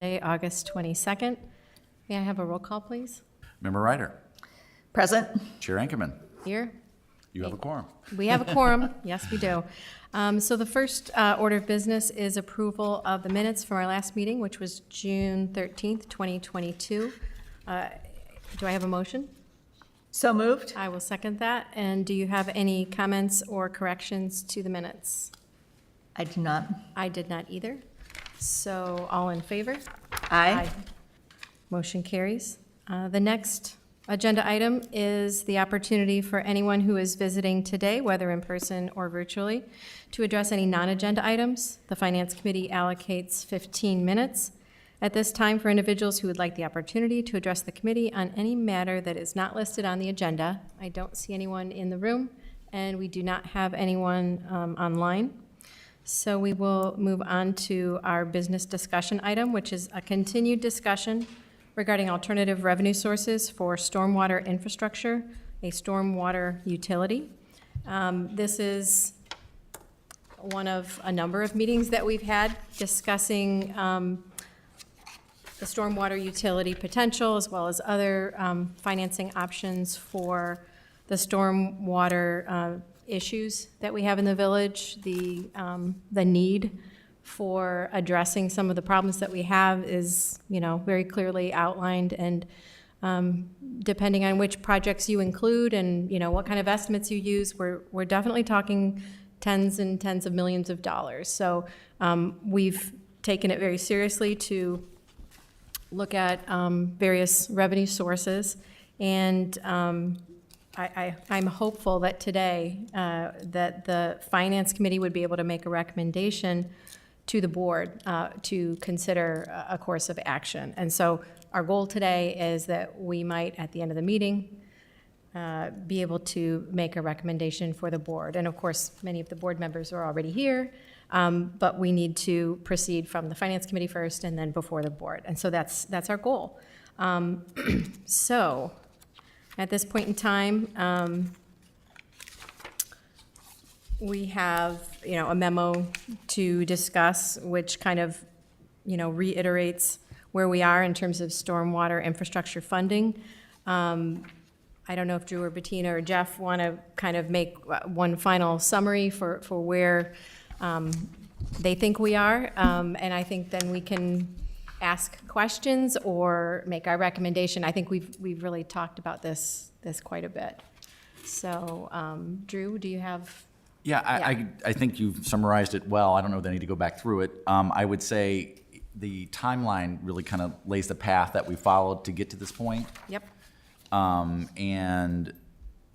August 22nd. May I have a roll call, please? Member Ryder. Present. Chair Ankerman. Here. You have a quorum. We have a quorum. Yes, we do. So the first order of business is approval of the minutes from our last meeting, which was June 13th, 2022. Do I have a motion? So moved. I will second that. And do you have any comments or corrections to the minutes? I do not. I did not either. So all in favor? Aye. Motion carries. The next agenda item is the opportunity for anyone who is visiting today, whether in person or virtually, to address any non-agenda items. The Finance Committee allocates 15 minutes at this time for individuals who would like the opportunity to address the committee on any matter that is not listed on the agenda. I don't see anyone in the room, and we do not have anyone online. So we will move on to our business discussion item, which is a continued discussion regarding alternative revenue sources for stormwater infrastructure, a stormwater utility. This is one of a number of meetings that we've had discussing the stormwater utility potential as well as other financing options for the stormwater issues that we have in the village. The need for addressing some of the problems that we have is, very clearly outlined, and depending on which projects you include and, what kind of estimates you use, we're definitely talking tens and tens of millions of dollars. So we've taken it very seriously to look at various revenue sources, and I'm hopeful that today that the Finance Committee would be able to make a recommendation to the board to consider a course of action. And so our goal today is that we might, at the end of the meeting, be able to make a recommendation for the board. And of course, many of the board members are already here, but we need to proceed from the Finance Committee first and then before the board. And so that's our goal. So at this point in time, we have, a memo to discuss, which kind of, reiterates where we are in terms of stormwater infrastructure funding. I don't know if Drew or Bettina or Jeff want to kind of make one final summary for where they think we are. And I think then we can ask questions or make our recommendation. I think we've really talked about this quite a bit. So, Drew, do you have? Yeah, I think you've summarized it well. I don't know that I need to go back through it. I would say the timeline really kind of lays the path that we followed to get to this point. Yep. And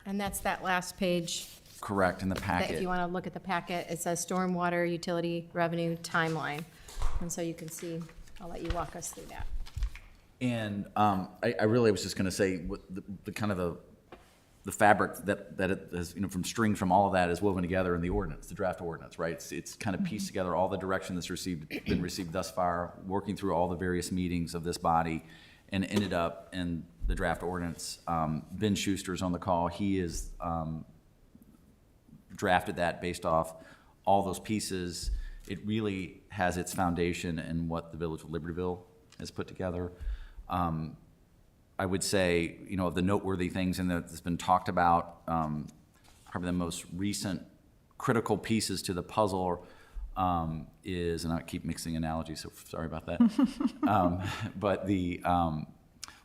that's that last page. Correct, in the That packet. if you want to look at the packet, it says stormwater utility revenue timeline. And so you can see, I'll let you walk us through that. And I really was just going to say the kind of the fabric that it is, from strings from all of that is woven together in the ordinance, the draft ordinance, right? It's kind of pieced together all the direction that's been received thus far, working through all the various meetings of this body, and ended up in the draft ordinance. Ben Schuster's on the call. He is drafted that based off all those pieces. It really has its foundation in what the Village of Libertyville has put together. I would say, of the noteworthy things that's been talked about, probably the most recent critical pieces to the puzzle is, and I keep mixing analogies, so sorry about that. But the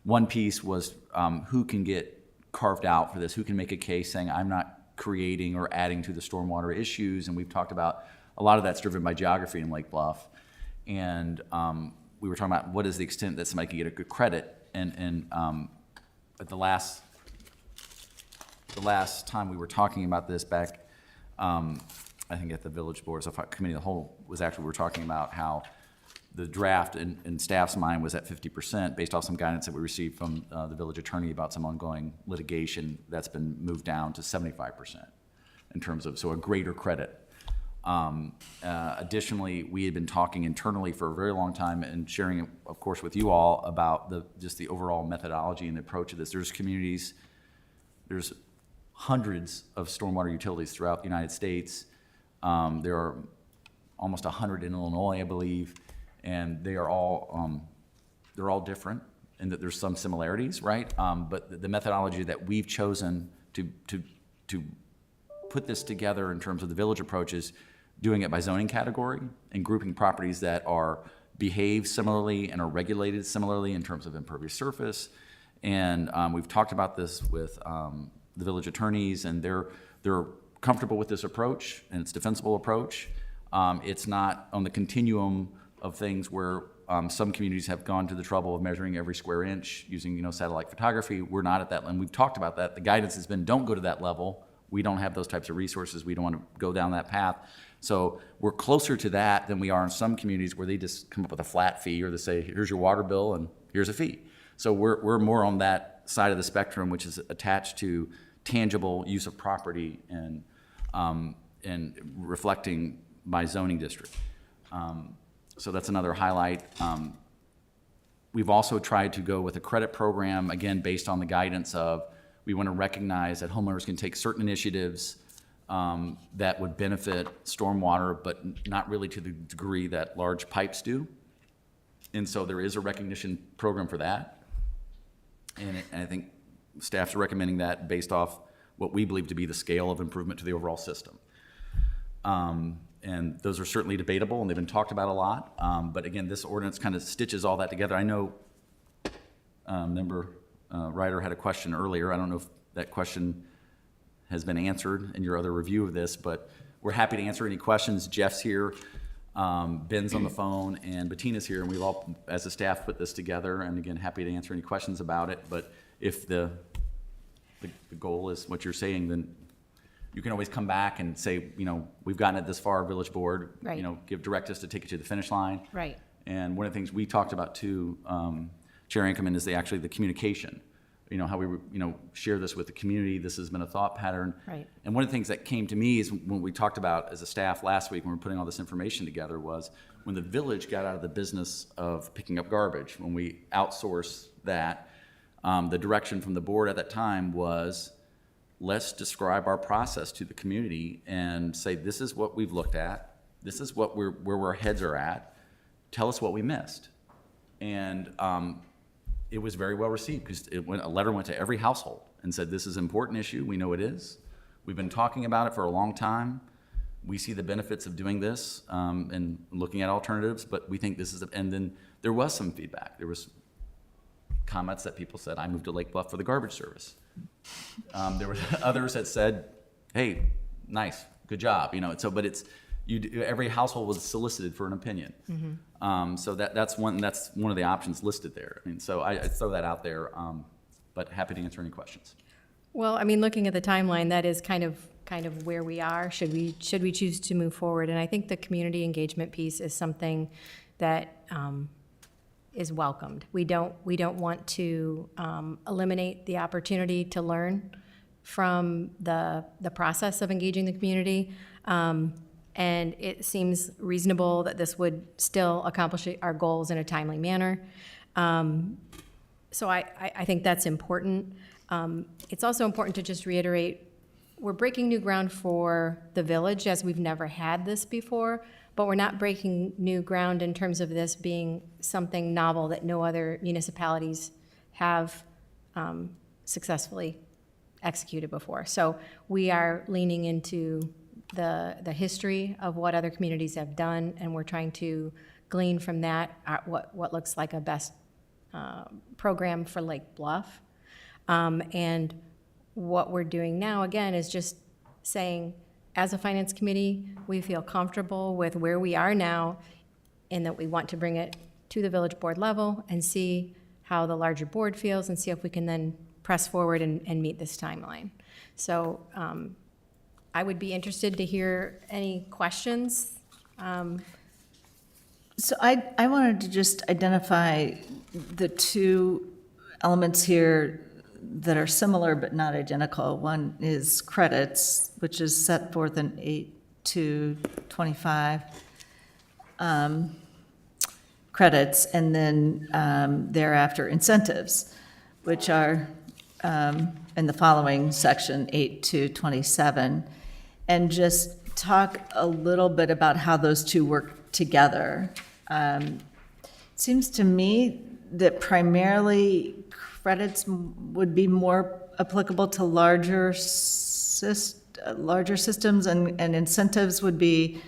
one piece was who can get carved out for this, who can make a case saying, I'm not creating or adding to the stormwater issues. And we've talked about a lot of that's driven by geography in Lake Bluff. And we were talking about what is the extent that somebody can get a good credit. And at the last time we were talking about this back, I think at the Village Boards of Committee of the Whole, was actually we were talking about how the draft in staff's mind was at 50% based off some guidance that we received from the village attorney about some ongoing litigation that's been moved down to 75% in terms of, so a greater credit. Additionally, we had been talking internally for a very long time and sharing, of course, with you all about just the overall methodology and the approach of this. There's communities, there's hundreds of stormwater utilities throughout the United States. There are almost 100 in Illinois, I believe, and they are all they're all different and that there's some similarities, right? But the methodology that we've chosen to put this together in terms of the village approach is doing it by zoning category and grouping properties that behave similarly and are regulated similarly in terms of impervious surface. And we've talked about this with the village attorneys, and they're comfortable with this approach, and it's a defensible approach. It's not on the continuum of things where some communities have gone to the trouble of measuring every square inch using satellite photography. We're not at that, and we've talked about that. The guidance has been don't go to that level. We don't have those types of resources. We don't want to go down that path. So we're closer to that than we are in some communities where they just come up with a flat fee, or they say, here's your water bill and here's a fee. So we're more on that side of the spectrum, which is attached to tangible use of property and reflecting by zoning district. So that's another highlight. We've also tried to go with a credit program, again, based on the guidance of we want to recognize that homeowners can take certain initiatives that would benefit stormwater, but not really to the degree that large pipes do. And so there is a recognition program for that. And I think staff's recommending that based off what we believe to be the scale of improvement to the overall system. And those are certainly debatable, and they've been talked about a lot. But again, this ordinance kind of stitches all that together. I know member Ryder had a question earlier. I don't know if that question has been answered in your other review of this, but we're happy to answer any questions. Jeff's here, Ben's on the phone, and Bettina's here, and we've all, as a staff, put this together, and again, happy to answer any questions about it. But if the goal is what you're saying, then you can always come back and say, we've gotten it this far, village board, Right. Direct us to take it to the finish line. Right. And one of the things we talked about too, Chair Ankerman, is the communication. How we share this with the community. This has been a thought pattern. Right. And one of the things that came to me is when we talked about as a staff last week when we were putting all this information together was when the village got out of the business of picking up garbage, when we outsourced that, the direction from the board at that time was, let's describe our process to the community and say, this is what we've looked at. This is what where our heads are at. Tell us what we missed. And it was very well received because a letter went to every household and said, this is an important issue. We know it is. We've been talking about it for a long time. We see the benefits of doing this and looking at alternatives, but we think this is, and then there was some feedback. There was comments that people said, I moved to Lake Bluff for the garbage service. There were others that said, hey, nice, good job. But it's, every household was solicited for an opinion. Mm-hmm. So that's one of the options listed there. So I throw that out there, but happy to answer any questions. Well, looking at the timeline, that is kind of where we are. Should we choose to move forward? And I think the community engagement piece is something that is welcomed. We don't want to eliminate the opportunity to learn from the process of engaging the community. And it seems reasonable that this would still accomplish our goals in a timely manner. So I think that's important. It's also important to just reiterate, we're breaking new ground for the village as we've never had this before, but we're not breaking new ground in terms of this being something novel that no other municipalities have successfully executed before. So we are leaning into the history of what other communities have done, and we're trying to glean from that what looks like a best program for Lake Bluff. And what we're doing now, again, is just saying, as a finance committee, we feel comfortable with where we are now and that we want to bring it to the village board level and see how the larger board feels and see if we can then press forward and meet this timeline. So I would be interested to hear any questions. So I wanted to just identify the two elements here that are similar but not identical. One is credits, which is set forth in 8-25 credits, and then thereafter incentives, which are in the following section, 8-27. And just talk a little bit about how those two work together. It seems to me that primarily credits would be more applicable to larger systems, and incentives would be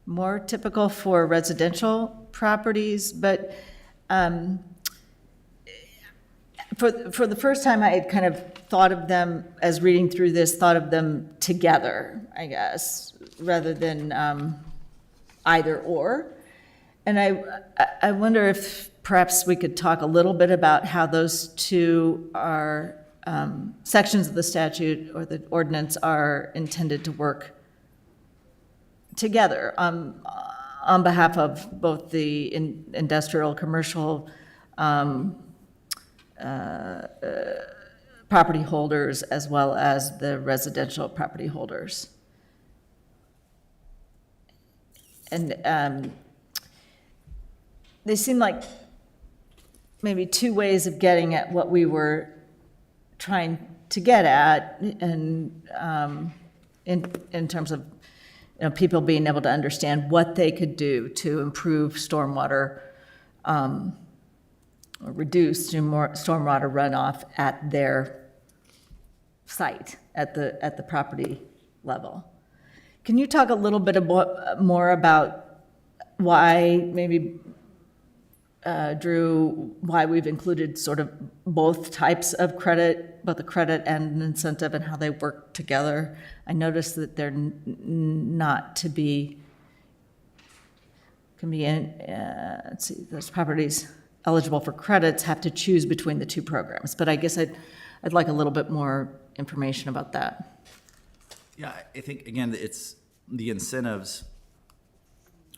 more typical for residential properties, but for the first time, I had kind of thought of them, as reading through this, thought of them together, I guess, rather than either or. And I wonder if perhaps we could talk a little bit about how those two are, sections of the statute or the ordinance are intended to work together on behalf of both the industrial, commercial property holders as well as the residential property holders. And they seem like maybe two ways of getting at what we were trying to get at, and in terms of, you know, people being able to understand what they could do to improve stormwater, or reduce stormwater runoff at their site, at the property level. Can you talk a little bit more about why, maybe, Drew, why we've included sort of both types of credit, both the credit and an incentive, and how they work together? I noticed that they're not to be, can be in, let's see, those properties eligible for credits have to choose between the two programs. But I guess I'd like a little bit more information about that. Yeah, I think, again, it's the incentives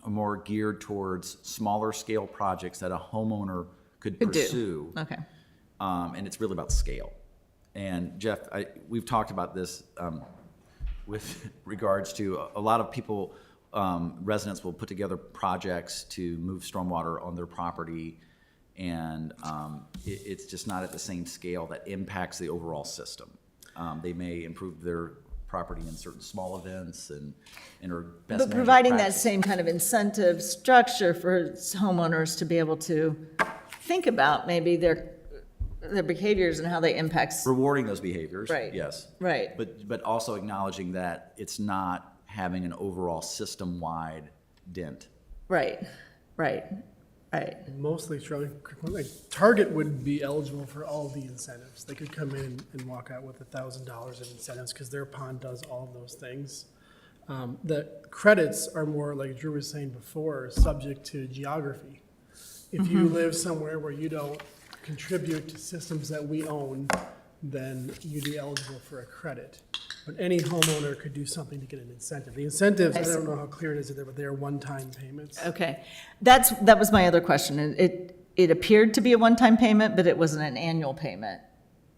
are more geared towards smaller scale projects that a homeowner could pursue. Okay. And it's really about scale. And Jeff, we've talked about this with regards to a lot of people, residents will put together projects to move stormwater on their property, and it's just not at the same scale that impacts the overall system. They may improve their property in certain small events and are best. But providing that same kind of incentive structure for homeowners to be able to think about maybe their behaviors and how they impact. Rewarding those behaviors. Right. Yes. Right. But also acknowledging that it's not having an overall system-wide dent. Right. Mostly, like Target would be eligible for all the incentives. They could come in and walk out with $1,000 of incentives because their pond does all of those things. The credits are more, like Drew was saying before, subject to geography. If you live somewhere where you don't contribute to systems that we own, then you'd be eligible for a credit. But any homeowner could do something to get an incentive. The incentives, I don't know how clear it is there, but they're one-time payments. Okay. That was my other question. It appeared to be a one-time payment, but it wasn't an annual payment,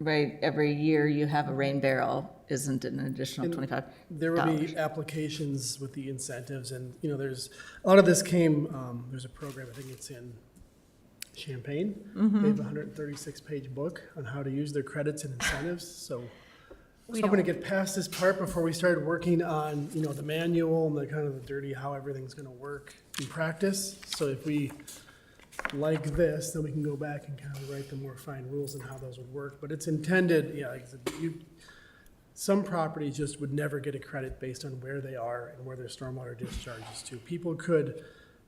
right? Every year you have a rain barrel isn't an additional $25. There will be applications with the incentives, and, you know, there's, a lot of this came, there's a program, I think it's in Champaign. They have a 136-page book on how to use their credits and incentives, so I was hoping to get past this part before we started working on, you know, the manual and the kind of the dirty, how everything's gonna work in practice. So if we like this, then we can go back and kind of write the more fine rules on how those would work. But it's intended, yeah, like I said, some properties just would never get a credit based on where they are and where their stormwater discharges to. People could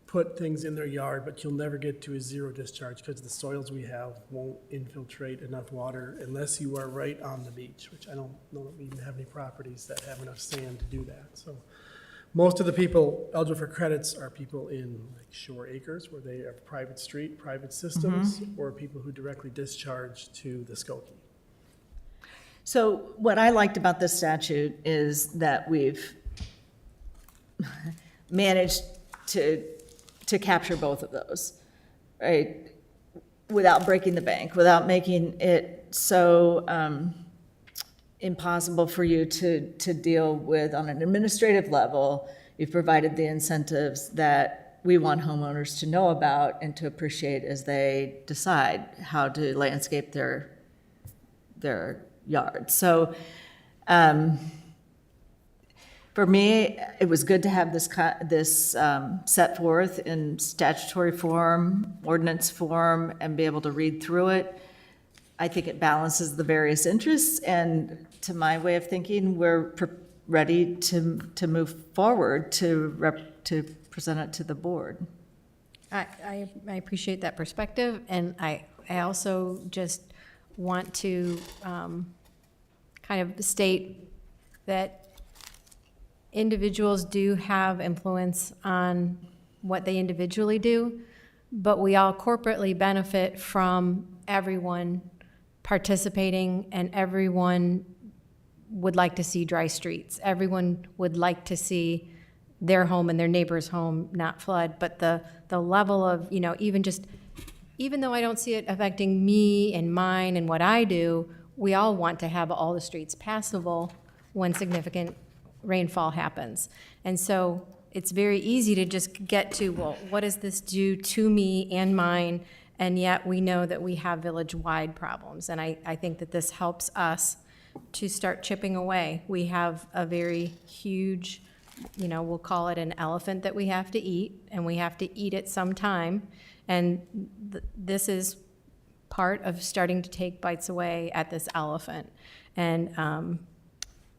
put things in their yard, but you'll never get to a zero discharge because the soils we have won't infiltrate enough water unless you are right on the beach, which I don't know that we even have any properties that have enough sand to do that. So most of the people eligible for credits are people in like shore acres where they have private street, private systems, or people who directly discharge to the Skokie. So what I liked about this statute is that we've managed to capture both of those, right? Without breaking the bank, without making it so impossible for you to deal with on an administrative level. You've provided the incentives that we want homeowners to know about and to appreciate as they decide how to landscape their yard. So For me, it was good to have this set forth in statutory form, ordinance form, and be able to read through it. I think it balances the various interests, and to my way of thinking, we're ready to move forward to present it to the board. I appreciate that perspective, and I also just want to kind of state that individuals do have influence on what they individually do, but we all corporately benefit from everyone participating, and everyone would like to see dry streets. Everyone would like to see their home and their neighbor's home not flood, but the level of, even though I don't see it affecting me and mine and what I do, we all want to have all the streets passable when significant rainfall happens. And so it's very easy to just get to, well, what does this do to me and mine? And yet we know that we have village-wide problems. And I think that this helps us to start chipping away. We have a very huge, we'll call it an elephant that we have to eat, and we have to eat it sometime. And this is part of starting to take bites away at this elephant. And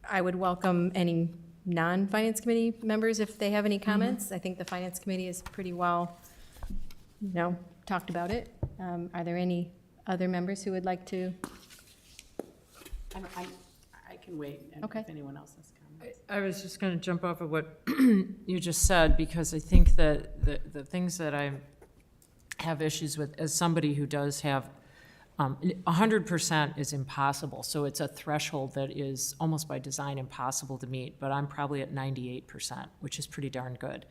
I would welcome any non-finance committee members if they have any comments. I think the finance committee is pretty well, talked about it. Are there any other members who would like to? I can wait Okay. if anyone else has comments. I was just going to jump off of what you just said, because I think that the things that I have issues with, as somebody who does have, 100% is impossible. So it's a threshold that is almost by design impossible to meet, but I'm probably at 98%, which is pretty darn good.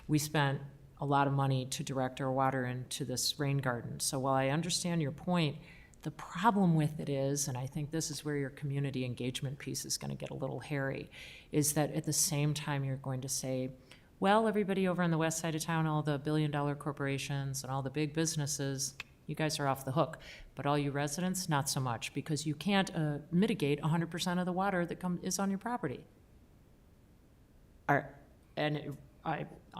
We spent a lot of money to direct our water into this rain garden. So while I understand your point, the problem with it is, and I think this is where your community engagement piece is going to get a little hairy, is that at the same time you're going to say, well, everybody over on the west side of town, all the billion-dollar corporations and all the big businesses, you guys are off the hook. But all you residents, not so much, because you can't mitigate 100% of the water that is on your property. I'm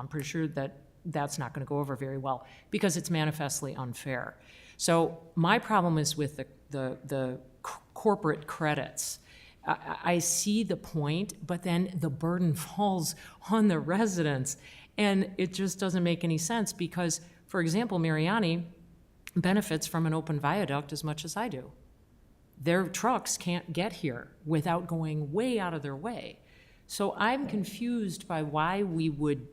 pretty sure that that's not going to go over very well, because it's manifestly unfair. So my problem is with the corporate credits. I see the point, but then the burden falls on the residents, and it just doesn't make any sense because, for example, Mariani benefits from an open viaduct as much as I do. Their trucks can't get here without going way out of their way. So I'm confused by why we would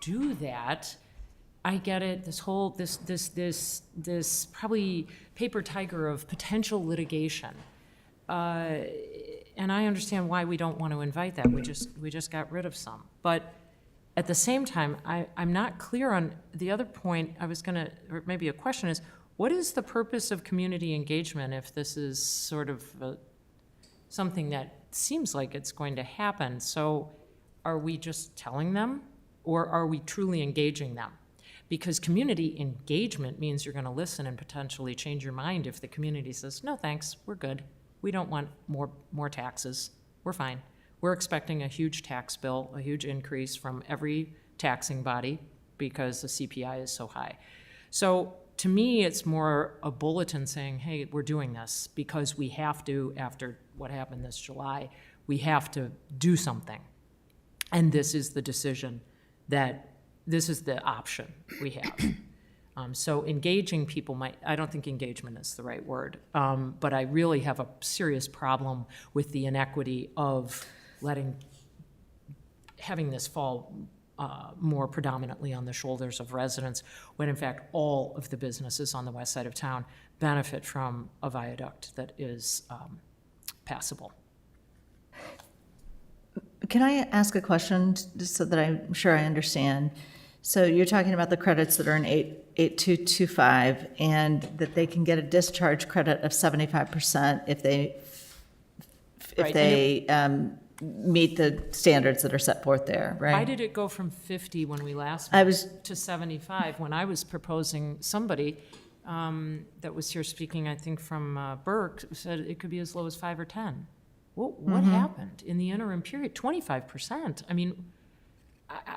do that. I get it, this probably paper tiger of potential litigation. And I understand why we don't want to invite that. We just got rid of some. But at the same time, I'm not clear on the other point I was gonna, or maybe a question is, what is the purpose of community engagement if this is sort of something that seems like it's going to happen? So are we just telling them, or are we truly engaging them? Because community engagement means you're going to listen and potentially change your mind if the community says, no, thanks, we're good. We don't want more taxes. We're fine. We're expecting a huge tax bill, a huge increase from every taxing body because the CPI is so high. So to me, it's more a bulletin saying, hey, we're doing this because we have to, after what happened this July, we have to do something. And this is the decision this is the option we have. So engaging people I don't think engagement is the right word, but I really have a serious problem with the inequity of having this fall more predominantly on the shoulders of residents, when in fact all of the businesses on the west side of town benefit from a viaduct that is passable. Can I ask a question just so that I'm sure I understand? So you're talking about the credits that are in 8225 and that they can get a discharge credit of 75% if they Right, meet the standards that are set forth there, right? Why did it go from 50 when we last I met was- to 75 when I was proposing somebody that was here speaking, I think from Burke, said it could be as low as 5 or 10. what happened in the interim period? 25%. I mean,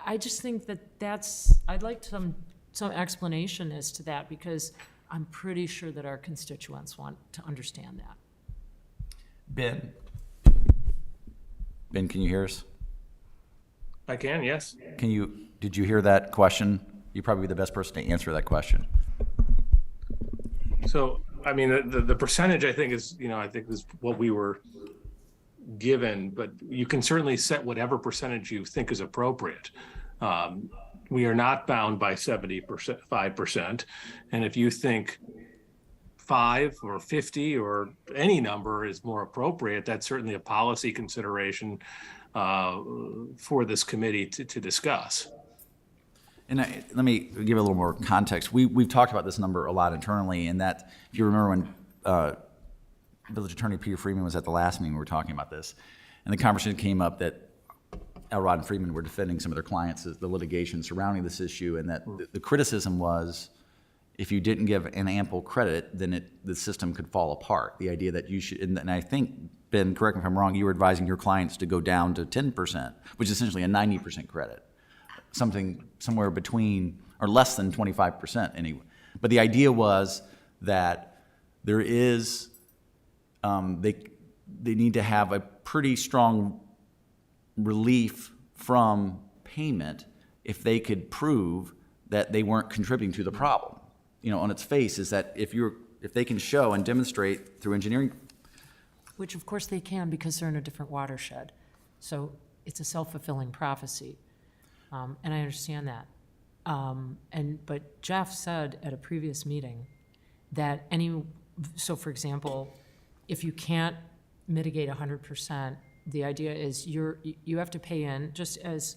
I just think I'd like some explanation as to that, because I'm pretty sure that our constituents want to understand that. Ben? Ben, can you hear us? I can, yes. Did you hear that question? You'd probably be the best person to answer that question. So, I mean, the percentage I think is what we were given, but you can certainly set whatever percentage you think is appropriate. We are not bound by 5%. And if you think 5 or 50 or any number is more appropriate, that's certainly a policy consideration for this committee to discuss. And let me give a little more context. We've talked about this number a lot internally, and that, if you remember when Village Attorney Peter Freeman was at the last meeting, we were talking about this, and the conversation came up that Elrod and Freeman were defending some of their clients, the litigation surrounding this issue, and that the criticism was, if you didn't give an ample credit, then the system could fall apart. The idea that you should, and I think, Ben, correct me if I'm wrong, you were advising your clients to go down to 10%, which is essentially a 90% credit. Something somewhere between, or less than 25% anyway. But the idea was that there is, they need to have a pretty strong relief from payment if they could prove that they weren't contributing to the problem. You know, on its face is that if they can show and demonstrate through engineering. Which of course they can, because they're in a different watershed. So it's a self-fulfilling prophecy. And I understand that. But Jeff said at a previous meeting that so for example, if you can't mitigate 100%, the idea is you have to pay in, just as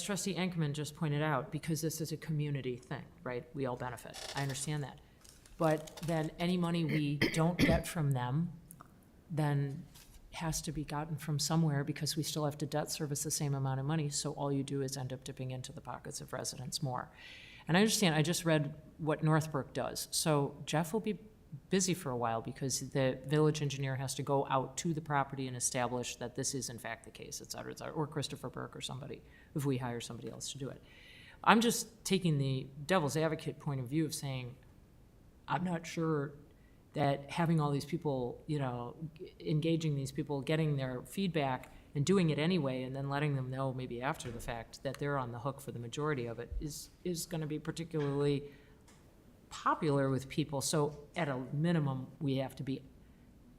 Trustee Ankerman just pointed out, because this is a community thing, right? We all benefit. I understand that. But then any money we don't get from them then has to be gotten from somewhere, because we still have to debt service the same amount of money, so all you do is end up dipping into the pockets of residents more. And I understand, I just read what Northbrook does. So Jeff will be busy for a while, because the village engineer has to go out to the property and establish that this is in fact the case, et cetera, or Christopher Burke or somebody, if we hire somebody else to do it. I'm just taking the devil's advocate point of view of saying, I'm not sure that having all these people, engaging these people, getting their feedback and doing it anyway, and then letting them know maybe after the fact that they're on the hook for the majority of it is going to be particularly popular with people. So at a minimum, we have to be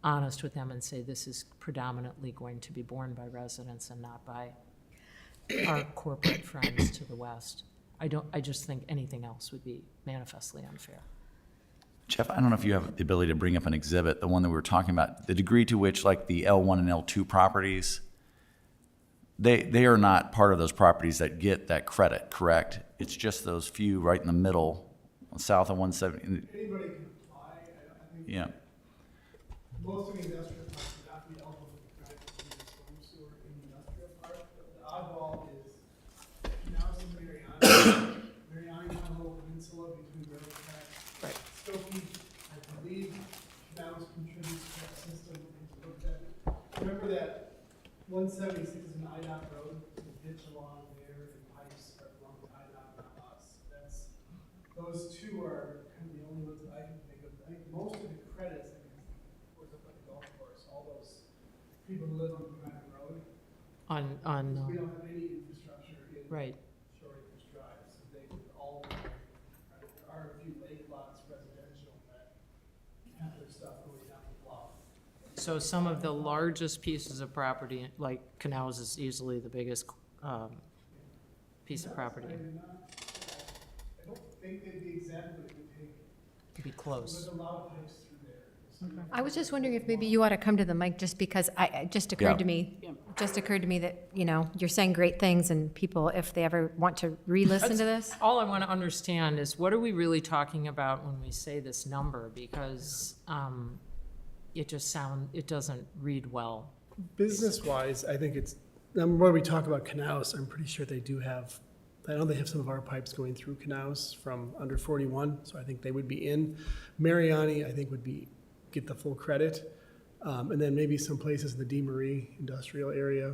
honest with them and say this is predominantly going to be borne by residents and not by our corporate friends to the west. I just think anything else would be manifestly unfair. Jeff, I don't know if you have the ability to bring up an exhibit, the one that we were talking about, the degree to which, like the L1 and L2 properties, they are not part of those properties that get that credit, correct? It's just those few right in the middle, south of 170. Anybody can apply. I think Yeah. most of the industrial parks would not be eligible for credit for the storm sewer in the industrial park. But the oddball is now some Mariani Tunnel Peninsula between railroad tracks. Right. Skokie, I believe, now contributes to that system. Remember that 176 is an IDOT road, there's a ditch along there, and pipes are along the IDOT, not us. Those two are kind of the only ones that I can think of. I think most of the credits, was up at the golf course, all those people who live on the private road. We don't have any infrastructure in Right. Short Acres Drive, so they would all, there are a few lake lots residential that have their stuff going down the Bluff. So some of the largest pieces of property, like Canals is easily the biggest piece of property. I don't think they'd be exact, but it would take, To be close. there's a lot of pipes through there. I was just wondering if maybe you ought to come to the mic, just because it just occurred to me, that, you're saying great things, and people, if they ever want to re-listen to this. All I want to understand is, what are we really talking about when we say this number? Because it doesn't read well. Business-wise, I think it's, when we talk about Canals, I'm pretty sure they do have, I know they have some of our pipes going through Canals from under 41, so I think they would be in. Mariani, I think, get the full credit. And then maybe some places in the DeMarie industrial area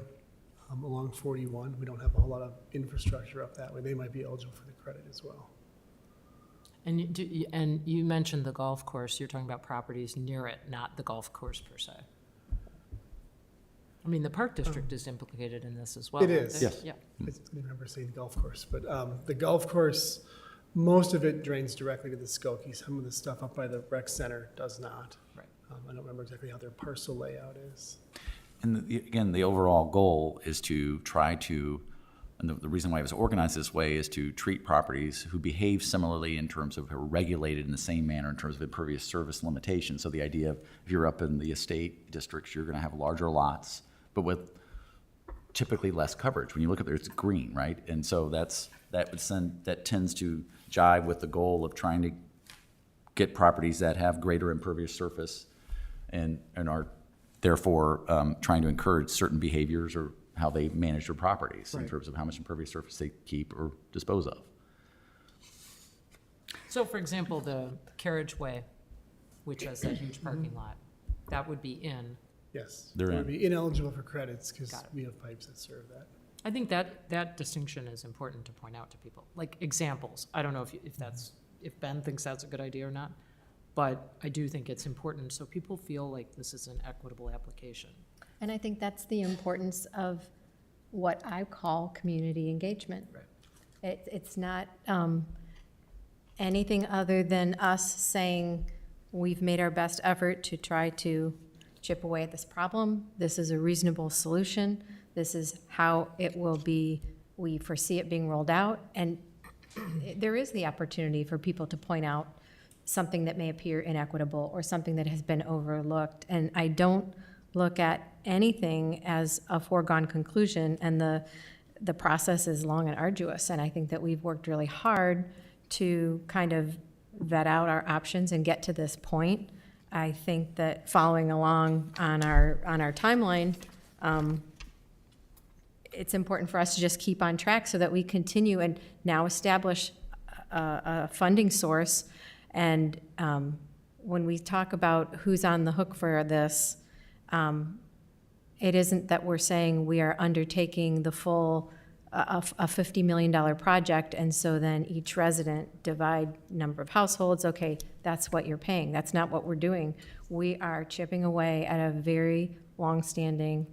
along 41. We don't have a whole lot of infrastructure up that way. They might be eligible for the credit as well. And you mentioned the golf course, you're talking about properties near it, not the golf course per se. I mean, the Park District is implicated in this as well. It aren't is. they? Yes. Yeah. I can't remember saying golf course, but the golf course, most of it drains directly to the Skokie. Some of the stuff up by the rec center does not. Right. I don't remember exactly how their parcel layout is. And again, the overall goal is to try to, and the reason why it was organized this way is to treat properties who behave similarly in terms of who are regulated in the same manner in terms of impervious surface limitations. So the idea of if you're up in the estate districts, you're going to have larger lots, but with typically less coverage. When you look at there, it's green, right? And so that tends to jive with the goal of trying to get properties that have greater impervious surface and are therefore trying to encourage certain behaviors or how they manage their properties in Right. terms of how much impervious surface they keep or dispose of. So for example, the carriageway, which has that huge parking lot, that would be in. Yes. They're They would in. be ineligible for credits because Got it. we have pipes that serve that. I think that distinction is important to point out to people, like examples. I don't know if Ben thinks that's a good idea or not, but I do think it's important so people feel like this is an equitable application. And I think that's the importance of what I call community engagement. Right. It's not anything other than us saying, we've made our best effort to try to chip away at this problem. This is a reasonable solution. This is how it will be, we foresee it being rolled out. And there is the opportunity for people to point out something that may appear inequitable or something that has been overlooked. And I don't look at anything as a foregone conclusion, and the process is long and arduous. And I think that we've worked really hard to kind of vet out our options and get to this point. I think that following along on our timeline, it's important for us to just keep on track so that we continue and now establish a funding source. And when we talk about who's on the hook for this, it isn't that we're saying we are undertaking the full, a $50 million project, and so then each resident divide number of households, okay, that's what you're paying. That's not what we're doing. We are chipping away at a very longstanding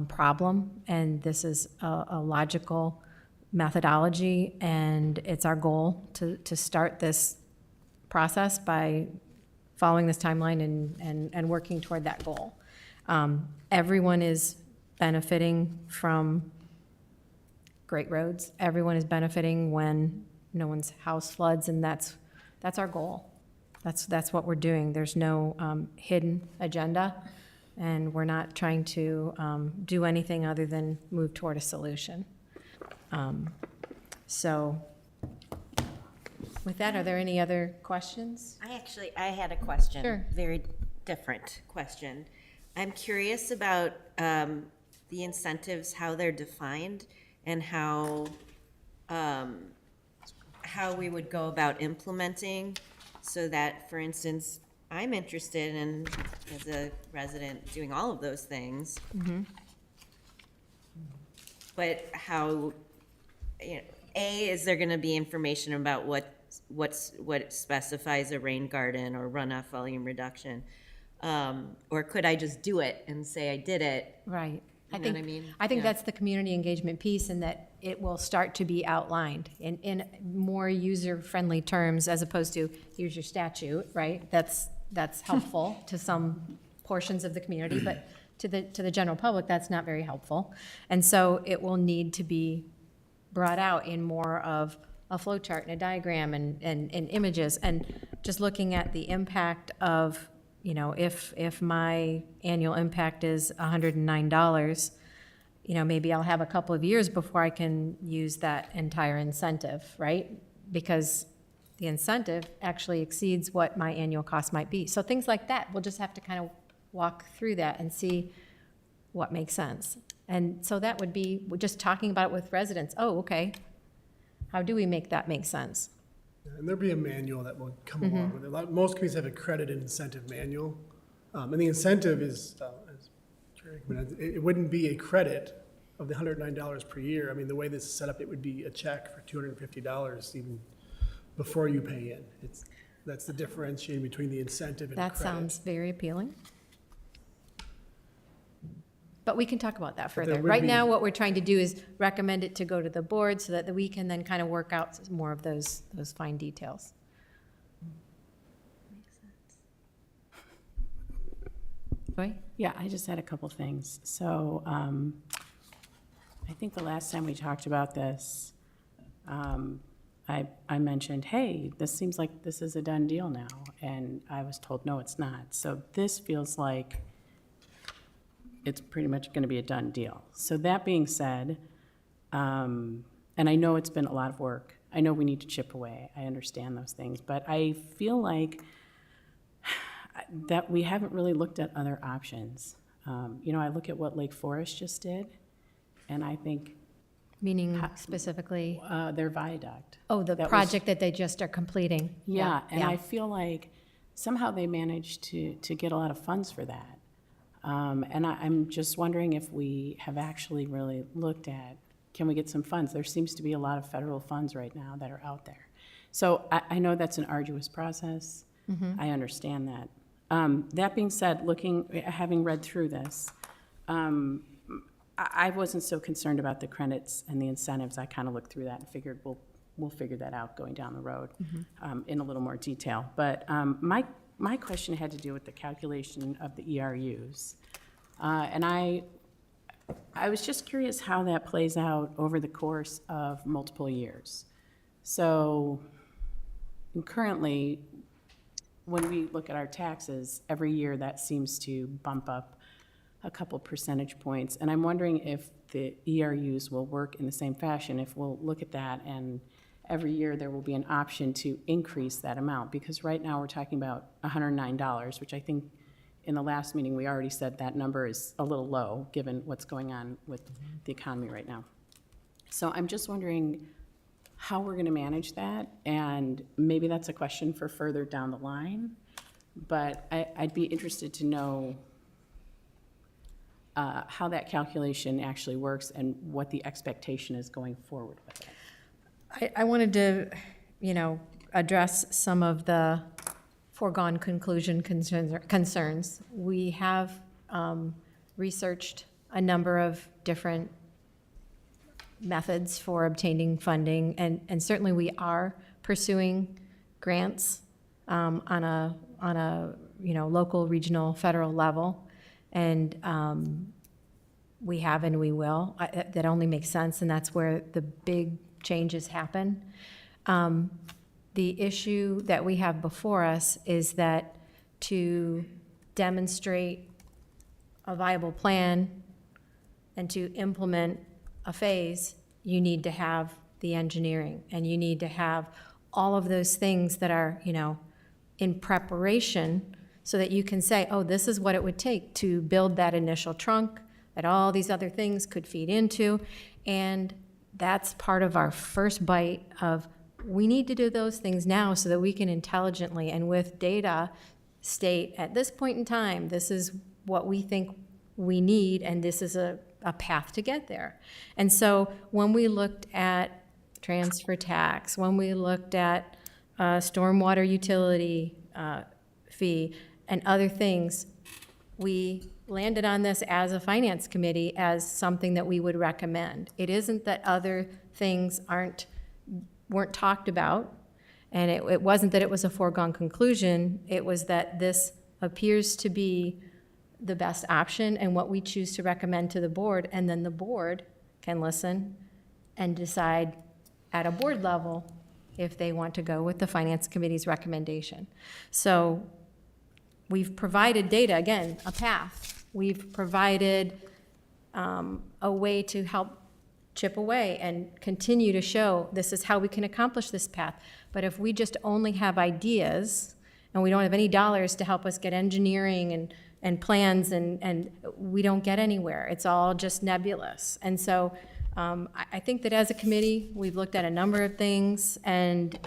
problem, and this is a logical methodology, and it's our goal to start this process by following this timeline and working toward that goal. Everyone is benefiting from great roads. Everyone is benefiting when no one's house floods, and that's our goal. That's what we're doing. There's no hidden agenda, and we're not trying to do anything other than move toward a solution. So with that, are there any other questions? I had a question. Sure. Very different question. I'm curious about the incentives, how they're defined, and how we would go about implementing, so that, for instance, I'm interested in, as a resident, doing all of those things. But how, is there gonna be information about what specifies a rain garden or runoff volume reduction? Or could I just do it and say I did it? Right. You know what I mean? I think Yeah. that's the community engagement piece, and that it will start to be outlined in more user-friendly terms, as opposed to, here's your statute, right? That's helpful to some portions of the community, but to the general public, that's not very helpful. And so it will need to be brought out in more of a flow chart and a diagram and images, and just looking at the impact of, if my annual impact is $109, maybe I'll have a couple of years before I can use that entire incentive, right? Because the incentive actually exceeds what my annual cost might be. So things like that, we'll just have to kind of walk through that and see what makes sense. And so that would be, we're just talking about it with residents. Oh, okay. How do we make that make sense? And there'll be a manual that will come along with it. Most communities have a credit and incentive manual. And the incentive is, as Jerry recommended, it wouldn't be a credit of the $109 per year. I mean, the way this is set up, it would be a check for $250 even before you pay in. That's the differentiating between the incentive and That credit. sounds very appealing. But we can talk about that there further. would Right be- now, what we're trying to do is recommend it to go to the board so that we can then kind of work out more of those fine details. Joy? Yeah, I just had a couple things. So I think the last time we talked about this, I mentioned, hey, this seems like this is a done deal now. And I was told, no, it's not. So this feels like it's pretty much going to be a done deal. So that being said, and I know it's been a lot of work. I know we need to chip away. I understand those things. But I feel like that we haven't really looked at other options. I look at what Lake Forest just did, and I think Meaning specifically, their viaduct. oh, the That was- project that they just are completing. Yeah, and I feel like somehow they managed to get a lot of funds for that. And I'm just wondering if we have actually really looked at, can we get some funds? There seems to be a lot of federal funds right now that are out there. So I know that's an arduous process. I understand that. That being said, having read through this, I wasn't so concerned about the credits and the incentives. I kind of looked through that and figured we'll figure that out going down the road in a little more detail. But my question had to do with the calculation of the ERUs. And I was just curious how that plays out over the course of multiple years. So currently, when we look at our taxes, every year that seems to bump up a couple percentage points. And I'm wondering if the ERUs will work in the same fashion, if we'll look at that and every year there will be an option to increase that amount. Because right now we're talking about $109, which I think in the last meeting we already said that number is a little low given what's going on with the economy right now. So I'm just wondering how we're going to manage that, and maybe that's a question for further down the line, but I'd be interested to know how that calculation actually works and what the expectation is going forward with it. I wanted to, address some of the foregone conclusion concerns. We have researched a number of different methods for obtaining funding, and certainly we are pursuing grants on a local, regional, federal level, and we have and we will. That only makes sense, and that's where the big changes happen. The issue that we have before us is that to demonstrate a viable plan and to implement a phase, you need to have the engineering, and you need to have all of those things that are, in preparation so that you can say, oh, this is what it would take to build that initial trunk that all these other things could feed into. And that's part of our first bite of, we need to do those things now so that we can intelligently and with data state, at this point in time, this is what we think we need, and this is a path to get there. And so when we looked at transfer tax, when we looked at stormwater utility fee and other things, we landed on this as a finance committee as something that we would recommend. It isn't that other things weren't talked about, and it wasn't that it was a foregone conclusion. It was that this appears to be the best option and what we choose to recommend to the board, and then the board can listen and decide at a board level if they want to go with the finance committee's recommendation. So we've provided data, again, a path. We've provided a way to help chip away and continue to show this is how we can accomplish this path. But if we just only have ideas and we don't have any dollars to help us get engineering and plans, and we don't get anywhere. It's all just nebulous. And so I think that as a committee, we've looked at a number of things, and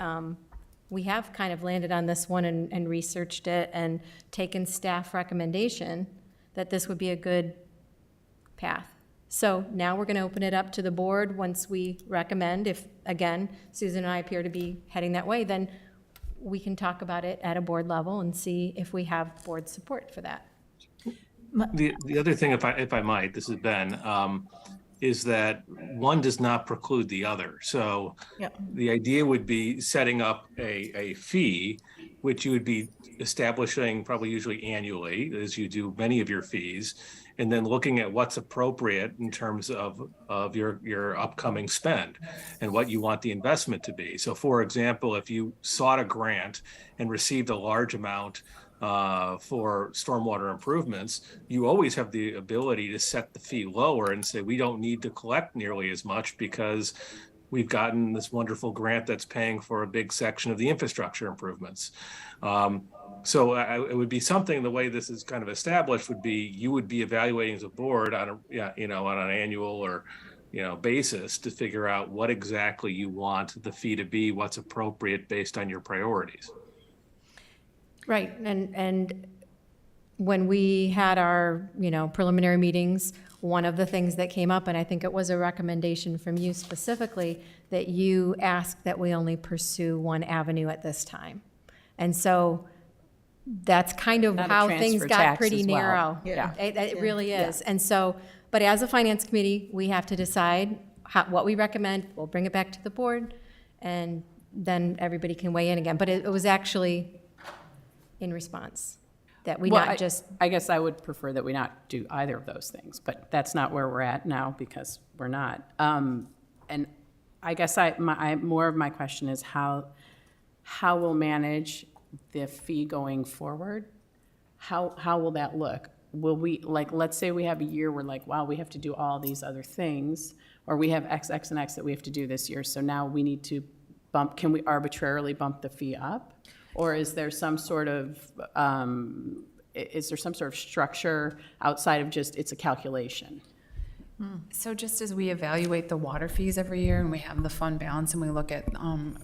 we have kind of landed on this one and researched it and taken staff recommendation that this would be a good path. So now we're going to open it up to the board once we recommend. If, again, Susan and I appear to be heading that way, then we can talk about it at a board level and see if we have board support for that. The other thing, if I might, this is Ben, is that one does not preclude the other. So the idea would be setting up a fee, which you would be establishing probably usually annually, as you do many of your fees, and then looking at what's appropriate in terms of your upcoming spend and what you want the investment to be. So for example, if you sought a grant and received a large amount for stormwater improvements, you always have the ability to set the fee lower and say, we don't need to collect nearly as much because we've gotten this wonderful grant that's paying for a big section of the infrastructure improvements. So it would be something, the way this is kind of established would be, you would be evaluating as a board on on an annual or, basis to figure out what exactly you want the fee to be, what's appropriate based on your priorities. Right, and when we had our, preliminary meetings, one of the things that came up, and I think it was a recommendation from you specifically, that you asked that we only pursue one avenue at this time. And so that's kind of Not a how things transfer got tax pretty as well. narrow. Yeah. It really is. And so, but as a finance committee, we have to decide what we recommend. We'll bring it back to the board, and then everybody can weigh in again. But it was actually in response, that we not just. I guess I would prefer that we not do either of those things, but that's not where we're at now because we're not. And I guess more of my question is how we'll manage the fee going forward. How will that look? Will we, let's say we have a year where wow, we have to do all these other things, or we have X, X, and X that we have to do this year, so now we need to can we arbitrarily bump the fee up? Or is there some sort of structure outside of just it's a calculation? So just as we evaluate the water fees every year and we have the fund balance and we look at,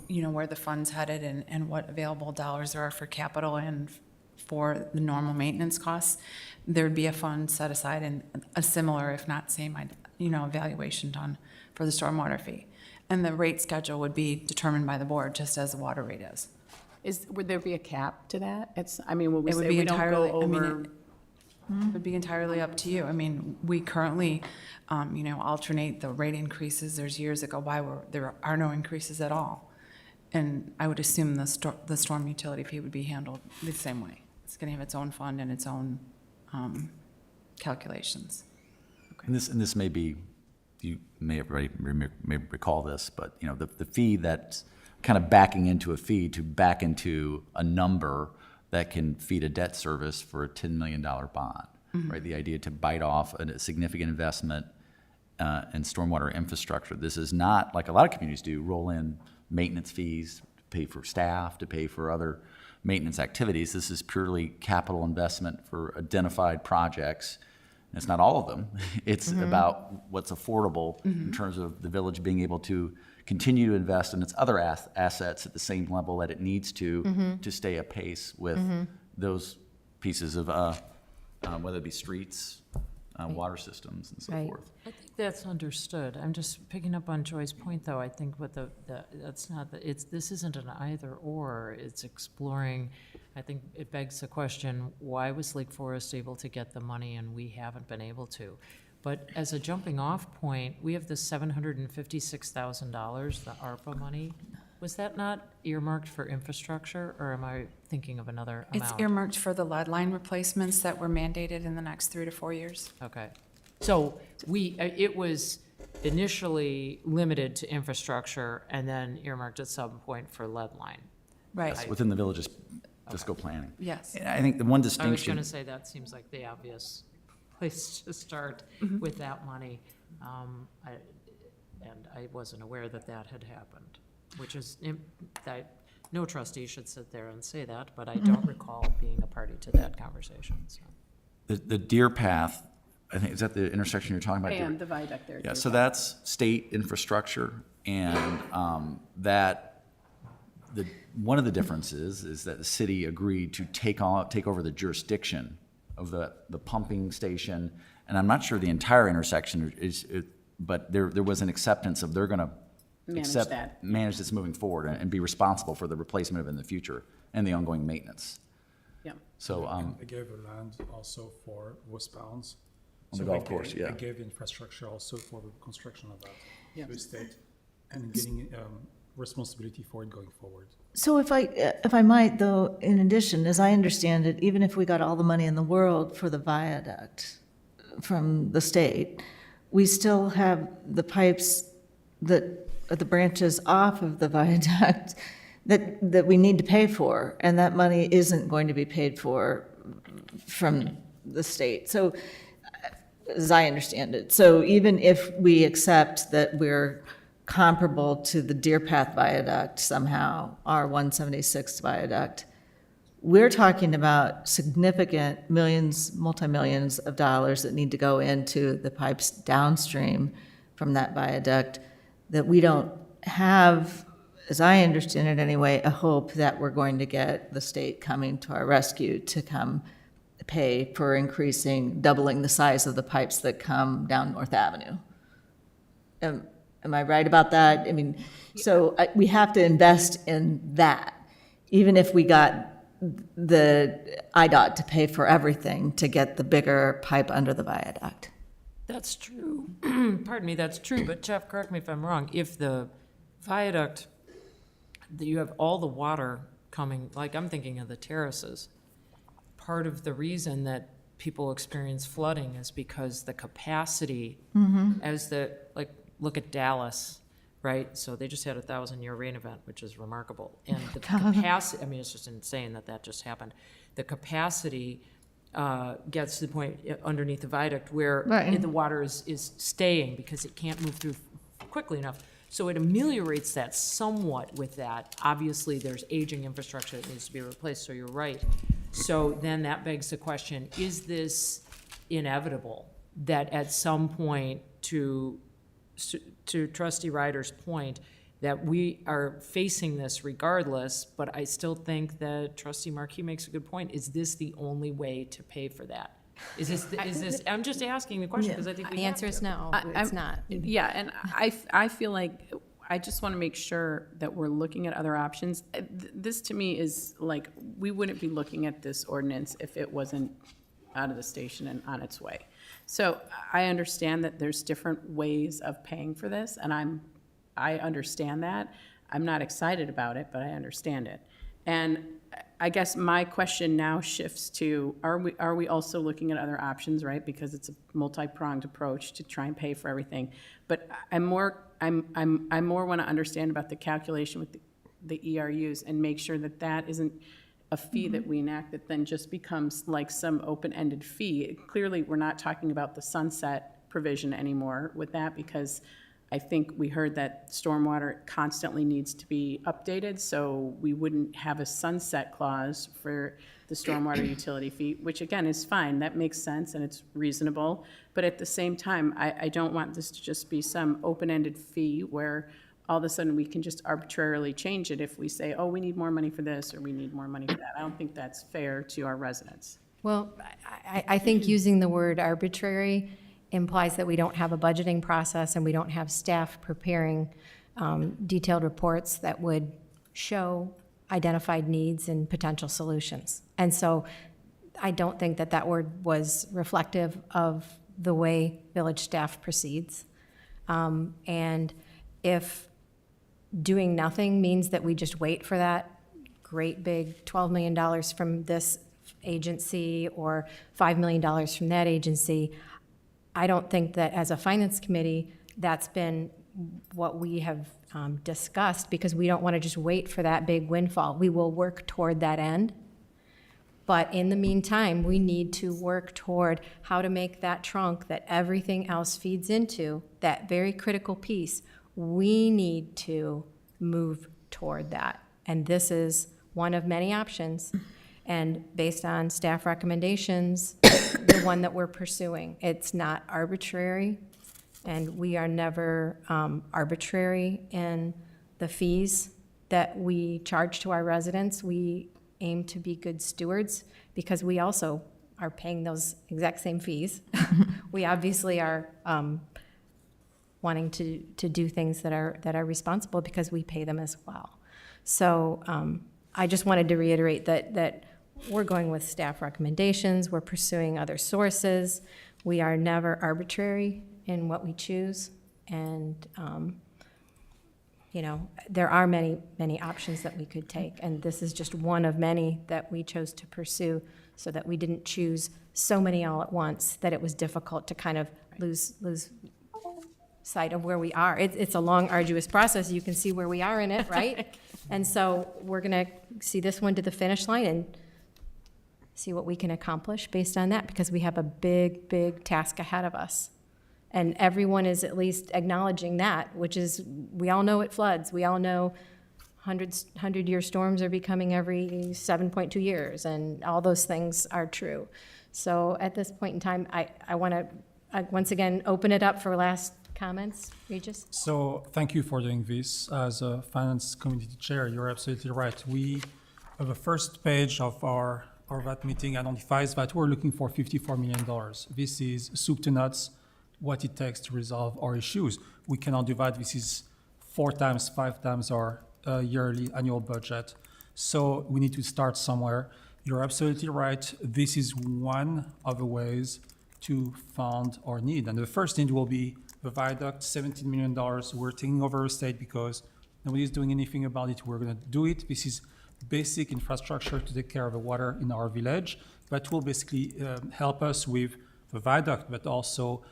where the fund's headed and what available dollars there are for capital and for the normal maintenance costs, there'd be a fund set aside and a similar, if not same, evaluation done for the stormwater fee. And the rate schedule would be determined by the board, just as the water rate is. Would there be a cap to that? Will we It would say be we don't entirely, go over? it would be entirely up to you. We currently, alternate the rate increases. There's years that go by where there are no increases at all. And I would assume the storm utility fee would be handled the same way. It's going to have its own fund and its own calculations. And this may be, you may have already may recall this, but the fee that's kind of backing into a fee to back into a number that can feed a debt service for a $10 million bond, right? The idea to bite off a significant investment in stormwater infrastructure. This is not, like a lot of communities do, roll in maintenance fees, to pay for staff, to pay for other maintenance activities. This is purely capital investment for identified projects. And it's not all of them. It's about what's affordable in terms of the village being able to continue to invest in its other assets at the same level that it needs to stay apace with those pieces of, whether it be streets, water systems, and so Right. forth. I think that's understood. I'm just picking up on Joy's point, though. I think what this isn't an either or, it's exploring. I think it begs the question, why was Lake Forest able to get the money and we haven't been able to? But as a jumping off point, we have the $756,000, the ARPA money. Was that not earmarked for infrastructure, or am I thinking of another amount? It's earmarked for the lead line replacements that were mandated in the next 3 to 4 years. Okay. So it was initially limited to infrastructure and then earmarked at some point for lead line. Right. Within the village's fiscal planning. Yes. And I think the one I was distinction. going to say that seems like the obvious place to start with that money. I wasn't aware that that had happened, which is, no trustee should sit there and say that, but I don't recall being a party to that conversation, so. The Deer Path, I think, is that the intersection you're talking about? And the viaduct there. Yeah, too. so that's state infrastructure, and that one of the differences is that the city agreed to take over the jurisdiction of the pumping station, and I'm not sure the entire intersection but there was an acceptance of they're gonna manage this moving forward and be responsible for the replacement of it in the future and the ongoing maintenance. Yeah. So, I gave a land also for westbounds. On the So golf course, yeah. I gave infrastructure also for the construction of that Yeah. to the state and getting responsibility for it going forward. So if I might, though, in addition, as I understand it, even if we got all the money in the world for the viaduct from the state, we still have the pipes that are the branches off of the viaduct that we need to pay for, and that money isn't going to be paid for from the state. So, as I understand it, so even if we accept that we're comparable to the Deer Path Viaduct somehow, our 176 viaduct, we're talking about significant millions, multi-millions of dollars that need to go into the pipes downstream from that viaduct that we don't have, as I understand it anyway, a hope that we're going to get the state coming to our rescue to come pay for doubling the size of the pipes that come down North Avenue. Am I right about that? I mean, so we have to invest in that, even if we got the IDOT to pay for everything to get the bigger pipe under the viaduct. That's true. Pardon me, that's true, but Jeff, correct me if I'm wrong. If the viaduct, you have all the water coming, like I'm thinking of the terraces, part of the reason that people experience flooding is because the capacity look at Dallas, right? So they just had a 1,000-year rain event, which is remarkable. And the capacity, I mean, it's just insane that just happened. The capacity gets to the point underneath the viaduct where the water is staying because it can't move through quickly enough. So it ameliorates that somewhat with that. Obviously, there's aging infrastructure that needs to be replaced, so you're right. So then that begs the question, is this inevitable that at some point, to Trustee Ryder's point, that we are facing this regardless, but I still think that Trustee Markey makes a good point. Is this the only way to pay for that? Is this, I'm just asking the question because I think we The have answer to. is no, it's I'm- not. Yeah, and I feel like, I just want to make sure that we're looking at other options. This to me is like, we wouldn't be looking at this ordinance if it wasn't out of the station and on its way. So I understand that there's different ways of paying for this, and I understand that. I'm not excited about it, but I understand it. And I guess my question now shifts to, are we also looking at other options, right? Because it's a multi-pronged approach to try and pay for everything. But I more want to understand about the calculation with the ERUs and make sure that that isn't a fee that we enact that then just becomes like some open-ended fee. Clearly, we're not talking about the sunset provision anymore with that, because I think we heard that stormwater constantly needs to be updated, so we wouldn't have a sunset clause for the stormwater utility fee, which again is fine, that makes sense and it's reasonable. But at the same time, I don't want this to just be some open-ended fee where all of a sudden we can just arbitrarily change it if we say, oh, we need more money for this or we need more money for that. I don't think that's fair to our residents. Well, I think using the word arbitrary implies that we don't have a budgeting process and we don't have staff preparing detailed reports that would show identified needs and potential solutions. And so I don't think that that word was reflective of the way village staff proceeds. And if doing nothing means that we just wait for that great big $12 million from this agency or $5 million from that agency, I don't think that as a finance committee, that's been what we have discussed, because we don't want to just wait for that big windfall. We will work toward that end. But in the meantime, we need to work toward how to make that trunk that everything else feeds into, that very critical piece. We need to move toward that. And this is one of many options. And based on staff recommendations, the one that we're pursuing. It's not arbitrary, and we are never arbitrary in the fees that we charge to our residents, we aim to be good stewards because we also are paying those exact same fees. We obviously are wanting to do things that are responsible because we pay them as well. So I just wanted to reiterate that we're going with staff recommendations, we're pursuing other sources, we are never arbitrary in what we choose, and there are many options that we could take, and this is just one of many that we chose to pursue so that we didn't choose so many all at once that it was difficult to kind of lose sight of where we are. It's a long, arduous process. You can see where we are in it, right? And so we're going to see this one to the finish line and see what we can accomplish based on that, because we have a big, big task ahead of us. And everyone is at least acknowledging that, which is, we all know it floods. We all know 100-year storms are becoming every 7.2 years, and all those things are true. So at this point in time, I want to, once again, open it up for last comments. Regis? So thank you for doing this. As a finance committee chair, you're absolutely right. We have a first page of our that meeting identifies that we're looking for $54 million. This is soup to nuts, what it takes to resolve our issues. We cannot do that. This is 4 times, 5 times our yearly annual budget. So we need to start somewhere. You're absolutely right. This is one of the ways to fund our need. And the first need will be the viaduct, $17 million. We're taking over a state because nobody's doing anything about it. We're going to do it. This is basic infrastructure to take care of the water in our village, but will basically help us with the viaduct, but also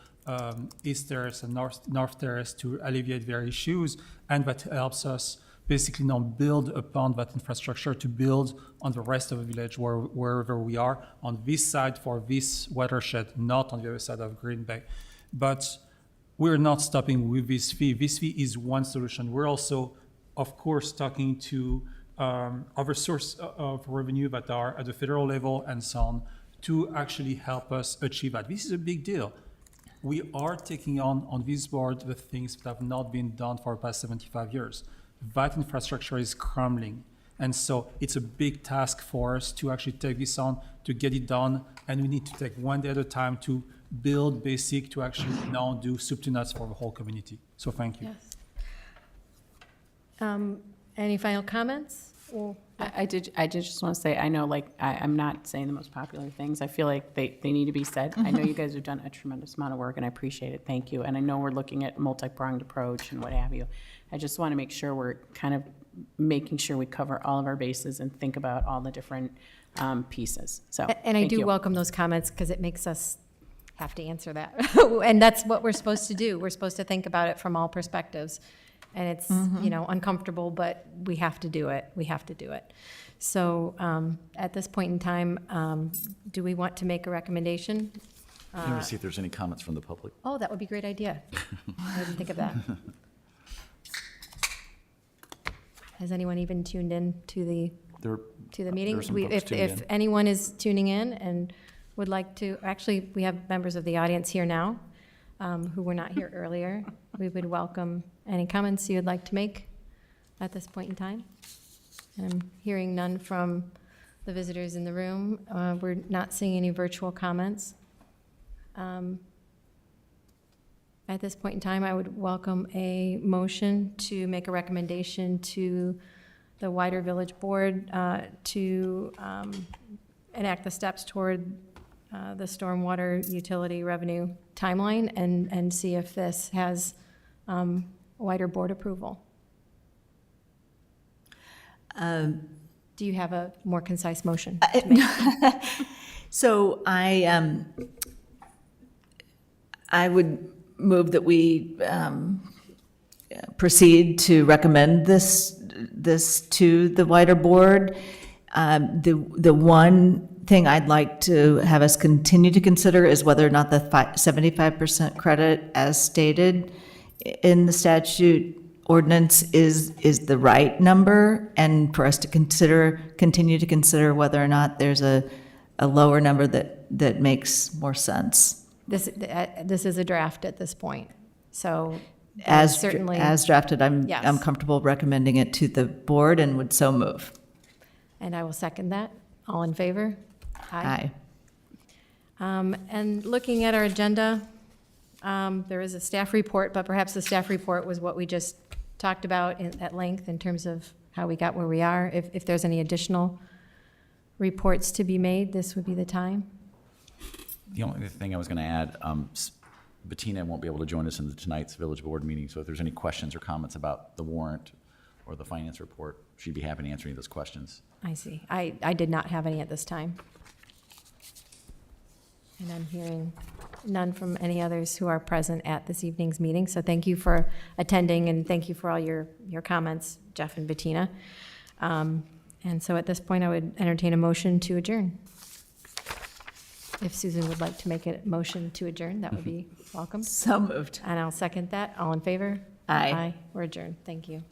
East Terrace and North Terrace to alleviate their issues, and that helps us basically now build upon that infrastructure to build on the rest of the village wherever we are on this side for this watershed, not on the other side of Green Bay. But we're not stopping with this fee. This fee is one solution. We're also, of course, talking to other source of revenue that are at the federal level and so on to actually help us achieve that. This is a big deal. We are taking on this board the things that have not been done for the past 75 years. That infrastructure is crumbling. And so it's a big task for us to actually take this on, to get it done. And we need to take one day at a time to build basic, to actually now do soup to nuts for the whole community. So thank you. Yes. Any final comments? Well, I did just want to say, I know, like, I'm not saying the most popular things. I feel like they need to be said. I know you guys have done a tremendous amount of work, and I appreciate it. Thank you. And I know we're looking at multi-pronged approach and what have you. I just want to make sure we're kind of making sure we cover all of our bases and think about all the different pieces. So, and I thank do you. welcome those comments because it makes us have to answer that. And that's what we're supposed to do. We're supposed to think about it from all perspectives. And it's, uncomfortable, but we have to do it. We have to do it. So at this point in time, do we want to make a recommendation? Let me see if there's any comments from the public. Oh, that would be a great idea. I didn't think of that. Has anyone even tuned in to the meeting? there are some folks tuned If in. anyone is tuning in and would like to, actually, we have members of the audience here now who were not here earlier. We would welcome any comments you would like to make at this point in time. And I'm hearing none from the visitors in the room. We're not seeing any virtual comments. At this point in time, I would welcome a motion to make a recommendation to the wider village board to enact the steps toward the stormwater utility revenue timeline and see if this has wider board approval. Do you have a more concise motion? So I would move that we proceed to recommend this to the wider board. The one thing I'd like to have us continue to consider is whether or not the 75% credit, as stated in the statute ordinance, is the right number, and for us to continue to consider whether or not there's a lower number that makes more sense. This is a draft at this point, so As, certainly- as drafted, I'm Yes. comfortable recommending it to the board and would so move. And I will second that. All in favor? Aye. And looking at our agenda, there is a staff report, but perhaps the staff report was what we just talked about at length in terms of how we got where we are. If there's any additional reports to be made, this would be the time. The only thing I was going to add, Bettina won't be able to join us in tonight's village board meeting, so if there's any questions or comments about the warrant or the finance report, she'd be happy to answer any of those questions. I see. I did not have any at this time. And I'm hearing none from any others who are present at this evening's meeting. So thank you for attending, and thank you for all your comments, Jeff and Bettina. And so at this point, I would entertain a motion to adjourn. If Susan would like to make a motion to adjourn, that would be welcome. So moved. And I'll second that. All in favor? Aye. Aye. We're adjourned. Thank you.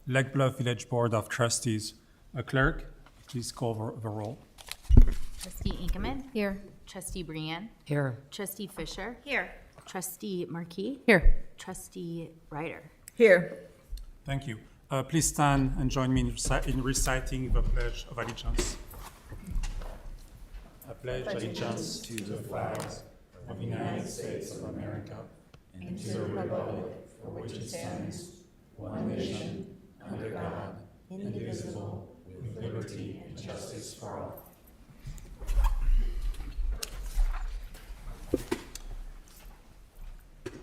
Lake Bluff Village Board of Trustees. Clerk, please call the roll. Trustee Inkeman. Here. Trustee Brienne. Here. Trustee Fisher. Here. Trustee Markey. Here. Trustee Ryder. Here. Thank you. Please stand and join me in reciting the Pledge of Allegiance. I pledge allegiance to the flag of the United States of America and to the republic for which it stands, one nation, under God, indivisible, with liberty and justice for all.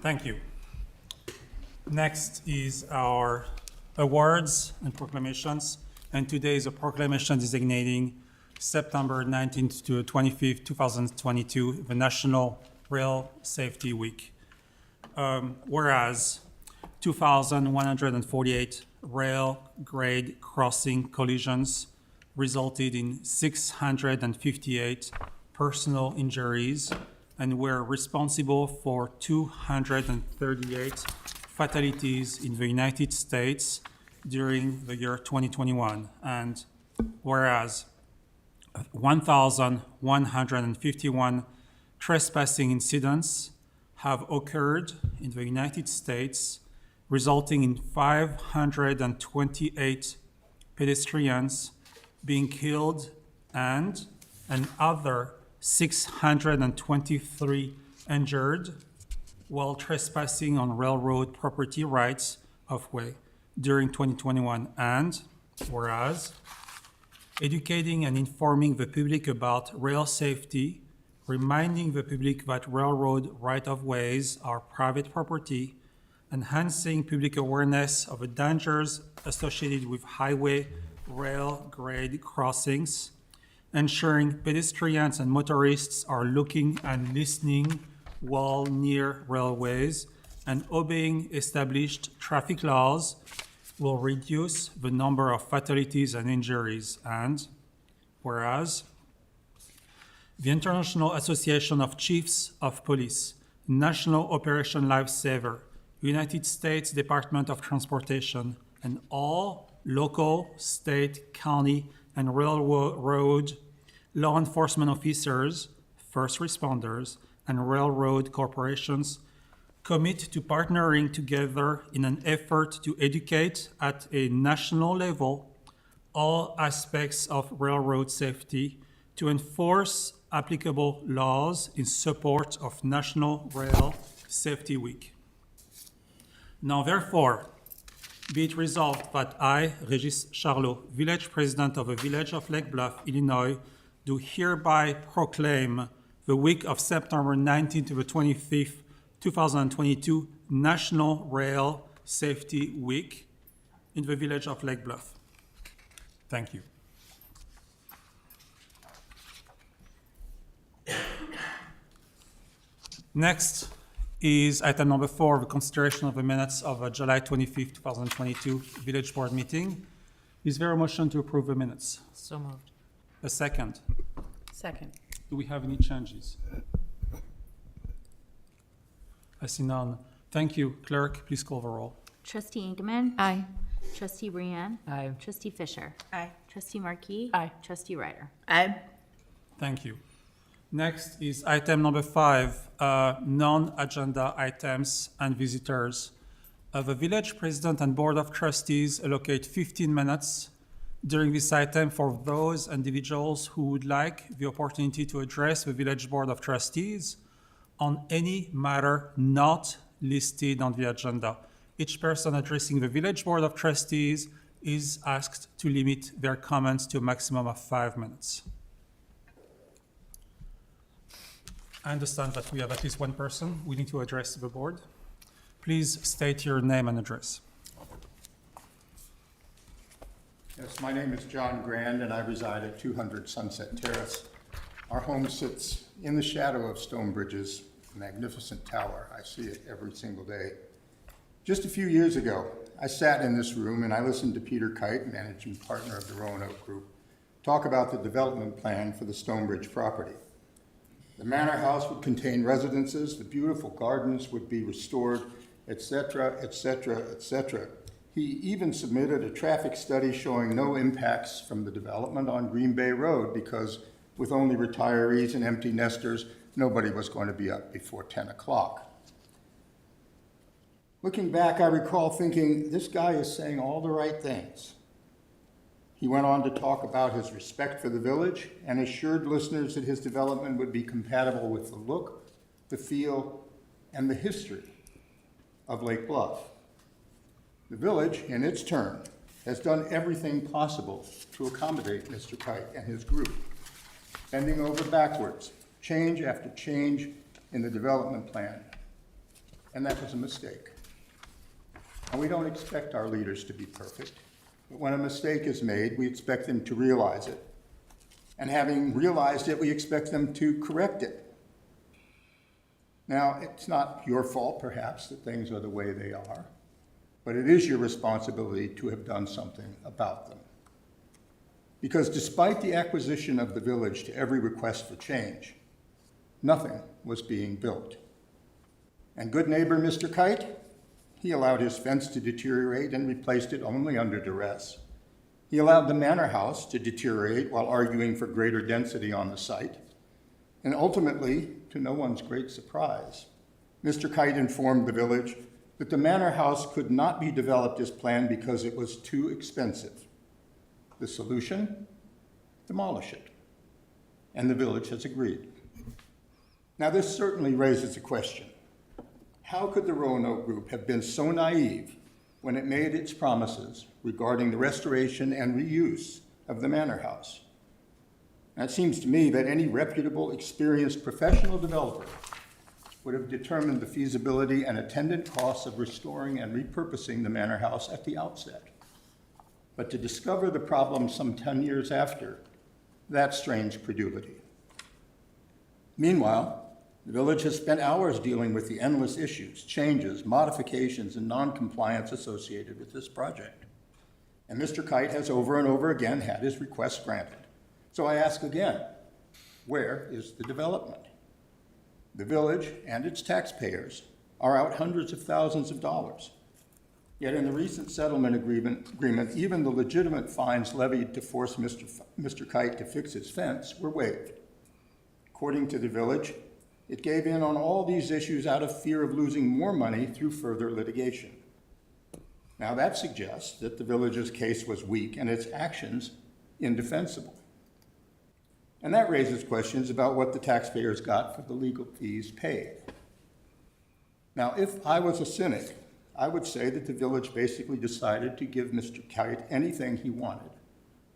Thank you. Next is our awards and proclamations, and today is a proclamation designating September 19th to 25th, 2022, the National Rail Safety Week. Whereas 2,148 rail grade crossing collisions resulted in 658 personal injuries and were responsible for 238 fatalities in the United States during the year 2021. And whereas 1,151 trespassing incidents have occurred in the United States, resulting in 528 pedestrians being killed and other 623 injured while trespassing on railroad property rights of way during 2021. And whereas educating and informing the public about rail safety, reminding the public that railroad right-of-ways are private property, enhancing public awareness of the dangers associated with highway rail grade crossings, ensuring pedestrians and motorists are looking and listening while near railways, and obeying established traffic laws will reduce the number of fatalities and injuries. And whereas the International Association of Chiefs of Police, National Operation Lifesaver, United States Department of Transportation, and all local, state, county, and railroad law enforcement officers, first responders, and railroad corporations commit to partnering together in an effort to educate at a national level all aspects of railroad safety, to enforce applicable laws in support of National Rail Safety Week. Now therefore, be it resolved that I, Régis Charlot, Village President of the Village of Lake Bluff, Illinois, do hereby proclaim the week of September 19th to the 25th, 2022 National Rail Safety Week in the Village of Lake Bluff. Thank you. Next is item number 4, the consideration of the minutes of July 25th, 2022 Village Board meeting. Is there a motion to approve the minutes? So moved. A second. Second. Do we have any changes? I see none. Thank you. Clerk, please call the roll. Trustee Inkeman. Aye. Trustee Brienne. Aye. Trustee Fisher. Aye. Trustee Markey. Aye. Trustee Ryder. Aye. Thank you. Next is item number 5, non-agenda items and visitors. The village president and board of trustees allocate 15 minutes during this item for those individuals who would like the opportunity to address the village board of trustees on any matter not listed on the agenda. Each person addressing the village board of trustees is asked to limit their comments to a maximum of 5 minutes. I understand that we have at least one person willing to address the board. Please state your name and address. Yes, my name is John Grand, and I reside at 200 Sunset Terrace. Our home sits in the shadow of Stonebridge's magnificent tower. I see it every single day. Just a few years ago, I sat in this room and I listened to Peter Kite, managing partner of the Roanoke Group, talk about the development plan for the Stonebridge property. The manor house would contain residences, the beautiful gardens would be restored, etc., etc., etc. He even submitted a traffic study showing no impacts from the development on Green Bay Road because with only retirees and empty nesters, nobody was going to be up before 10 o'clock. Looking back, I recall thinking, this guy is saying all the right things. He went on to talk about his respect for the village and assured listeners that his development would be compatible with the look, the feel, and the history of Lake Bluff. The village, in its turn, has done everything possible to accommodate Mr. Kite and his group, bending over backwards, change after change in the development plan. And that was a mistake. And we don't expect our leaders to be perfect, but when a mistake is made, we expect them to realize it. And having realized it, we expect them to correct it. Now, it's not your fault, perhaps, that things are the way they are, but it is your responsibility to have done something about them. Because despite the acquisition of the village to every request for change, nothing was being built. And good neighbor Mr. Kite, he allowed his fence to deteriorate and replaced it only under duress. He allowed the manor house to deteriorate while arguing for greater density on the site. And ultimately, to no one's great surprise, Mr. Kite informed the village that the manor house could not be developed as planned because it was too expensive. The solution? Demolish it. And the village has agreed. Now, this certainly raises a question. How could the Roanoke Group have been so naive when it made its promises regarding the restoration and reuse of the manor house? Now, it seems to me that any reputable, experienced professional developer would have determined the feasibility and attendant costs of restoring and repurposing the manor house at the outset. But to discover the problem some 10 years after, that's strange credulity. Meanwhile, the village has spent hours dealing with the endless issues, changes, modifications, and non-compliance associated with this project. And Mr. Kite has over and over again had his request granted. So I ask again, where is the development? The village and its taxpayers are out hundreds of thousands of dollars. Yet in the recent settlement agreement, even the legitimate fines levied to force Mr. Kite to fix his fence were waived. According to the village, it gave in on all these issues out of fear of losing more money through further litigation. Now that suggests that the village's case was weak and its actions indefensible. And that raises questions about what the taxpayers got for the legal fees paid. Now, if I was a cynic, I would say that the village basically decided to give Mr. Kite anything he wanted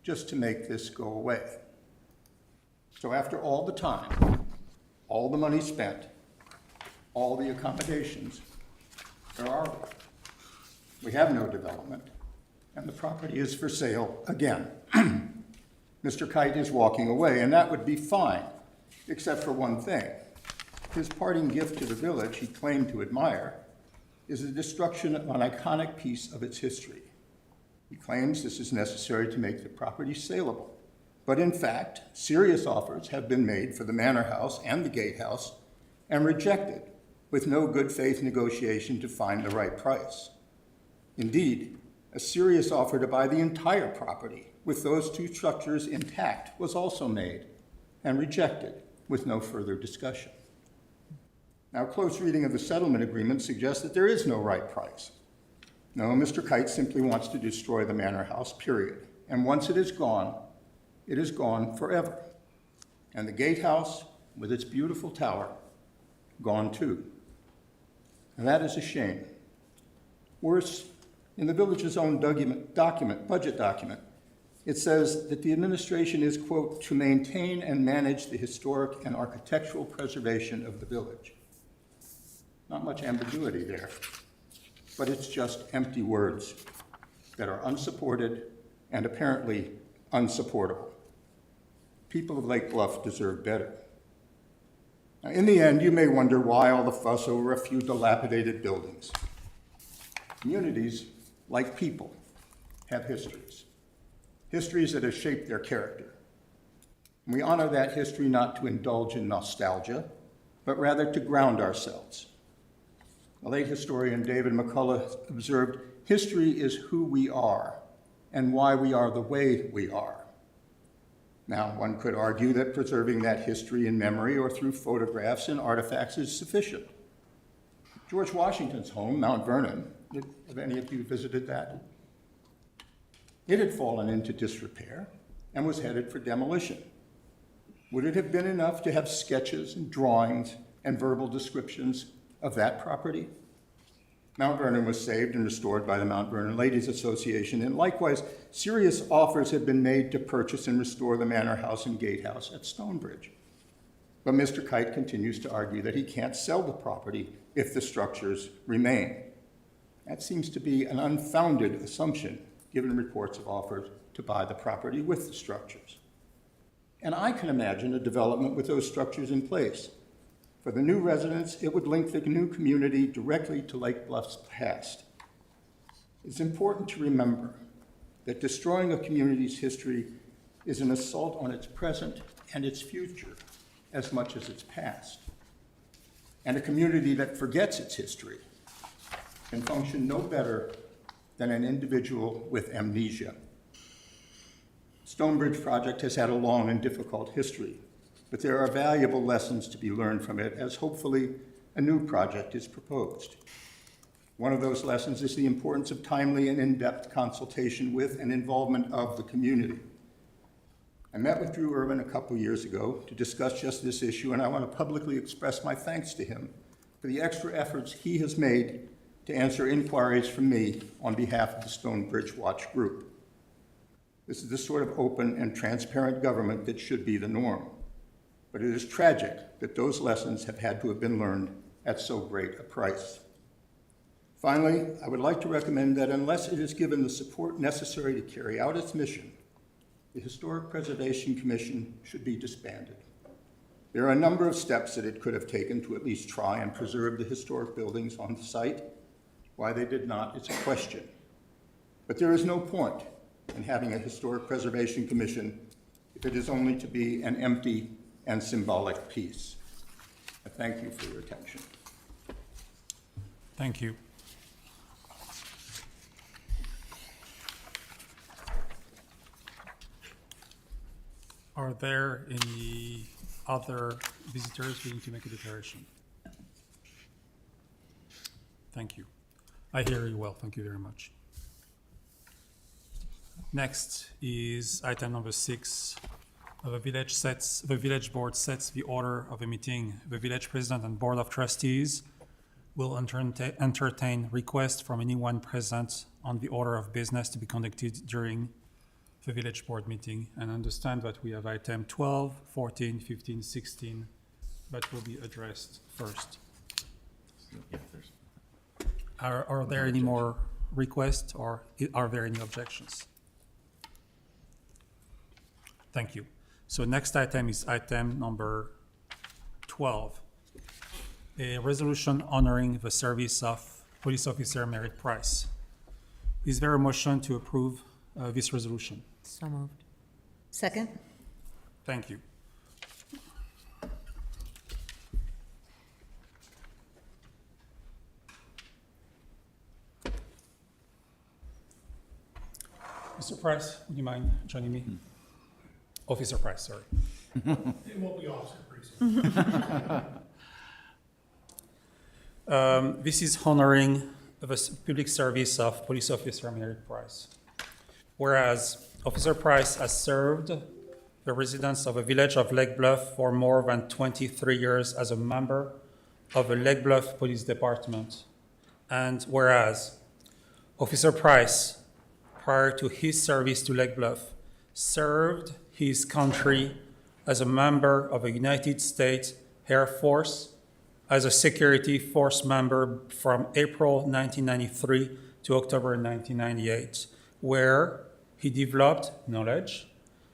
just to make this go away. So after all the time, all the money spent, all the accommodations, where are we? We have no development, and the property is for sale again. Mr. Kite is walking away, and that would be fine, except for one thing. His parting gift to the village he claimed to admire is the destruction of an iconic piece of its history. He claims this is necessary to make the property saleable. But in fact, serious offers have been made for the manor house and the gatehouse and rejected with no good faith negotiation to find the right price. Indeed, a serious offer to buy the entire property with those two structures intact was also made and rejected with no further discussion. Now, close reading of the settlement agreement suggests that there is no right price. No, Mr. Kite simply wants to destroy the manor house, period. And once it is gone forever. And the gatehouse, with its beautiful tower, gone too. And that is a shame. Worse, in the village's own budget document, it says that the administration is, quote, to maintain and manage the historic and architectural preservation of the village. Not much ambiguity there, but it's just empty words that are unsupported and apparently unsupportable. People of Lake Bluff deserve better. Now, in the end, you may wonder why all the fuss over a few dilapidated buildings. Communities, like people, have histories that have shaped their character. And we honor that history not to indulge in nostalgia, but rather to ground ourselves. The late historian David McCullough observed, "History is who we are and why we are the way we are." Now, one could argue that preserving that history in memory or through photographs and artifacts is sufficient. George Washington's home, Mount Vernon, have any of you visited that? It had fallen into disrepair and was headed for demolition. Would it have been enough to have sketches and drawings and verbal descriptions of that property? Mount Vernon was saved and restored by the Mount Vernon Ladies Association, and likewise, serious offers had been made to purchase and restore the manor house and gatehouse at Stonebridge. But Mr. Kite continues to argue that he can't sell the property if the structures remain. That seems to be an unfounded assumption, given reports of offers to buy the property with the structures. And I can imagine a development with those structures in place. For the new residents, it would link the new community directly to Lake Bluff's past. It's important to remember that destroying a community's history is an assault on its present and its future as much as its past. And a community that forgets its history can function no better than an individual with amnesia. Stonebridge project has had a long and difficult history, but there are valuable lessons to be learned from it as hopefully a new project is proposed. One of those lessons is the importance of timely and in-depth consultation with and involvement of the community. I met with Drew Urban a couple years ago to discuss just this issue, and I want to publicly express my thanks to him for the extra efforts he has made to answer inquiries from me on behalf of the Stonebridge Watch Group. This is the sort of open and transparent government that should be the norm. But it is tragic that those lessons have had to have been learned at so great a price. Finally, I would like to recommend that unless it is given the support necessary to carry out its mission, the Historic Preservation Commission should be disbanded. There are a number of steps that it could have taken to at least try and preserve the historic buildings on the site. Why they did not is a question. But there is no point in having a Historic Preservation Commission if it is only to be an empty and symbolic piece. I thank you for your attention. Thank you. Are there any other visitors who need to make a declaration? Thank you. I hear you well. Thank you very much. Next is item number 6. The village board sets the order of a meeting. The village president and board of trustees will entertain requests from anyone present on the order of business to be conducted during the village board meeting, and understand that we have item 12, 14, 15, 16 that will be addressed first. Are there any more requests, or are there any objections? Thank you. So next item is item number 12, a resolution honoring the service of police officer Merit Price. Is there a motion to approve this resolution? So moved. Second? Thank you. Mr. Price, would you mind joining me? Officer Price, sorry. It won't be Officer Priest. This is honoring the public service of police officer Merit Price. Whereas Officer Price has served the residents of the village of Lake Bluff for more than 23 years as a member of the Lake Bluff Police Department. And whereas Officer Price, prior to his service to Lake Bluff, served his country as a member of the United States Air Force, as a security force member from April 1993 to October 1998, where he developed knowledge,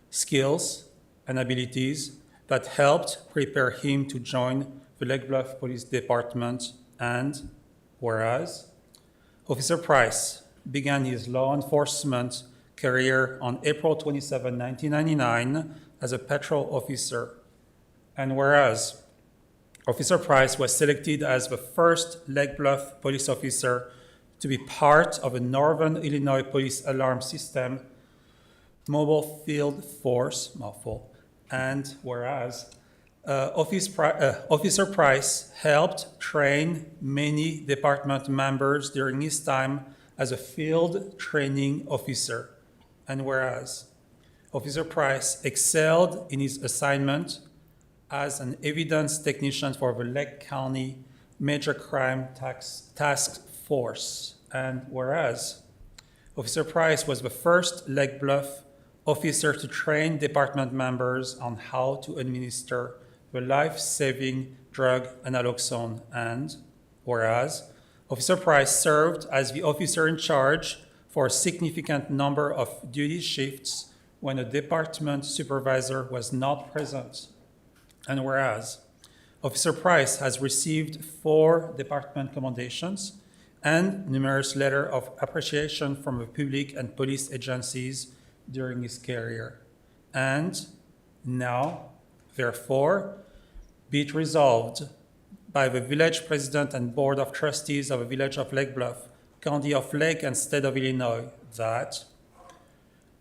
skills, and abilities that helped prepare him to join the Lake Bluff Police Department. And whereas Officer Price began his law enforcement career on April 27, 1999 as a patrol officer. And whereas Officer Price was selected as the first Lake Bluff police officer to be part of a Northern Illinois Police Alarm System mobile field force, mouthful, and whereas Officer Price helped train many department members during his time as a field training officer, and whereas Officer Price excelled in his assignment as an evidence technician for the Lake County Major Crime Task Force, and whereas Officer Price was the first Lake Bluff officer to train department members on how to administer the life-saving drug naloxone, and whereas Officer Price served as the officer in charge for a significant number of duty shifts when a department supervisor was not present, and whereas Officer Price has received 4 department commendations and numerous letters of appreciation from the public and police agencies during his career. And now, therefore, be it resolved by the Village President and Board of Trustees of the Village of Lake Bluff, County of Lake and State of Illinois, that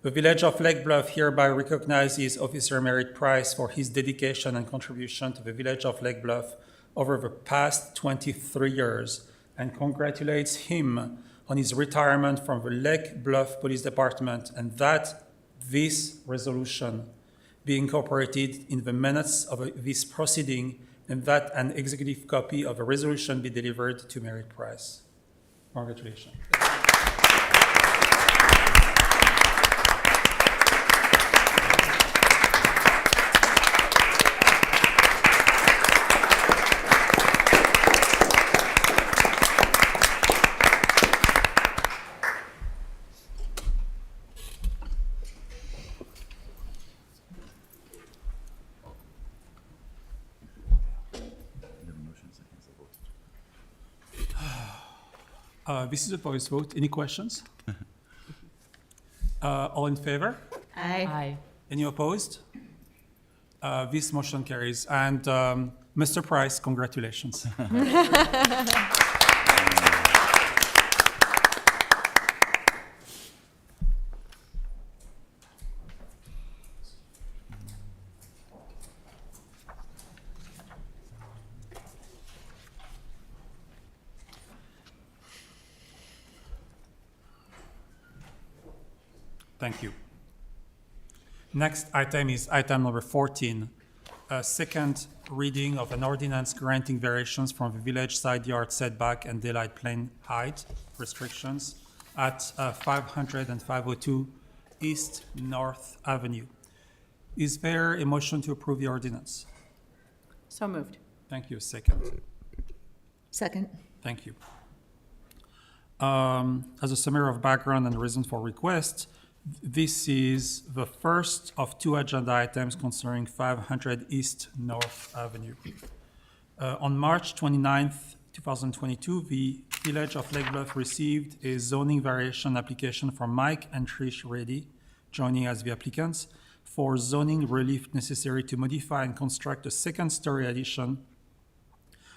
the Village of Lake Bluff hereby recognizes Officer Merit Price for his dedication and contribution to the Village of Lake Bluff over the past 23 years and congratulates him on his retirement from the Lake Bluff Police Department, and that this resolution be incorporated in the minutes of this proceeding, and that an executive copy of the resolution be delivered to Merit Price. Congratulations. This is a voice vote. Any questions? All in favor? Aye. Any opposed? This motion carries. And Mr. Price, congratulations. Thank you. Next item is item number 14, a second reading of an ordinance granting variations from the village side yard setback and daylight plane height restrictions at 500 and 502 East North Avenue. Is there a motion to approve the ordinance? So moved. Thank you. Second. Second. Thank you. As a summary of background and reason for request, this is the first of 2 agenda items concerning 500 East North Avenue. On March 29th, 2022, the Village of Lake Bluff received a zoning variation application from Mike and Trish Reddy, joining as the applicants, for zoning relief necessary to modify and construct a second-story addition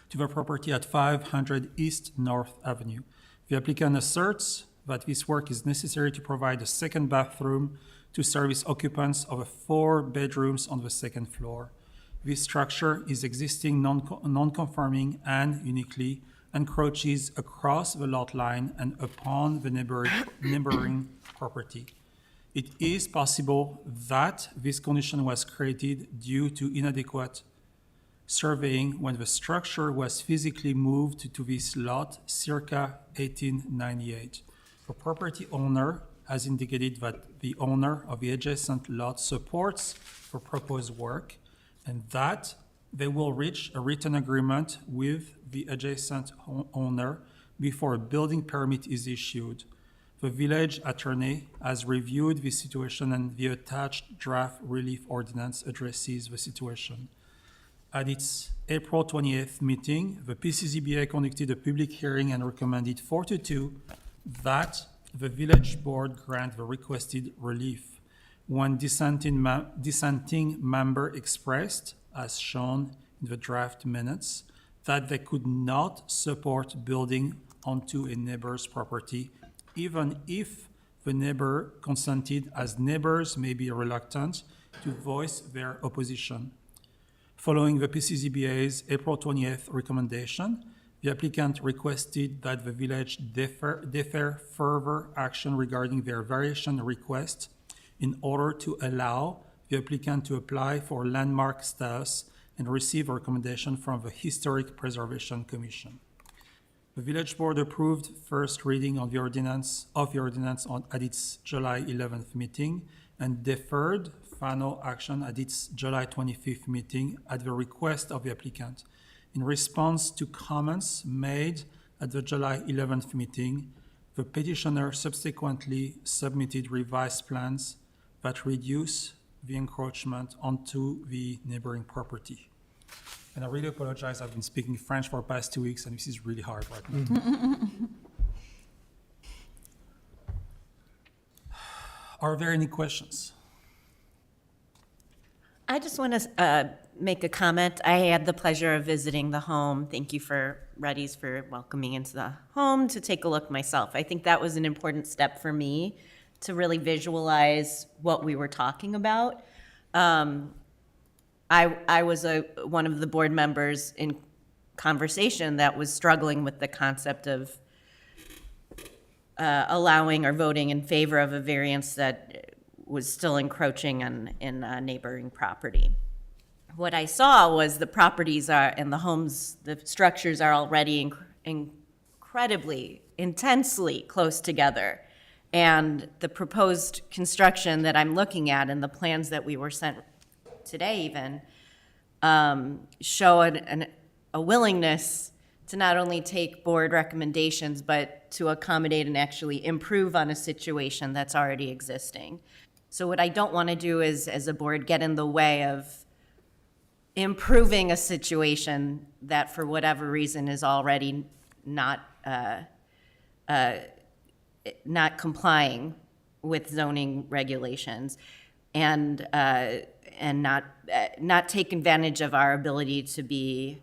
to the property at 500 East North Avenue. The applicant asserts that this work is necessary to provide a second bathroom to service occupants of 4 bedrooms on the second floor. This structure is existing non-conforming and uniquely encroaches across the lot line and upon the neighboring property. It is possible that this condition was created due to inadequate surveying when the structure was physically moved to this lot circa 1898. The property owner has indicated that the owner of the adjacent lot supports the proposed work and that they will reach a written agreement with the adjacent owner before a building permit is issued. The village attorney has reviewed the situation and the attached draft relief ordinance addresses the situation. At its April 28th meeting, the PCZBA conducted a public hearing and recommended 4-2 that the village board grant the requested relief. One dissenting member expressed, as shown in the draft minutes that they could not support building onto a neighbor's property, even if the neighbor consented, as neighbors may be reluctant to voice their opposition. Following the PCZBA's April 20th recommendation, the applicant requested that the village defer further action regarding their variation request in order to allow the applicant to apply for landmark status and receive a recommendation from the Historic Preservation Commission. The village board approved first reading of the ordinance at its July 11th meeting and deferred final action at its July 25th meeting at the request of the applicant. In response to comments made at the July 11th meeting, the petitioner subsequently submitted revised plans that reduce the encroachment onto the neighboring property. And I really apologize, I've been speaking French for the past 2 weeks, and this is really hard right now. Are there any questions? I just want to make a comment. I had the pleasure of visiting the home. Thank you for Reddy's for welcoming into the home to take a look myself. I think that was an important step for me to really visualize what we were talking about. I was one of the board members in conversation that was struggling with the concept of allowing or voting in favor of a variance that was still encroaching on neighboring property. What I saw was the properties are, and the homes, the structures are already incredibly, intensely close together. And the proposed construction that I'm looking at and the plans that we were sent today even show a willingness to not only take board recommendations, but to accommodate and actually improve on a situation that's already existing. So what I don't want to do is, as a board, get in the way of improving a situation that for whatever reason is already not complying with zoning regulations, and not take advantage of our ability to be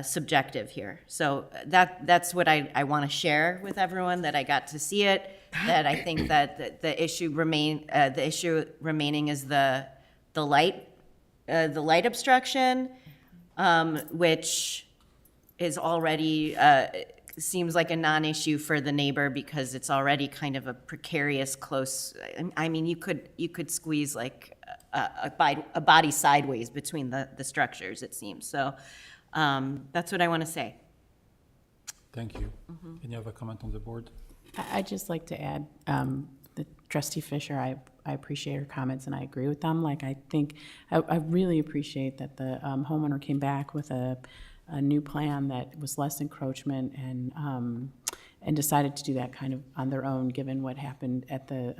subjective here. So that's what I want to share with everyone, that I got to see it, that I think that the issue remaining is the light obstruction, which is already seems like a non-issue for the neighbor because it's already kind of a precarious close. I mean, you could squeeze like a body sideways between the structures, it seems. So that's what I want to say. Thank you. Any other comment on the board? I'd just like to add, the Trustee Fisher, I appreciate her comments and I agree with them. Like, I think, I really appreciate that the homeowner came back with a new plan that was less encroachment and decided to do that kind of on their own, given what happened at the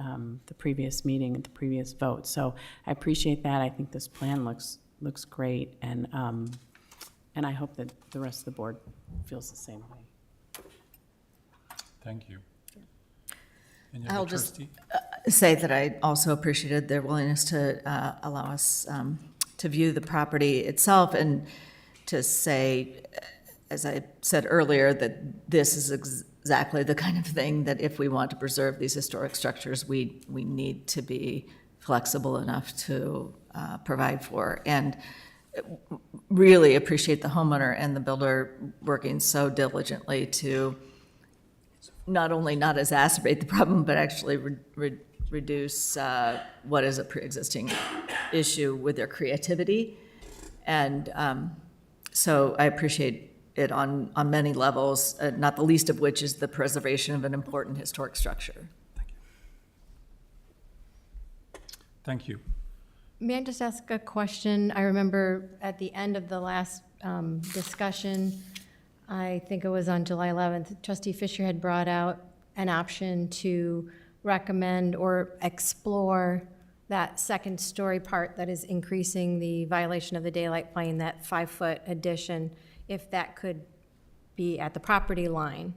previous meeting, at the previous vote. So I appreciate that. I think this plan looks great, and I hope that the rest of the board feels the same way. Thank you. Any I'll other just trustee? say that I also appreciated their willingness to allow us to view the property itself, and to say, as I said earlier, that this is exactly the kind of thing that if we want to preserve these historic structures, we need to be flexible enough to provide for. And really appreciate the homeowner and the builder working so diligently to not only not exacerbate the problem, but actually reduce what is a pre-existing issue with their creativity. And so I appreciate it on many levels, not the least of which is the preservation of an important historic structure. Thank you. May I just ask a question? I remember at the end of the last discussion, I think it was on July 11th, Trustee Fisher had brought out an option to recommend or explore that second story part that is increasing the violation of the daylight plane, that 5-foot addition, if that could be at the property line.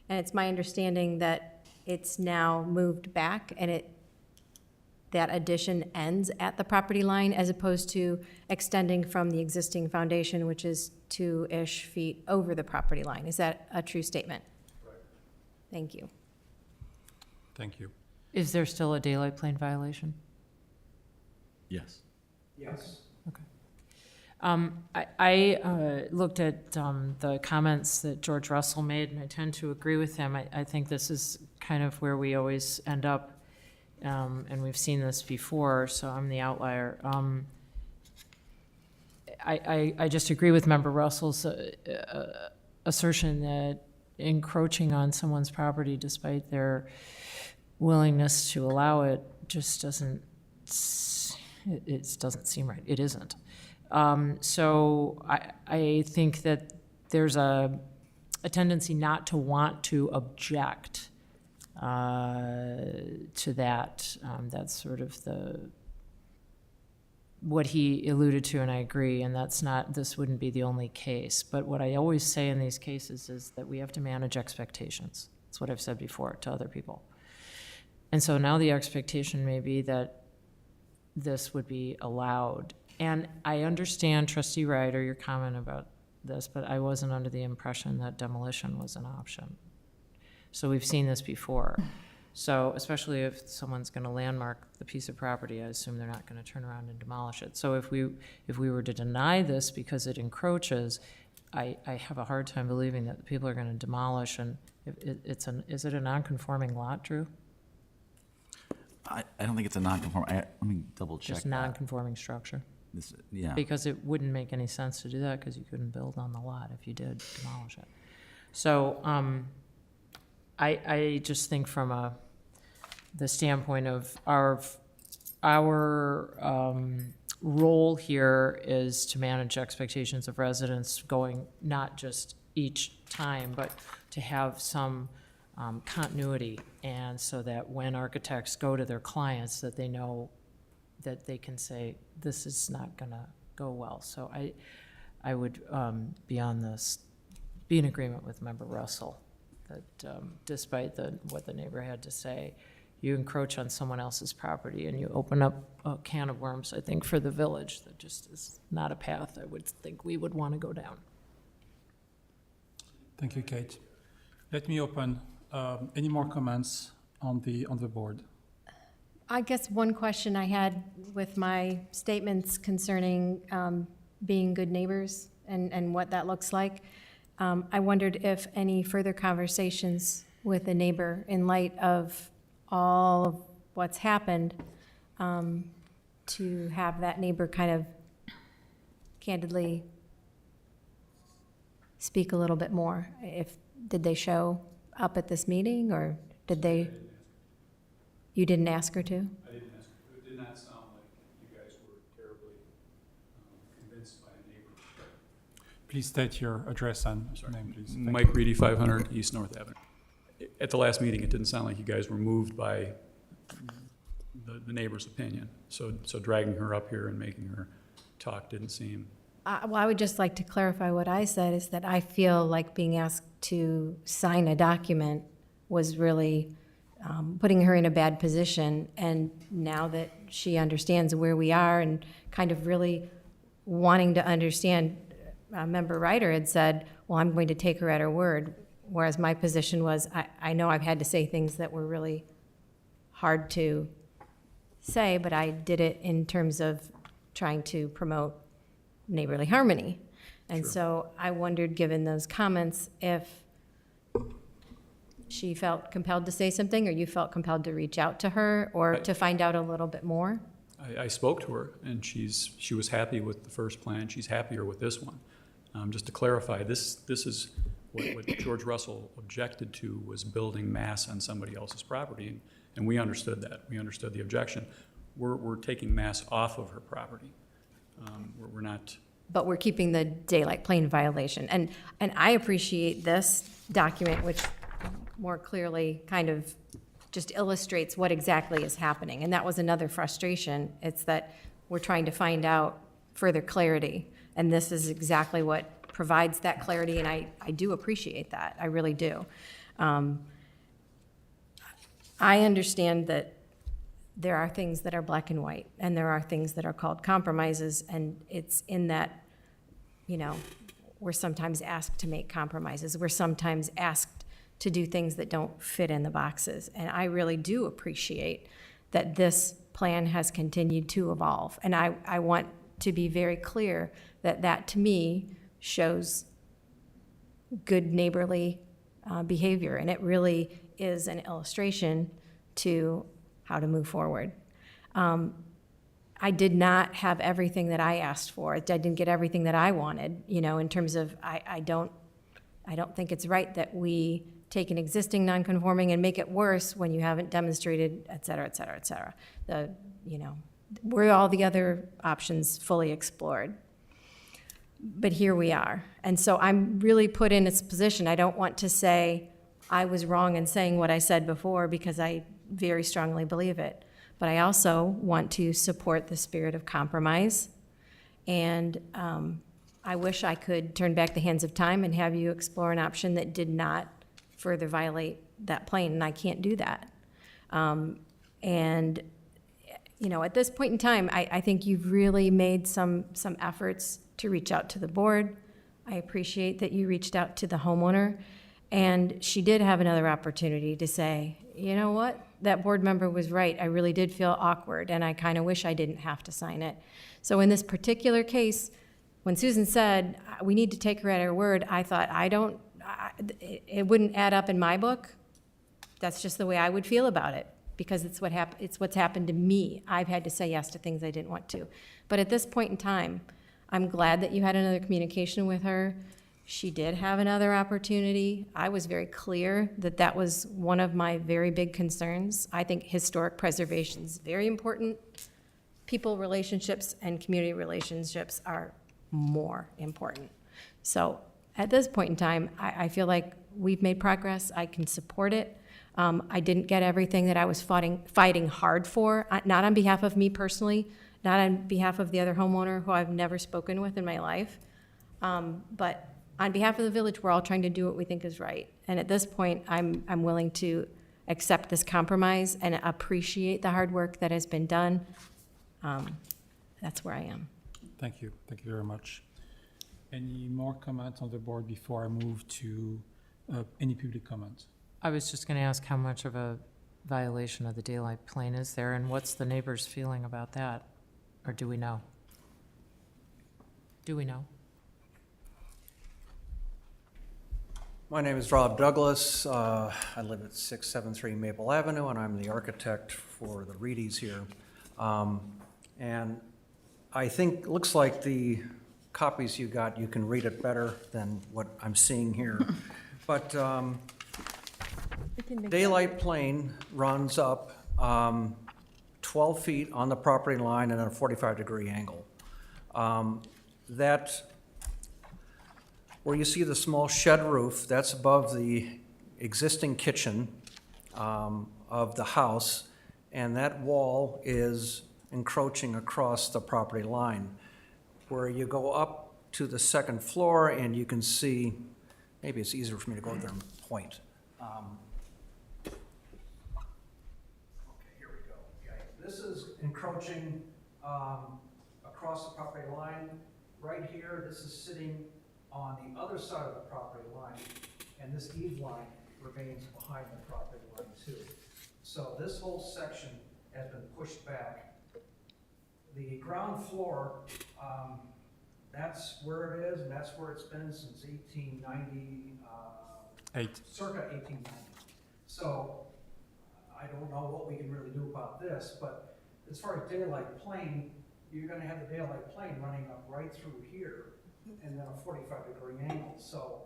And it's my understanding that it's now moved back, and that addition ends at the property line as opposed to extending from the existing foundation, which is 2-ish feet over the property line. Is that a true statement? Right. Thank you. Thank you. Is there still a daylight plane violation? Yes. I looked at the comments that George Russell made, and I tend to agree with him. I think this is kind of where we always end up, and we've seen this before, so I'm the outlier. I just agree with Member Russell's assertion that encroaching on someone's property despite their willingness to allow it just doesn't seem right. It isn't. So I think that there's a tendency not to want to object to that. That's sort of what he alluded to, and I agree, and this wouldn't be the only case. But what I always say in these cases is that we have to manage expectations. That's what I've said before to other people. And so now the expectation may be that this would be allowed. And I understand, Trustee Ryder, your comment about this, but I wasn't under the impression that demolition was an option. So we've seen this before. So especially if someone's going to landmark the piece of property, I assume they're not going to turn around and demolish it. So if we were to deny this because it encroaches, I have a hard time believing that the people are going to demolish. And is it a non-conforming lot, Drew? I don't think it's a non-conforming, let me double check Just that. non-conforming structure? Yeah. Because it wouldn't make any sense to do that because you couldn't build on the lot if you did demolish it. So I just think from the standpoint of our role here is to manage expectations of residents going not just each time, but to have some continuity, and so that when architects go to their clients, that they know that they can say, this is not gonna go well. So I would be in agreement with Member Russell, that despite what the neighbor had to say, you encroach on someone else's property and you open up a can of worms, I think, for the village. That just is not a path I would think we would want to go down. Thank you, Kate. Let me open. Any more comments on the board? I guess one question I had with my statements concerning being good neighbors and what that looks like, I wondered if any further conversations with a neighbor in light of all of what's happened, to have that neighbor kind of candidly speak a little bit more. Did they show up at this meeting, or did they? You didn't ask her to? I didn't ask her. It did not sound like you guys were terribly convinced by a neighbor. Please state your address and name, please. Mike Reedy, 500 East North Avenue. At the last meeting, it didn't sound like you guys were moved by the neighbor's opinion. So dragging her up here and making her talk didn't seem. Well, I would just like to clarify what I said, is that I feel like being asked to sign a document was really putting her in a bad position. And now that she understands where we are and kind of really wanting to understand, Member Ryder had said, well, I'm going to take her at her word. Whereas my position was, I know I've had to say things that were really hard to say, but I did it in terms of trying to promote neighborly harmony. And so I wondered, given those comments, if she felt compelled to say something, or you felt compelled to reach out to her, or to find out a little bit more? I spoke to her, and she was happy with the first plan. She's happier with this one. Just to clarify, this is what George Russell objected to, was building mass on somebody else's property, and we understood that. We understood the objection. We're taking mass off of her property. We're not. But we're keeping the daylight plane violation. And I appreciate this document, which more clearly kind of just illustrates what exactly is happening. And that was another frustration. It's that we're trying to find out further clarity. And this is exactly what provides that clarity, and I do appreciate that. I really do. I understand that there are things that are black and white, and there are things that are called compromises, and it's in that, you know, we're sometimes asked to make compromises. We're sometimes asked to do things that don't fit in the boxes. And I really do appreciate that this plan has continued to evolve. And I want to be very clear that that, to me, shows good neighborly behavior. And it really is an illustration to how to move forward. I did not have everything that I asked for. I didn't get everything that I wanted, you know, in terms of, I don't think it's right that we take an existing non-conforming and make it worse when you haven't demonstrated, et cetera, et cetera, et cetera. Were all the other options fully explored? But here we are. And so I'm really put in this position. I don't want to say I was wrong in saying what I said before, because I very strongly believe it. But I also want to support the spirit of compromise. And I wish I could turn back the hands of time and have you explore an option that did not further violate that plane, and I can't do that. And, you know, at this point in time, I think you've really made some efforts to reach out to the board. I appreciate that you reached out to the homeowner, and she did have another opportunity to say, you know what, that board member was right. I really did feel awkward, and I kind of wish I didn't have to sign it. So in this particular case, when Susan said, we need to take her at her word, I thought, it wouldn't add up in my book. That's just the way I would feel about it, because it's what's happened to me. I've had to say yes to things I didn't want to. But at this point in time, I'm glad that you had another communication with her. She did have another opportunity. I was very clear that that was one of my very big concerns. I think historic preservation is very important. People relationships and community relationships are more important. So at this point in time, I feel like we've made progress. I can support it. I didn't get everything that I was fighting hard for, not on behalf of me personally, not on behalf of the other homeowner who I've never spoken with in my life, but on behalf of the village. We're all trying to do what we think is right. And at this point, I'm willing to accept this compromise and appreciate the hard work that has been done. That's where I am. Thank you. Thank you very much. Any more comments on the board before I move to any public comment? I was just going to ask how much of a violation of the daylight plane is there, and what's the neighbors' feeling about that? Or do we know? Do we know? My name is Rob Douglas. I live at 673 Maple Avenue, and I'm the architect for the Reedies here. And I think, looks like the copies you got, you can read it better than what I'm seeing here. But daylight plane runs up 12 feet on the property line and at a 45-degree angle. Where you see the small shed roof, that's above the existing kitchen of the house, and that wall is encroaching across the property line. Where you go up to the second floor and you can see, maybe it's easier for me to go there and point. Okay, here we go. Yeah, this is encroaching across the property line. Right here, this is sitting on the other side of the property line, and this eave line remains behind the property line too. So this whole section has been pushed back. The ground floor, that's where it is, and that's where it's been since 1890, circa 1890. So I don't know what we can really do about this, but as far as daylight plane, you're going to have the daylight plane running up right through here, and then a 45-degree angle. So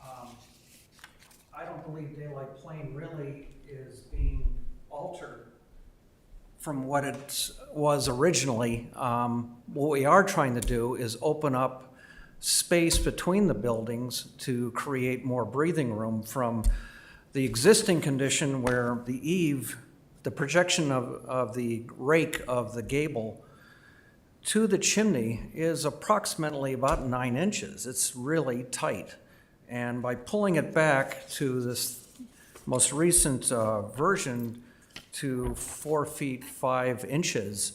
I don't believe daylight plane really is being altered from what it was originally. What we are trying to do is open up space between the buildings to create more breathing room from the existing condition where the eave, the projection of the rake of the gable to the chimney is approximately about 9 inches. It's really tight. And by pulling it back to this most recent version to 4 feet 5 inches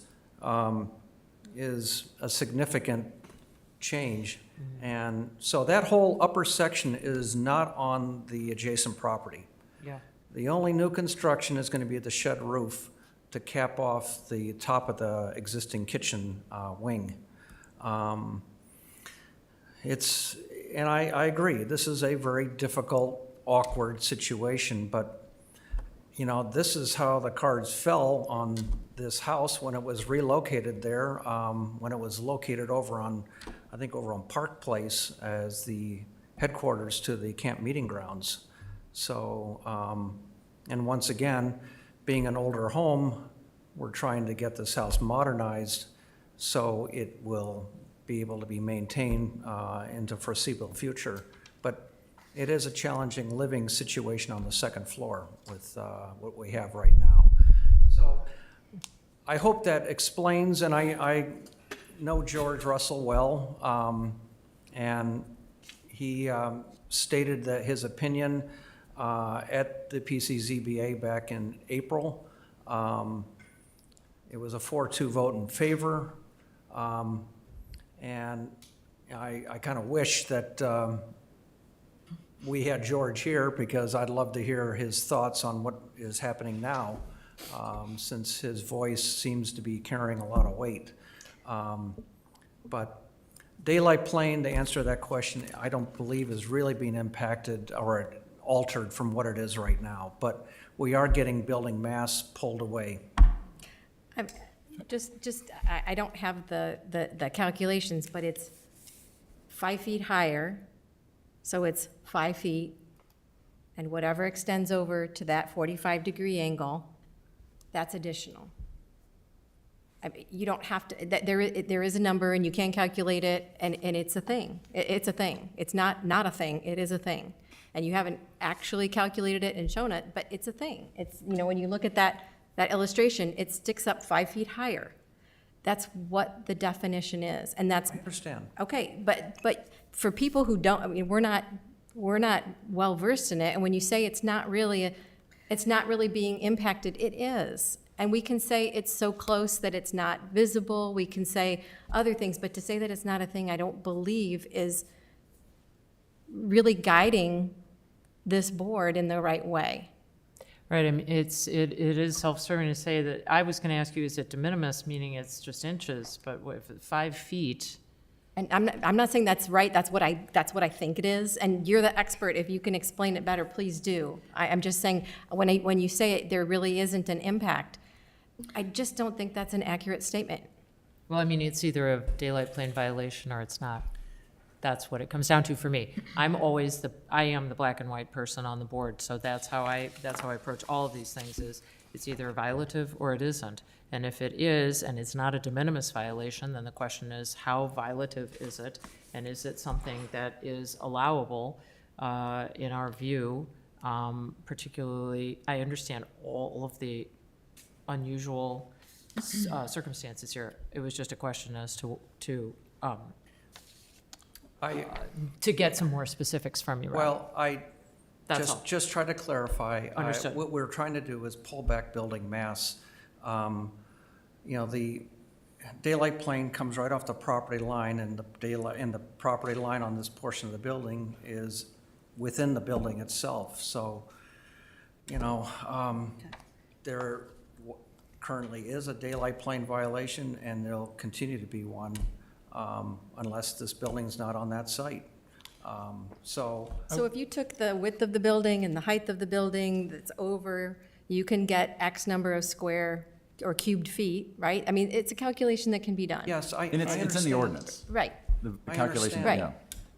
is a significant change. And so that whole upper section is not on the adjacent property. Yeah. The only new construction is going to be the shed roof to cap off the top of the existing kitchen wing. And I agree, this is a very difficult, awkward situation, but, you know, this is how the cards fell on this house when it was relocated there, when it was located over on, I think over on Park Place as the headquarters to the camp meeting grounds. So, and once again, being an older home, we're trying to get this house modernized so it will be able to be maintained into foreseeable future. But it is a challenging living situation on the second floor with what we have right now. So I hope that explains, and I know George Russell well, and he stated that his opinion at the PCZBA back in April. It was a 4-2 vote in favor. And I kind of wish that we had George here, because I'd love to hear his thoughts on what is happening now, since his voice seems to be carrying a lot of weight. But Daylight Plain, to answer that question, I don't believe is really being impacted or altered from what it is right now. But we are getting building mass pulled away. I don't have the calculations, but it's 5 feet higher, so it's 5 feet, and whatever extends over to that 45-degree angle, that's additional. You don't have to, there is a number, and you can calculate it, and it's a thing. It's a thing. It's not a thing, it is a thing. And you haven't actually calculated it and shown it, but it's a thing. It's, you know, when you look at that illustration, it sticks up 5 feet higher. That's what the definition is, and that's. I understand. Okay, but for people who don't, I mean, we're not well versed in it, and when you say it's not really being impacted, it is. And we can say it's so close that it's not visible, we can say other things, but to say that it's not a thing, I don't believe is really guiding this board in the right way. Right, I mean, it is self-serving to say that, I was gonna ask you, is it de minimis, meaning it's just inches, but if it's 5 feet? And I'm not saying that's right, that's what I think it is, and you're the expert, if you can explain it better, please do. I'm just saying, when you say it, there really isn't an impact, I just don't think that's an accurate statement. Well, I mean, it's either a daylight plane violation or it's not. That's what it comes down to for me. I am the black and white person on the board, so that's how I approach all of these things, is it's either a violative or it isn't. And if it is, and it's not a de minimis violation, then the question is, how violative is it? And is it something that is allowable in our view? Particularly, I understand all of the unusual circumstances here. It was just a question as to get some more specifics from you, Rob. Well, That's all. just try to clarify. Understood. What we're trying to do is pull back building mass. You know, the daylight plane comes right off the property line, and the property line on this portion of the building is within the building itself. So, you know, there currently is a daylight plane violation, and there'll continue to be one unless this building's not on that site. So if you took the width of the building and the height of the building that's over, you can get X number of square or cubed feet, right? I mean, it's a calculation that can be done. yes, I And it's in the understand. ordinance, Right, the I calculation, understand.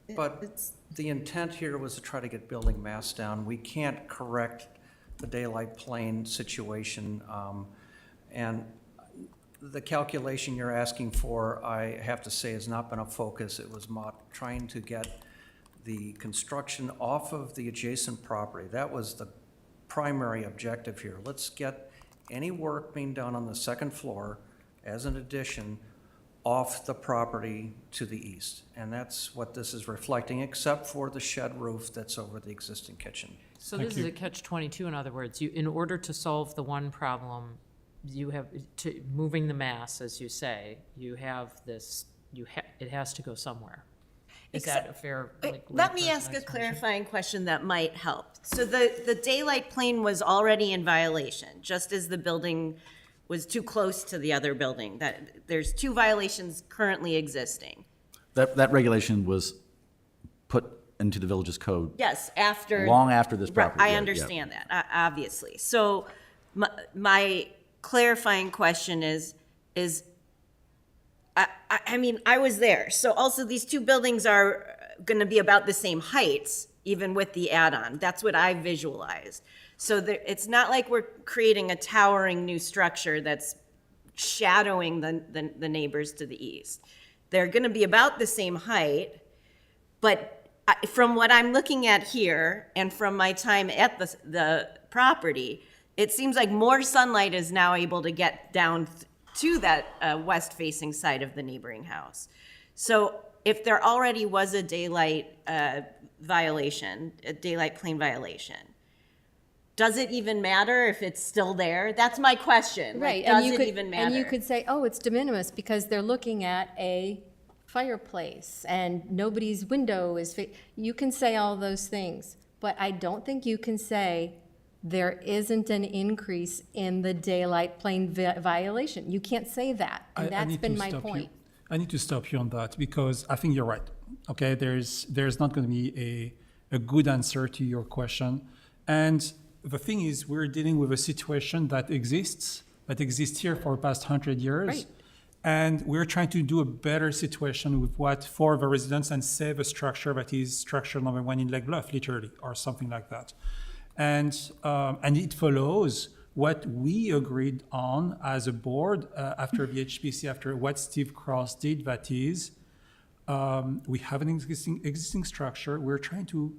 yeah. But the intent here was to try to get building mass down. We can't correct the daylight plane situation. And the calculation you're asking for, I have to say, has not been a focus. It was trying to get the construction off of the adjacent property. That was the primary objective here. Let's get any work being done on the second floor as an addition off the property to the east. And that's what this is reflecting, except for the shed roof that's over the existing kitchen. So this is a catch-22, in other words. In order to solve the one problem, you have, moving the mass, as you say, you have this, it has to go somewhere. Is that a fair? Let me ask a clarifying question that might help. So the daylight plane was already in violation, just as the building was too close to the other building, that there's 2 violations currently existing. That regulation was put into the village's code Yes, after. long after this Right, property. I yeah, yeah. understand that, obviously. So my clarifying question is, I mean, I was there. So also these 2 buildings are going to be about the same heights, even with the add-on. That's what I visualized. So it's not like we're creating a towering new structure that's shadowing the neighbors to the east. They're going to be about the same height, but from what I'm looking at here and from my time at the property, it seems like more sunlight is now able to get down to that west-facing side of the neighboring house. So if there already was a daylight violation, a daylight plane violation, does it even matter if it's still there? That's my question. Right. Like, does it even matter? And you could say, oh, it's de minimis because they're looking at a fireplace and nobody's window is, you can say all those things, but I don't think you can say there isn't an increase in the daylight plane violation. You can't say that, and that's been my point. I need to stop you on that because I think you're right. Okay, there's not going to be a good answer to your question. And the thing is, we're dealing with a situation that exists here for the past 100 years. Right. And we're trying to do a better situation with what for the residents and save a structure that is structure number 1 in Lake Bluff, literally, or something like that. And it follows what we agreed on as a board after the HPC, after what Steve Cross did, that is, we have an existing structure. We're trying to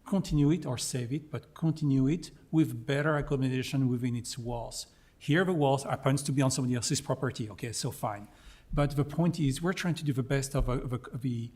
continue it or save it, but continue it with better accommodation within its walls. Here the walls happens to be on somebody else's property, okay, so fine. But the point is we're trying to do the best of the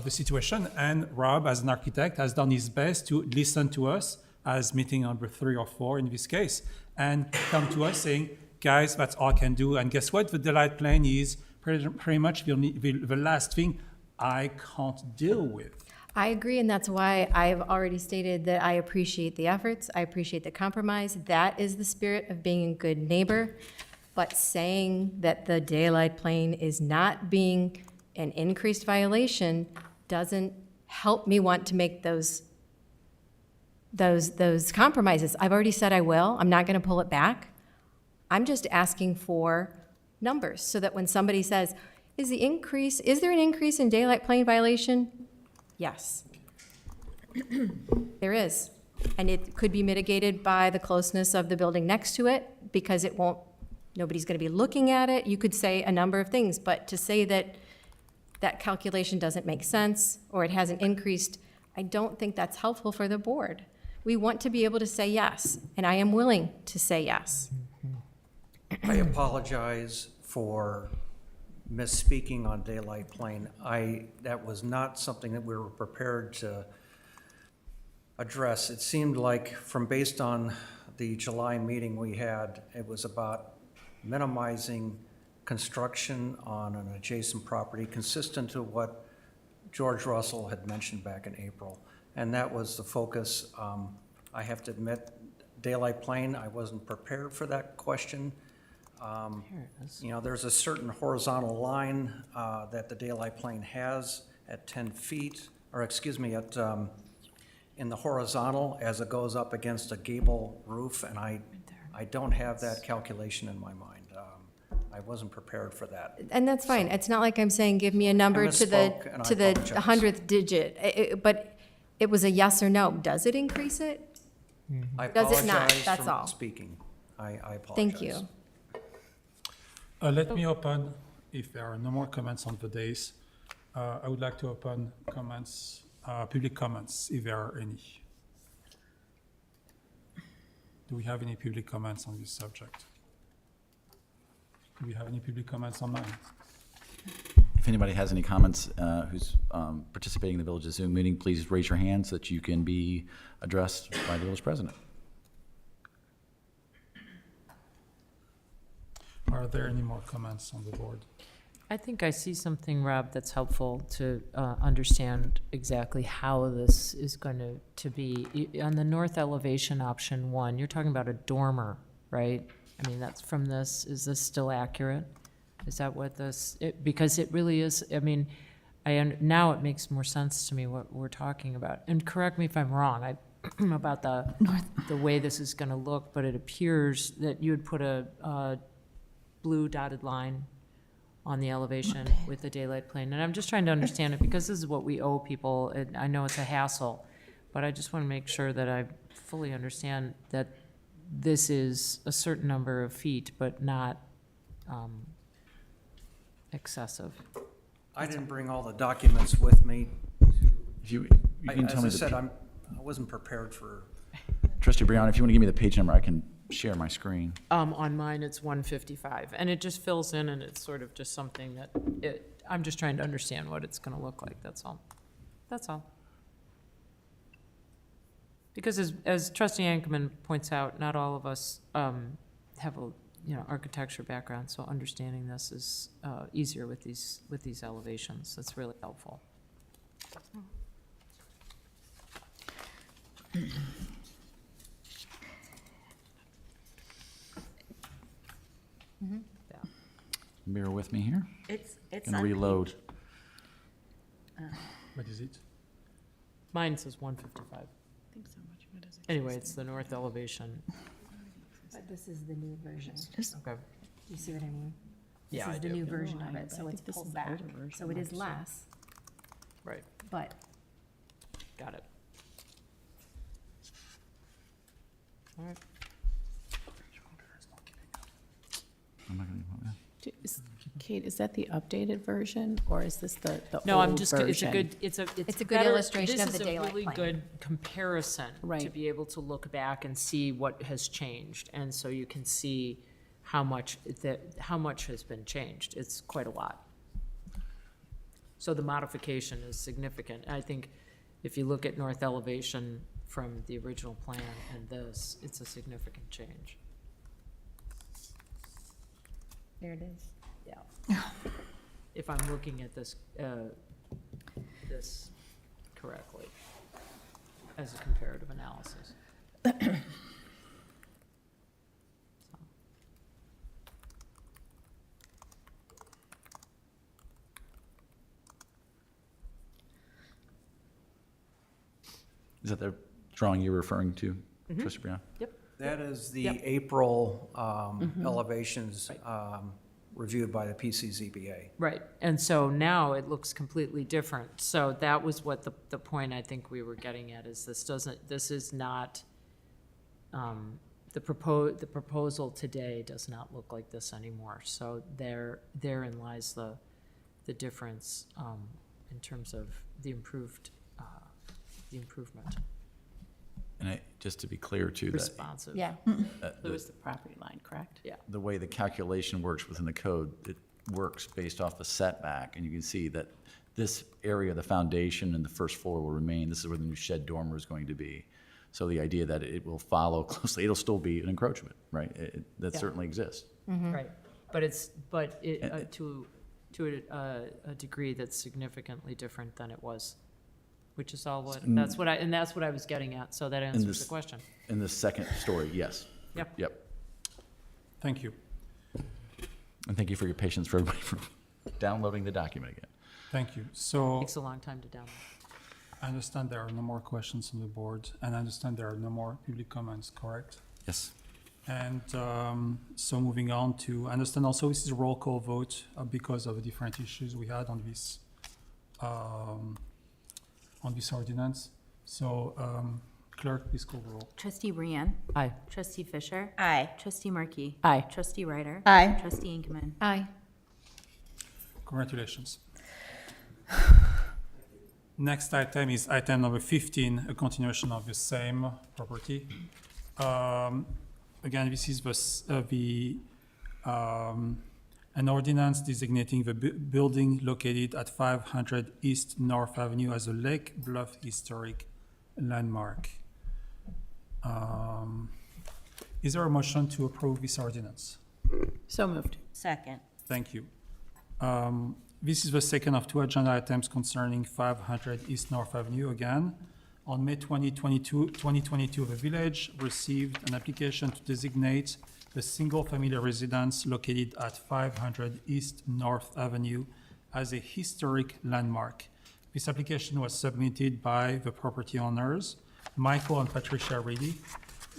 situation, and Rob, as an architect, has done his best to listen to us as meeting number 3 or 4 in this case, and come to us saying, guys, that's all I can do. And guess what? The daylight plane is pretty much the last thing I can't deal with. I agree, and that's why I've already stated that I appreciate the efforts, I appreciate the compromise. That is the spirit of being a good neighbor. But saying that the daylight plane is not being an increased violation doesn't help me want to make those compromises. I've already said I will. I'm not going to pull it back. I'm just asking for numbers so that when somebody says, is there an increase in daylight plane violation? Yes. There is. And it could be mitigated by the closeness of the building next to it because nobody's going to be looking at it. You could say a number of things, but to say that that calculation doesn't make sense or it hasn't increased, I don't think that's helpful for the board. We want to be able to say yes, and I am willing to say yes. I apologize for misspeaking on daylight plane. That was not something that we were prepared to address. It seemed like based on the July meeting we had, it was about minimizing construction on an adjacent property consistent to what George Russell had mentioned back in April. And that was the focus. I have to admit, daylight plane, I wasn't prepared for that question. There's a certain horizontal line that the daylight plane has at 10 feet, or excuse me, in the horizontal as it goes up against a gable roof, and I don't have that calculation in my mind. I wasn't prepared for that. And that's fine. It's not like I'm saying, give me a number to the misspoke, and I apologize. 100th digit. But it was a yes or no. Does it increase it? I Does it not? apologize That's for all. speaking. I apologize. Thank you. Let me open, if there are no more comments on the days, I would like to open comments, public comments, if there are any. Do we have any public comments on this subject? Do we have any public comments online? If anybody has any comments who's participating in the village's Zoom meeting, please raise your hand so that you can be addressed by the village president. Are there any more comments on the board? I think I see something, Rob, that's helpful to understand exactly how this is going to be. On the north elevation, option 1, you're talking about a dormer, right? I mean, that's from this, is this still accurate? Is that what this, because it really is, I mean, now it makes more sense to me what we're talking about. And correct me if I'm wrong, about the way this is going to look, but it appears that you would put a blue dotted line on the elevation with the daylight plane. And I'm just trying to understand it because this is what we owe people. And I know it's a hassle, but I just want to make sure that I fully understand that this is a certain number of feet, but not excessive. I didn't bring all the documents with me. If you can tell As me I said, the, I wasn't prepared for, Trustee Brianna, if you want to give me the page number, I can share my screen. On mine, it's 155, and it just fills in, and it's sort of just something that I'm just trying to understand what it's going to look like. That's all. That's all. Because as Trustee Ankerman points out, not all of us have a architecture background, so understanding this is easier with these elevations. That's really helpful. Yeah. Bear with me here. It's Gonna on reload. What is it? Mine says 155. Anyway, it's the north elevation. But this is the new version. Okay. Do you see what I mean? Yeah, This I is the do. new version of it, so it's pulled back. So it is less, Right. but Got it. All right. I'm not gonna- Kate, is that the updated version, or is this the No, I'm old just, version? it's a good better- illustration of the daylight This is a really plane. good comparison to Right. be able to look back and see what has changed. And so you can see how much has been changed. It's quite a lot. So the modification is significant. I think if you look at north elevation from the original plan and this, it's a significant change. there it is. Yeah. If I'm looking at this, this correctly, as a comparative analysis. Is that the drawing you're referring to, Trustee Brianna? Yep. that is the Yep. April elevations reviewed by the PCZBA. Right, and so now it looks completely different. So that was what the point I think we were getting at, is this is not, the proposal today does not look like this anymore. So therein lies the difference in terms of the improvement. And just to be clear too, that Responsive. Yeah. It was the property line, correct? Yeah. the way the calculation works within the code, it works based off the setback, and you can see that this area, the foundation and the first floor will remain. This is where the new shed dormer is going to be. So the idea that it will follow closely, it'll still be an encroachment, right? That Yeah. certainly exists. Right, to a degree that's significantly different than it was, which is all that's what I was getting at, so that answers this- the question. In the second story, yes. Yep. Yep. Thank you. And thank you for your patience for everybody for downloading the document again. Thank you. So Takes a long time to download. I understand there are no more questions on the board, and I understand there are no more public comments, correct? Yes. And so moving on to, I understand also this is a roll call vote because of the different issues we had on this ordinance. So clerk, please call the roll. Trustee Brienne. Aye. Trustee Fisher. Aye. Trustee Markey. Aye. Trustee Ryder. Aye. Trustee Inkman. Aye. Congratulations. Next item is item number 15, a continuation of the same property. Again, this is the an ordinance designating the building located at 500 East North Avenue as a Lake Bluff Historic Landmark. Is there a motion to approve this ordinance? So moved. Second. Thank you. This is the second of two agenda items concerning 500 East North Avenue again. On May 2022, the village received an application to designate the single-family residence located at 500 East North Avenue as a historic landmark. This application was submitted by the property owners, Michael and Patricia Reedy.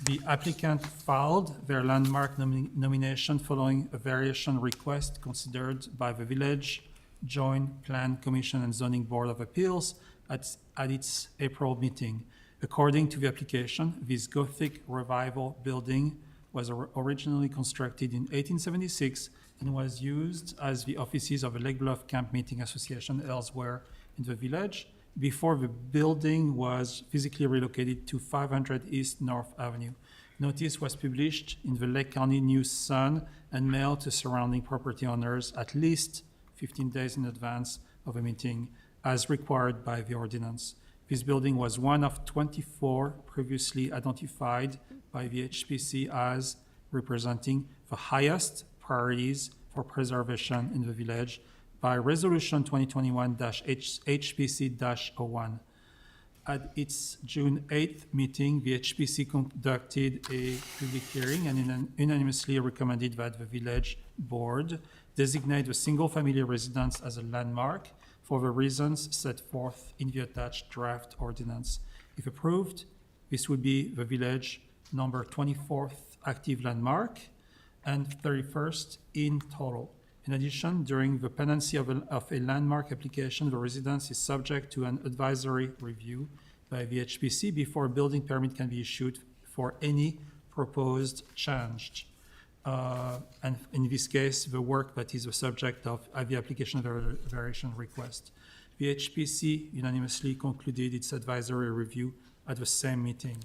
The applicant filed their landmark nomination following a variation request considered by the Village Joint Plan Commission and Zoning Board of Appeals at its April meeting. According to the application, this Gothic revival building was originally constructed in 1876 and was used as the offices of a Lake Bluff Camp Meeting Association elsewhere in the village before the building was physically relocated to 500 East North Avenue. Notice was published in the Lake County News Sun and mailed to surrounding property owners at least 15 days in advance of a meeting, as required by the ordinance. This building was one of 24 previously identified by the HPC as representing the highest priorities for preservation in the village by Resolution 2021-HPC-01. At its June 8th meeting, the HPC conducted a public hearing and unanimously recommended that the village board designate the single-family residence as a landmark for the reasons set forth in the attached draft ordinance. If approved, this would be the village number 24th active landmark and 31st in total. In addition, during the pendency of a landmark application, the residence is subject to an advisory review by the HPC before a building permit can be issued for any proposed change. And in this case, the work that is the subject of the application variation request. The HPC unanimously concluded its advisory review at the same meeting.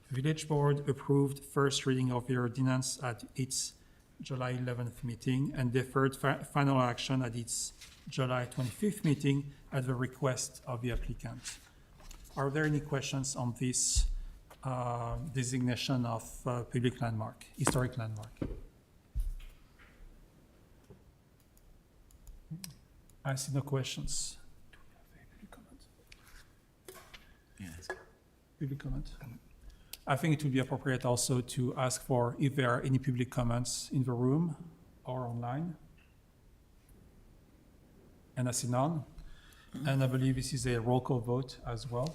The village board approved first reading of the ordinance at its July 11th meeting and deferred final action at its July 25th meeting at the request of the applicant. Are there any questions on this designation of public landmark, historic landmark? I see no questions. Do we have a public comment? Yes. Public comment? I think it would be appropriate also to ask for if there are any public comments in the room or online. And I see none. And I believe this is a roll call vote as well.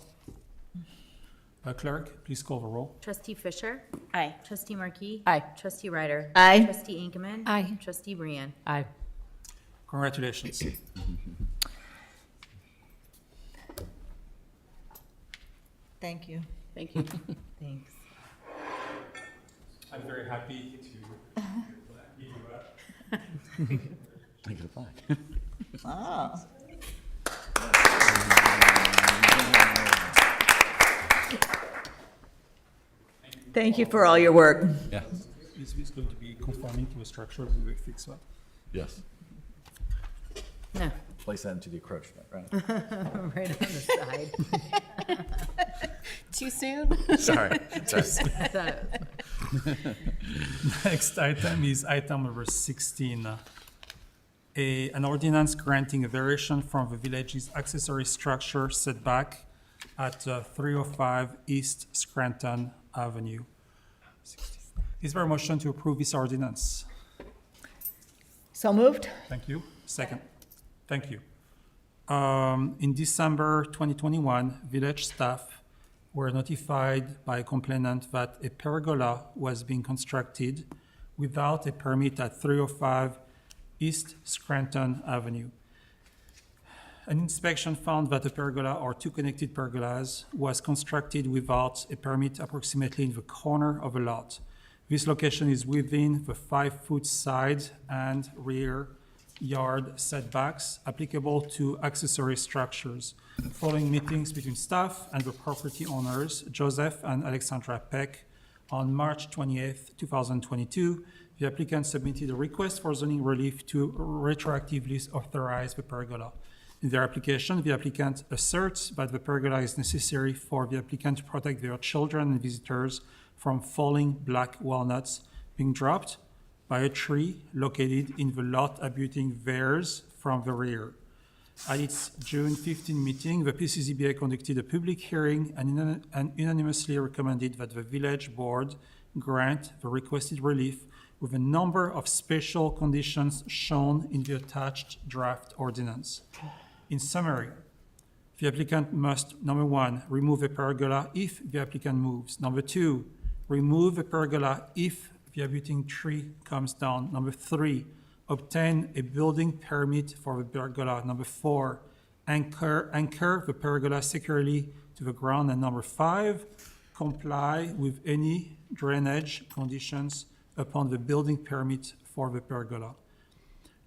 Clerk, please call the roll. Trustee Fisher? Aye. Trustee Markey? Aye. Trustee Ryder? Aye. Trustee Inkeman? Aye. Trustee Brian? Aye. Congratulations. Thank you. Thank you. Thanks. I'm very happy to give you that. I get a plaque. Ah. Thank you for all your work. Yeah. Is this going to be conforming to a structure we will fix that? Yes. No, Place that into the encroachment, right? right on the side. Too soon? Sorry. I thought it was- Next item is item number 16. An ordinance granting a variation from the village's accessory structure setback at 305 East Scranton Avenue. Is there a motion to approve this ordinance? So moved? Thank you. Second. Thank you. In December 2021, village staff were notified by a complainant that a pergola was being constructed without a permit at 305 East Scranton Avenue. An inspection found that a pergola or two connected pergolas was constructed without a permit approximately in the corner of a lot. This location is within the 5-foot side and rear yard setbacks applicable to accessory structures. Following meetings between staff and the property owners, Joseph and Alexandra Peck, On March 28th, 2022, the applicant submitted a request for zoning relief to retroactively authorize the pergola. In their application, the applicant asserts that the pergola is necessary for the applicant to protect their children and visitors from falling black walnuts being dropped by a tree located in the lot abutting theirs from the rear. At its June 15 meeting, the PCZBA conducted a public hearing and unanimously recommended that the village board grant the requested relief with a number of special conditions shown in the attached draft ordinance. In summary, the applicant must, number one, remove a pergola if the applicant moves. Number two, remove a pergola if the abutting tree comes down. Number three, obtain a building permit for the pergola. Number four, anchor the pergola securely to the ground. And number five, comply with any drainage conditions upon the building permit for the pergola.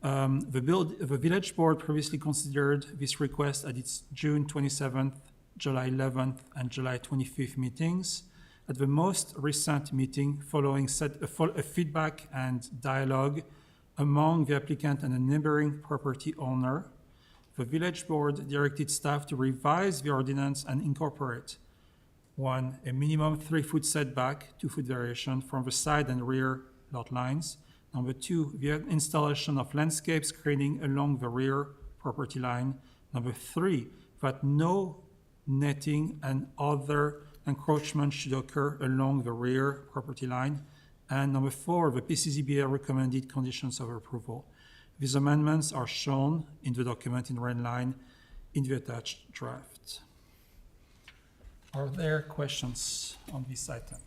The village board previously considered this request at its June 27th, July 11th, and July 25th meetings. At the most recent meeting, following a feedback and dialogue among the applicant and a neighboring property owner, the village board directed staff to revise the ordinance and incorporate: one, a minimum 3-foot setback, 2-foot variation from the side and rear lot lines. Number two, the installation of landscape screening along the rear property line. Number three, that no netting and other encroachment should occur along the rear property line. And number four, the PCZBA recommended conditions of approval. These amendments are shown in the document in red line in the attached draft. Are there questions on this item?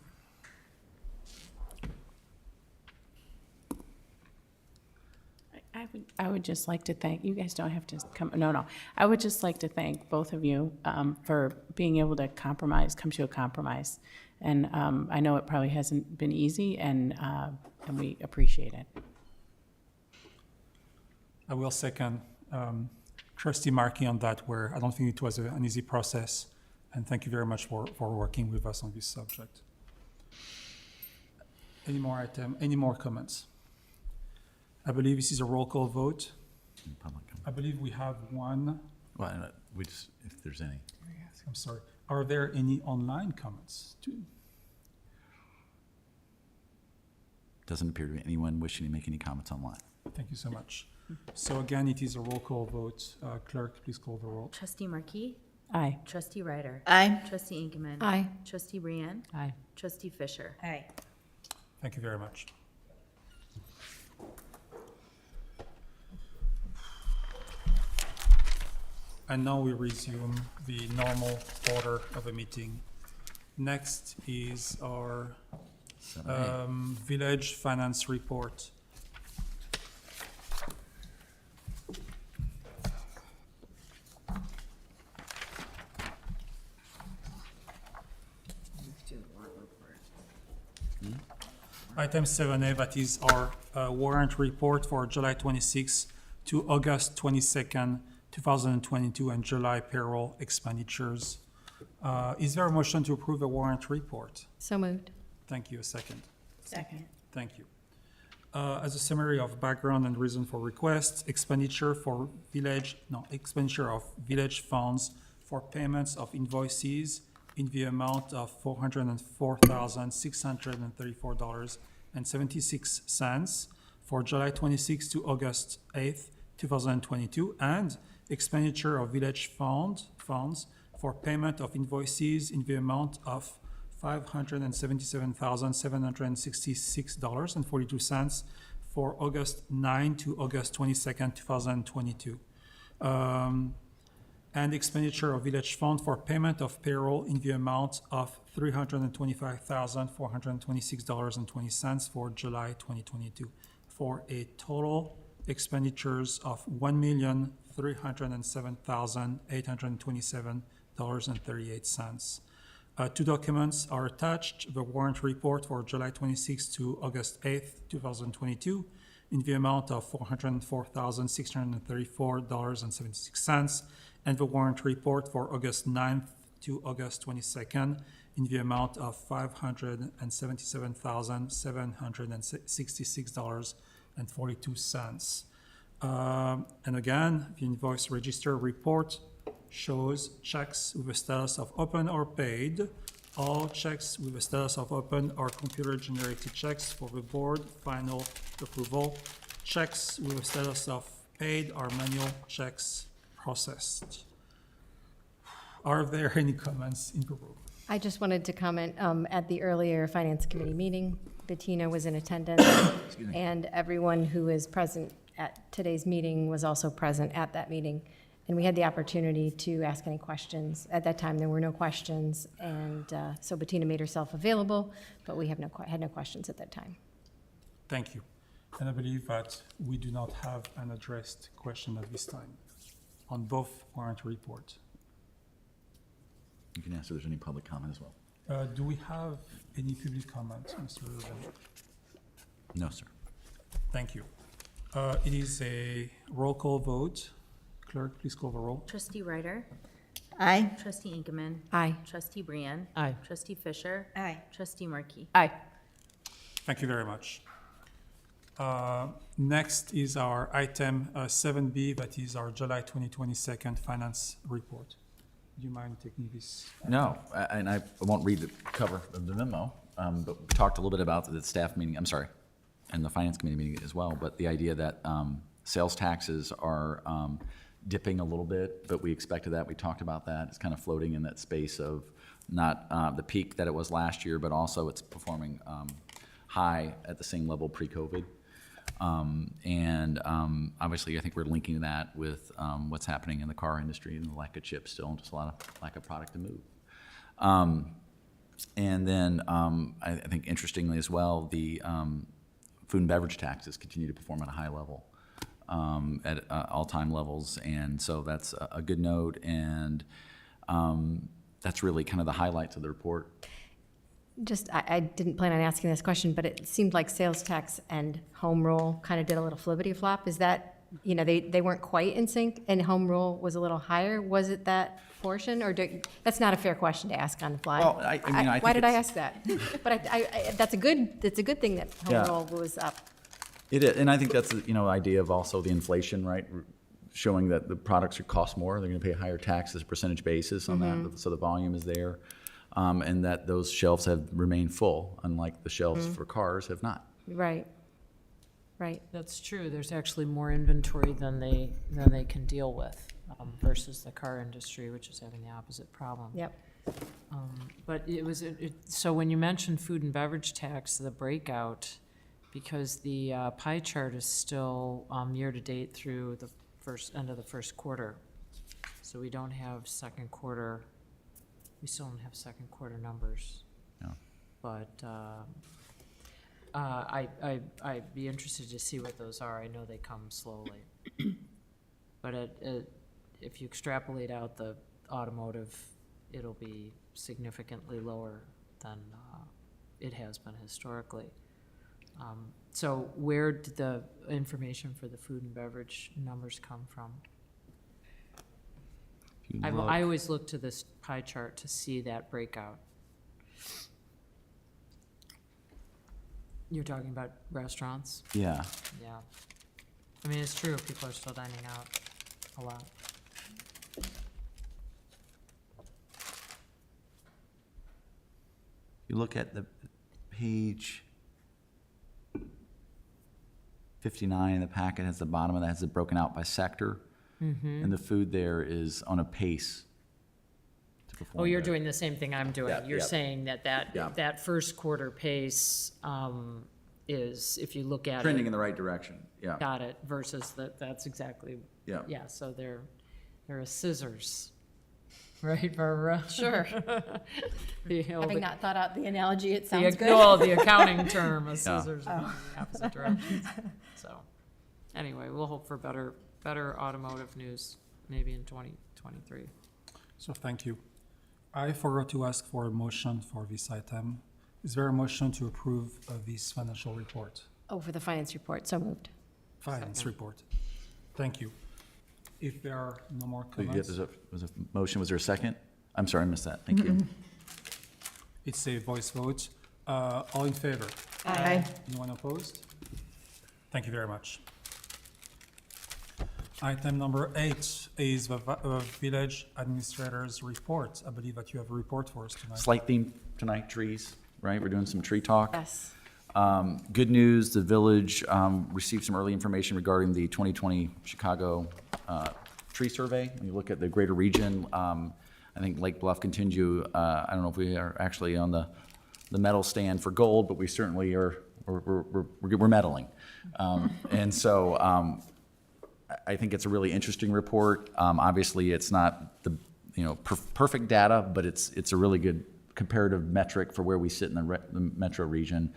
I would just like to thank, you guys don't have to come, no. I would just like to thank both of you for being able to come to a compromise. And I know it probably hasn't been easy, and we appreciate it. I will second Trustee Markey on that, where I don't think it was an easy process. And thank you very much for working with us on this subject. Any more comments? I believe this is a roll call vote. Public comment. I believe we have one. Well, we just, if there's any. I'm sorry. Are there any online comments? Doesn't appear to be anyone wishing to make any comments online. Thank you so much. So again, it is a roll call vote. Clerk, please call the roll. Trustee Markey? Aye. Trustee Ryder? Aye. Trustee Ingemann? Aye. Trustee Brienne? Aye. Trustee Fisher? Aye. Thank you very much. And now we resume the normal order of a meeting. Next is our 7A. village finance report. Item 7A, that is our warrant report for July 26th to August 22nd, 2022, and July payroll expenditures. Is there a motion to approve the warrant report? So moved. Thank you. A second. Second. Thank you. As a summary of background and reason for request, expenditure of village funds for payments of invoices in the amount of $404,634.76 for July 26 to August 8th, 2022, and expenditure of village funds for payment of invoices in the amount of $577,766.42 for August 9 to August 22nd, 2022. And expenditure of village fund for payment of payroll in the amount of $325,426.20 for July 2022, for a total expenditures of $1,307,827.38. Two documents are attached: the warrant report for July 26 to August 8th, 2022, in the amount of $404,634.76, and the warrant report for August 9th to August 22nd in the amount of $577,766.42. And again, the invoice register report shows checks with a status of open or paid. All checks with a status of open are computer-generated checks for the board final approval. Checks with a status of paid are manual checks processed. Are there any comments in the room? I just wanted to comment, at the earlier Finance Committee meeting, Bettina was in attendance, and everyone who is present at today's meeting was also present at that meeting. And we had the opportunity to ask any questions. At that time, there were no questions, and so Bettina made herself available, but we had no questions at that time. Thank you. And I believe that we do not have an addressed question at this time on both warrant reports. You can ask if there's any public comment as well. Do we have any public comments, Mr. Rubin? No, sir. Thank you. It is a roll call vote. Clerk, please call the roll. Trustee Ryder. Aye. Trustee Inkeman. Aye. Trustee Brienne. Aye. Trustee Fisher. Aye. Trustee Markey. Aye. Thank you very much. Next is our item 7B, that is our July 2022 finance report. Do you mind taking this? No, and I won't read the cover of the memo, but we talked a little bit about the staff meeting, I'm sorry, and the finance committee meeting as well, but the idea that sales taxes are dipping a little bit, but we expected that, we talked about that. It's kind of floating in that space of not the peak that it was last year, but also it's performing high at the same level pre-COVID. Obviously, I think we're linking that with what's happening in the car industry and the lack of chips still, and just a lot of lack of product to move. And then I think interestingly as well, the food and beverage taxes continue to perform at a high level, at all-time levels, and so that's a good note, and that's really kind of the highlights of the report. Just, I didn't plan on asking this question, but it seemed like sales tax and home rule kind of did a little flippity-flop. Is that, they weren't quite in sync, and home rule was a little higher? Was it that portion, or that's not a fair question to ask on the fly? Well, I think why did I it's- ask that? But that's a good thing that Yeah. home rule was up. It is, and I think that's the idea of also the inflation, right? Showing that the products would cost more, they're going to pay a higher tax as a percentage basis on that, so the volume is there, and that those shelves have remained full, unlike the shelves for cars have not. Right. Right. That's true. There's actually more inventory than they can deal with versus the car industry, which is having the opposite problem. Yep. But it was, so when you mentioned food and beverage tax, the breakout, because the pie chart is still year-to-date through the end of the first quarter. So we don't have second quarter, we still don't have second quarter numbers. No. But I'd be interested to see what those are. I know they come slowly. But if you extrapolate out the automotive, it'll be significantly lower than it has been historically. So where did the information for the food and beverage numbers come from? I always look to this pie chart to see that breakout. You're talking about restaurants? Yeah. Yeah. I mean, it's true, people are still dining out a lot. You look at the page 59 in the packet, has the bottom of that, has it broken out by sector. And the food there is on a pace to perform. Oh, you're better. doing the same thing I'm doing. Yeah, You're yeah. saying that Yeah. that first quarter pace is, if you look at Trending it, in the right direction, yeah. got it, versus that's exactly, Yeah. yeah, so they're a scissors, right, Barbara? Sure. Having not thought out the analogy, it sounds good. No, the accounting term, a scissors are going in the opposite directions. So, anyway, we'll hope for better automotive news, maybe in 2023. So thank you. I forgot to ask for a motion for this item. Is there a motion to approve this financial report? Oh, for the finance report, so moved. Finance report. Thank you. If there are no more So you get- comments, was a motion, was there a second? I'm sorry, I missed that. Thank you. It's a voice vote. All in favor? Aye. Anyone opposed? Thank you very much. Item number 8 is the village administrator's report. I believe that you have a report for us tonight. Slight theme tonight, trees, right? We're doing some tree talk. Yes. Good news, the village received some early information regarding the 2020 Chicago tree survey. When you look at the greater region, I think Lake Bluff continue, I don't know if we are actually on the medal stand for gold, but we certainly are, we're medaling. And so I think it's a really interesting report. Obviously, it's not the perfect data, but it's a really good comparative metric for where we sit in the metro region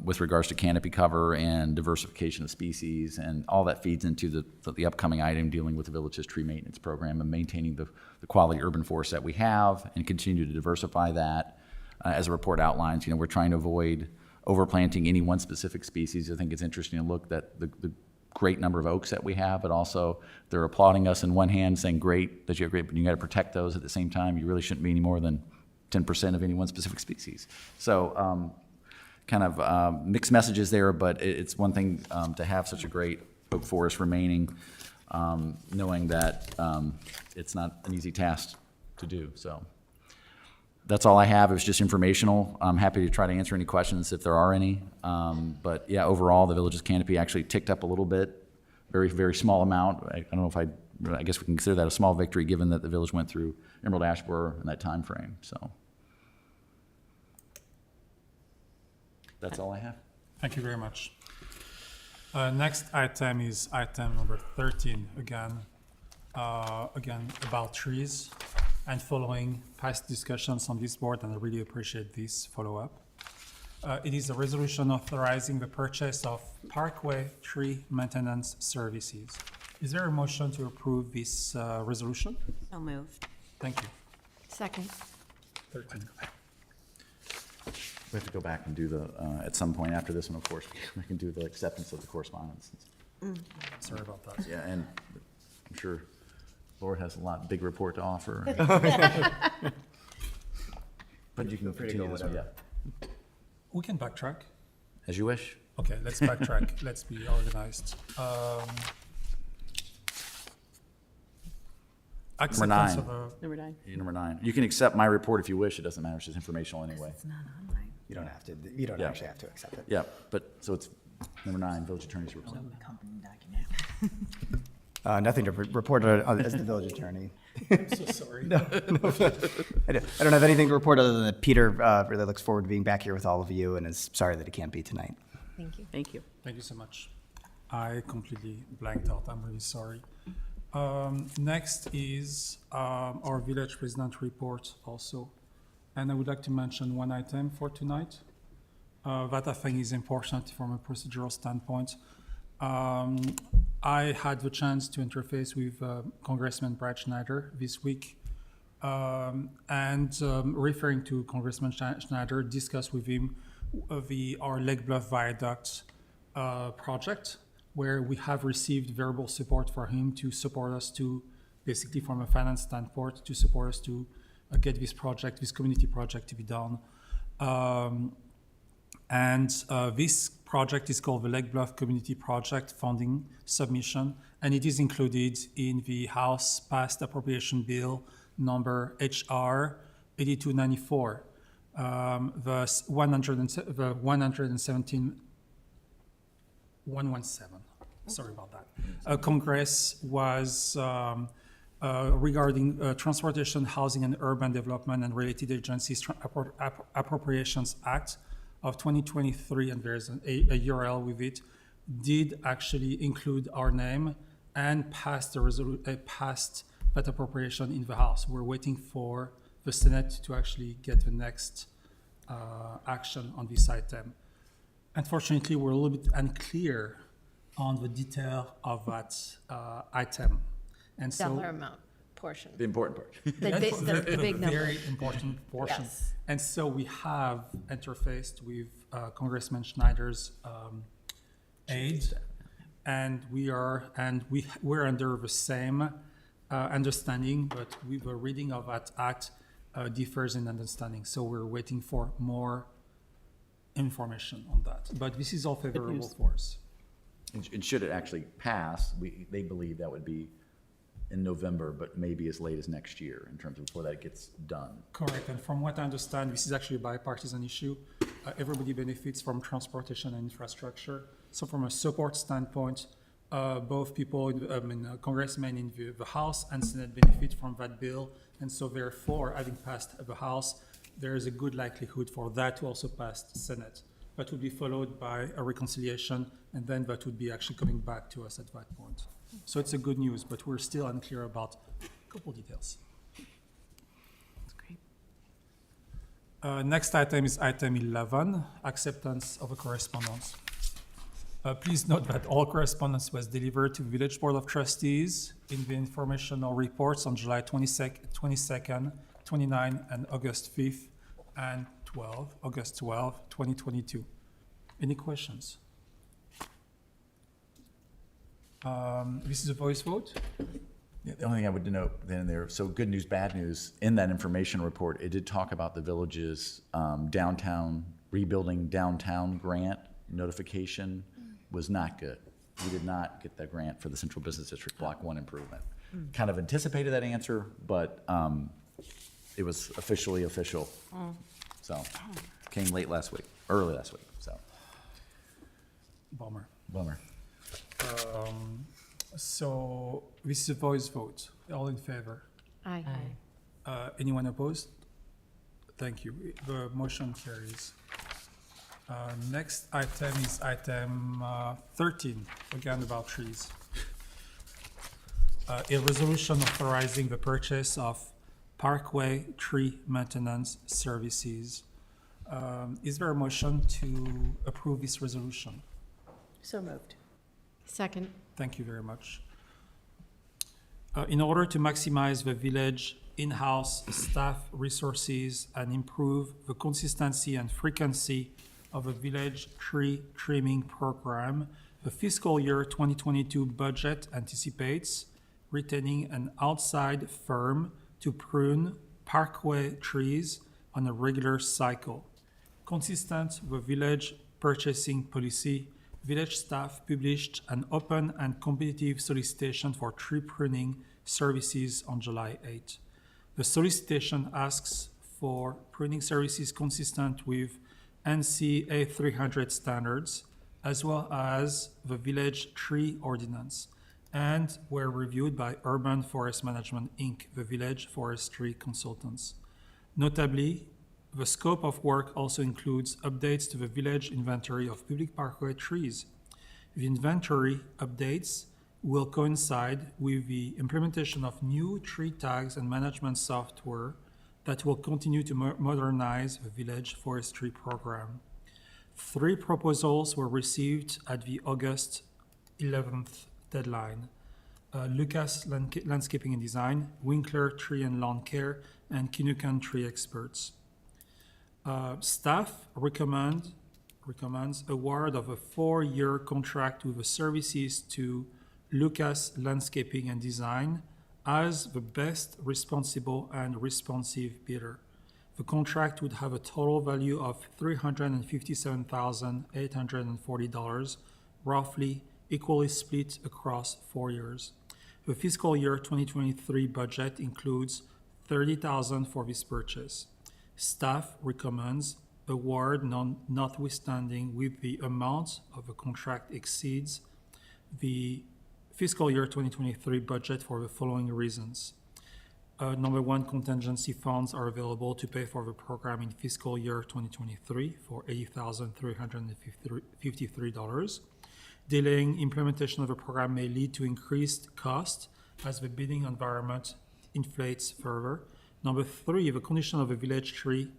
with regards to canopy cover and diversification of species, and all that feeds into the upcoming item dealing with the village's tree maintenance program and maintaining the quality urban forest that we have and continue to diversify that. As the report outlines, we're trying to avoid overplanting any one specific species. I think it's interesting to look at the great number of oaks that we have, but also they're applauding us in one hand, saying great, that you have great, but you got to protect those at the same time. You really shouldn't be any more than 10% of any one specific species. So kind of mixed messages there, but it's one thing to have such a great oak forest remaining, knowing that it's not an easy task to do. So that's all I have. It was just informational. I'm happy to try to answer any questions if there are any. But yeah, overall, the village's canopy actually ticked up a little bit, very, very small amount. I don't know if I guess we can consider that a small victory given that the village went through emerald ash borer in that time frame. So that's all I have. Thank you very much. Next item is item number 13, again about trees, and following past discussions on this board, and I really appreciate this follow-up. It is a resolution authorizing the purchase of Parkway tree maintenance services. Is there a motion to approve this resolution? So moved. Thank you. Second. 13. We have to go back and do the, at some point after this one, of course, we can do the acceptance of the correspondence. Sorry about that. Yeah, and I'm sure Laura has a big report to offer. But you can continue this one, yeah. We can backtrack. As you wish. Okay, let's backtrack. Let's be organized. Acceptance 9. of a- Number 9. Number 9. You can accept my report if you wish. It doesn't matter. It's just informational anyway. You don't have to, you don't Yeah. actually have to accept it. Yeah, but, so it's number 9, village attorney's report. Nothing to report as the village attorney. I'm so sorry. I don't have anything to report other than that Peter really looks forward to being back here with all of you and is sorry that he can't be tonight. Thank you. Thank you. Thank you so much. I completely blanked out. I'm really sorry. Next is our village president report also. And I would like to mention one item for tonight that I think is important from a procedural standpoint. I had the chance to interface with Congressman Brad Schneider this week, and referring to Congressman Schneider, discussed with him our Lake Bluff Viaduct project, where we have received verbal support for him to support us to, basically from a finance standpoint, to support us to get this project, this community project to be done. This project is called the Lake Bluff Community Project Funding Submission, and it is included in the House passed appropriation bill number HR 8294. The 117. Sorry about that. Congress was regarding Transportation, Housing, and Urban Development and Related Agencies Appropriations Act of 2023, and there's a URL with it, did actually include our name and passed that appropriation in the House. We're waiting for the Senate to actually get the next action on this item. Unfortunately, we're a little bit unclear on the detail of that item. And so, Dollar amount portion. The important part. The big number. very important portion. Yes. And so we have interfaced with Congressman Schneider's aide, and we're under the same understanding, but with the reading of that act differs in understanding. So we're waiting for more information on that. But this is all favorable for us. And should it actually pass, they believe that would be in November, but maybe as late as next year in terms of before that gets done. Correct, and from what I understand, this is actually a bipartisan issue. Everybody benefits from transportation and infrastructure. So from a support standpoint, both people, congressmen in the House and Senate benefit from that bill. And so therefore, having passed the House, there is a good likelihood for that to also pass the Senate. That would be followed by a reconciliation, and then that would be actually coming back to us at that point. So it's a good news, but we're still unclear about a couple details. That's great. Next item is item 11, acceptance of a correspondence. Please note that all correspondence was delivered to the Village Board of Trustees in the informational reports on July 22nd, 29, and August 5th, and August 12, 2022. Any questions? This is a voice vote. Yeah, the only thing I would note then there, so good news, bad news, in that information report, it did talk about the village's downtown, rebuilding downtown grant notification was not good. We did not get the grant for the Central Business District Block 1 improvement. Kind of anticipated that answer, but it was officially official. So, came late last week, early last week, so. Bummer. So this is a voice vote. All in favor? Aye. Anyone opposed? Thank you. The motion carries. Next item is item 13, again about trees. A resolution authorizing the purchase of Parkway Tree Maintenance Services. Is there a motion to approve this resolution? So moved. Second. Thank you very much. In order to maximize the village in-house staff resources and improve the consistency and frequency of a village tree trimming program, the fiscal year 2022 budget anticipates retaining an outside firm to prune parkway trees on a regular cycle. Consistent with village purchasing policy, village staff published an open and competitive solicitation for tree pruning services on July 8. The solicitation asks for pruning services consistent with NCA 300 standards, as well as the village tree ordinance, and were reviewed by Urban Forest Management, Inc., the village forestry consultants. Notably, the scope of work also includes updates to the village inventory of public parkway trees. The inventory updates will coincide with the implementation of new tree tags and management software that will continue to modernize the village forestry program. 3 proposals were received at the August 11th deadline. Lucas Landscaping and Design, Winkler Tree and Lawn Care, and Kinukan Tree Experts. Staff recommends award of a 4-year contract with the services to Lucas Landscaping and Design as the best responsible and responsive bidder. The contract would have a total value of $357,840, roughly equally split across 4 years. The fiscal year 2023 budget includes $30,000 for this purchase. Staff recommends award notwithstanding with the amount of the contract exceeds the fiscal year 2023 budget for the following reasons. Number 1, contingency funds are available to pay for the program in fiscal year 2023 for $80,353. Delaying implementation of the program may lead to increased cost as the bidding environment inflates further. Number 3, the condition of a village tree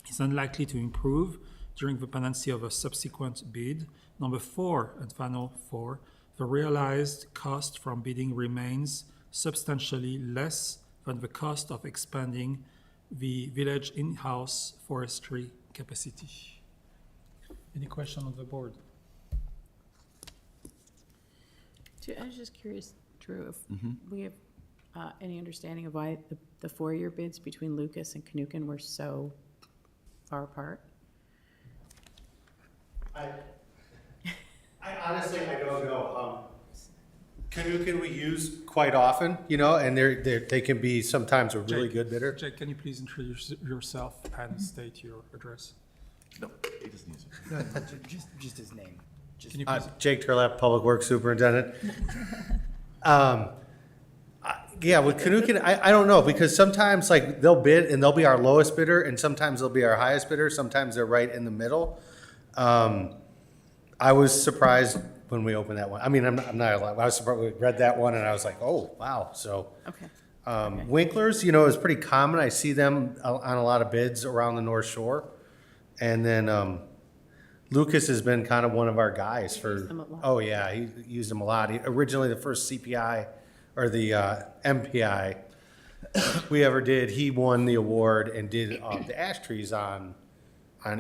is unlikely to improve during the pendency of a subsequent bid. Number 4, and final 4, the realized cost from bidding remains substantially less than the cost of expanding the village in-house forestry capacity. Any question on the board? I was just curious, Drew, if we have any understanding of why the four-year bids between Lucas and Canukin were so far apart? I honestly, I don't know. Canukin we use quite often, you know, and they can be sometimes a really good bidder. Jake, can you please introduce yourself and state your address? No, he doesn't use it. No, just his name. Can you please? Jake Turlap, Public Works Superintendent. Yeah, with Canukin, I don't know, because sometimes like they'll bid and they'll be our lowest bidder, and sometimes they'll be our highest bidder. Sometimes they're right in the middle. I was surprised when we opened that one. I mean, I'm not, I was surprised, we read that one and I was like, oh, wow, so. Okay. Winklers, you know, is pretty common. I see them on a lot of bids around the North Shore. And then, Lucas has been kind of one of our guys for, them a lot. oh yeah, he used them a lot. Originally, the first CPI or the MPI we ever did, he won the award and did the ash trees on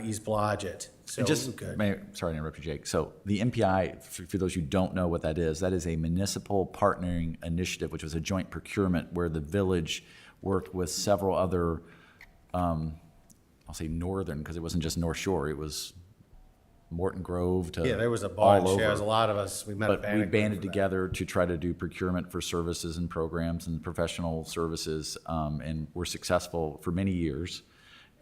East Blodgett. So And it was just, good. sorry to interrupt you, Jake. So the MPI, for those who don't know what that is a municipal partnering initiative, which was a joint procurement where the village worked with several other, I'll say northern, because it wasn't just North Shore, it was Morton Grove to Yeah, there was a all bunch. Yeah, there was over. a lot of us. We met at But we Bannock banded for that. together to try to do procurement for services and programs and professional services, and were successful for many years.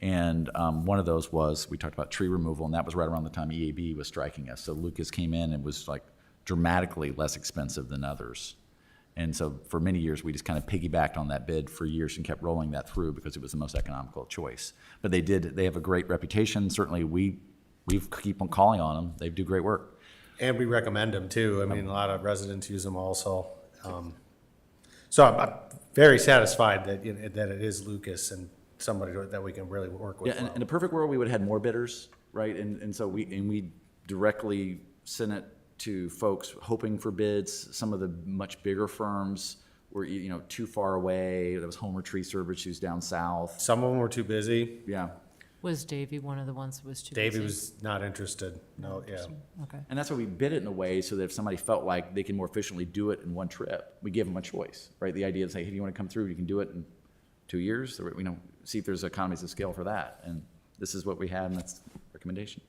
And one of those was, we talked about tree removal, and that was right around the time EAB was striking us. So Lucas came in and was like dramatically less expensive than others. And so for many years, we just kind of piggybacked on that bid for years and kept rolling that through because it was the most economical choice. But they have a great reputation. Certainly, we keep on calling on them. They do great work. And we recommend them too. I mean, a lot of residents use them also. So I'm very satisfied that, that it is Lucas and somebody that we can really work with. Yeah, in a perfect world, we would have had more bidders, right? And so we directly sent it to folks hoping for bids. Some of the much bigger firms were, too far away. There was Homer Tree Service who's down south. Some of them were too busy. Yeah. Was Davy one of the ones that was too Davey busy? was not interested. No, yeah. Okay. And that's why we bid it in a way so that if somebody felt like they can more efficiently do it in one trip, we give them a choice, right? The idea is, hey, if you want to come through, you can do it in 2 years, or, see if there's economies of scale for that. And this is what we had, and that's the recommendation.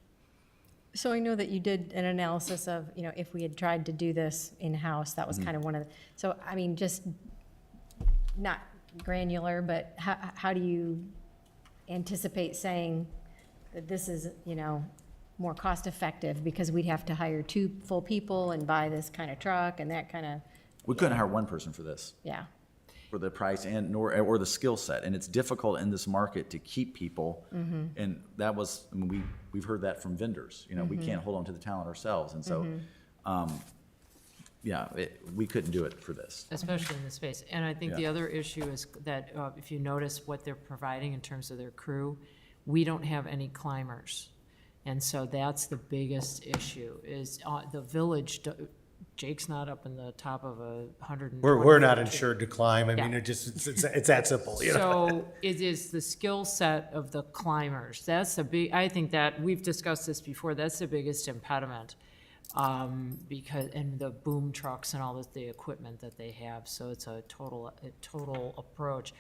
So I know that you did an analysis of, if we had tried to do this in-house, that was kind of one of the, so, I mean, just not granular, but how do you anticipate saying that this is, more cost-effective, because we'd have to hire 2 full people and buy this kind of truck and that kind of, We couldn't hire one person for this, yeah. for the price or the skill set. And it's difficult in this market to keep people. And that was, we've heard that from vendors. We can't hold on to the talent ourselves. And so, we couldn't do it for this. Especially in this space. And I think the other issue is that if you notice what they're providing in terms of their crew, we don't have any climbers. And so that's the biggest issue, is the village, Jake's not up in the top of 120. We're not insured to climb. I mean, Yeah. it's that simple. So it is the skill set of the climbers. That's I think that, we've discussed this before, that's the biggest impediment. Because, and the boom trucks and all the equipment that they have, so it's a total approach.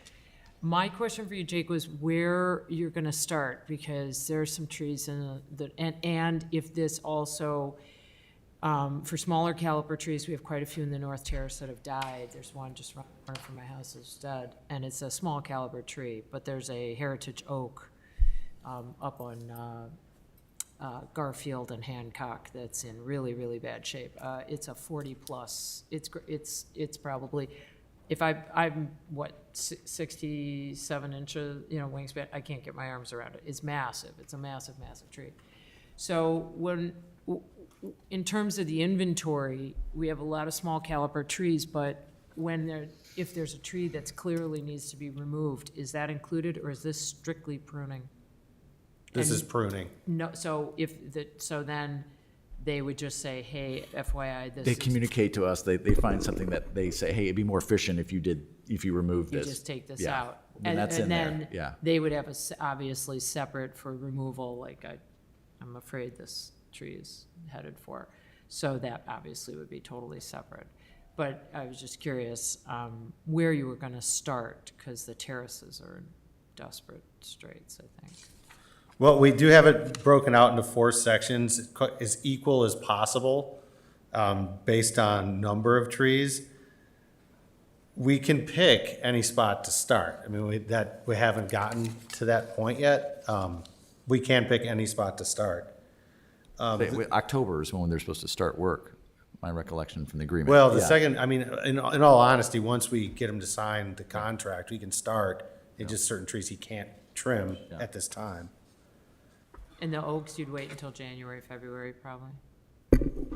My question for you, Jake, was where you're gonna start, because there are some trees and if this also, for smaller caliper trees, we have quite a few in the North Terrace that have died. There's one just right in front of my house that's dead, and it's a small caliber tree, but there's a heritage oak, up on, Garfield and Hancock that's in really, really bad shape. It's a 40 plus. It's probably, if I'm what, 67 inches, wingspan, I can't get my arms around it. It's massive. It's a massive, massive tree. So in terms of the inventory, we have a lot of small caliber trees, but if there's a tree that's clearly needs to be removed, is that included, or is this strictly pruning? This is pruning. No, so so then they would just say, hey, FYI, this They is, communicate to us, they find something that they say, hey, it'd be more efficient if you removed you this. just take this Yeah. out. And that's in there, then yeah. they would have obviously separate for removal, like I'm afraid this tree is headed for. So that obviously would be totally separate. but I was just curious where you were gonna start, because the terraces are in desperate straits, I think. Well, we do have it broken out into 4 sections, as equal as possible, based on number of trees. We can pick any spot to start. I mean, we haven't gotten to that point yet. We can pick any spot to start. October is when they're supposed to start work, my recollection from the agreement. Well, the Yeah. second, I mean, in all honesty, once we get him to sign the contract, we can start. It's just certain trees he can't trim at this time. And the oaks, you'd wait until January, February, probably?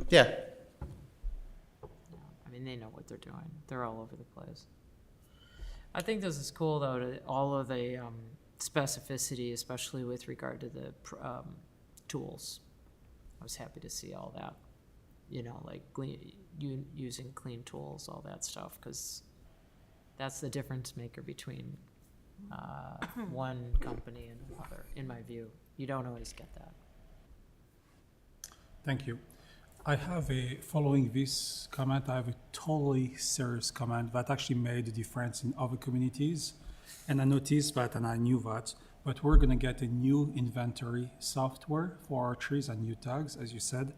Yeah. I mean, they know what they're doing. They're all over the place. I think this is cool, though, to all of the specificity, especially with regard to the tools. I was happy to see all that, you know, like using clean tools, all that stuff, because that's the difference maker between one company and another, in my view. You don't always get that. Thank you. I have following this comment, I have a totally serious comment that actually made a difference in other communities. And I noticed that, and I knew that, but we're gonna get a new inventory software for our trees and new tags, as you said.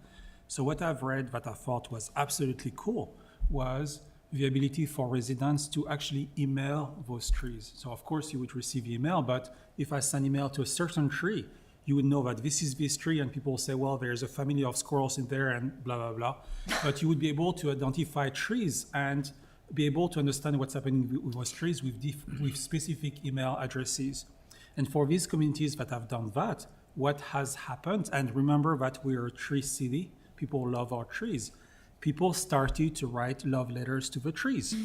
So what I've read that I thought was absolutely cool was the ability for residents to actually email those trees. So of course you would receive email, but if I send email to a certain tree, you would know that this is this tree, and people say, well, there's a family of squirrels in there and blah, blah, blah. But you would be able to identify trees and be able to understand what's happening with those trees with specific email addresses. And for these communities that have done that, what has happened, and remember that we're a tree city, people love our trees, people started to write love letters to the trees.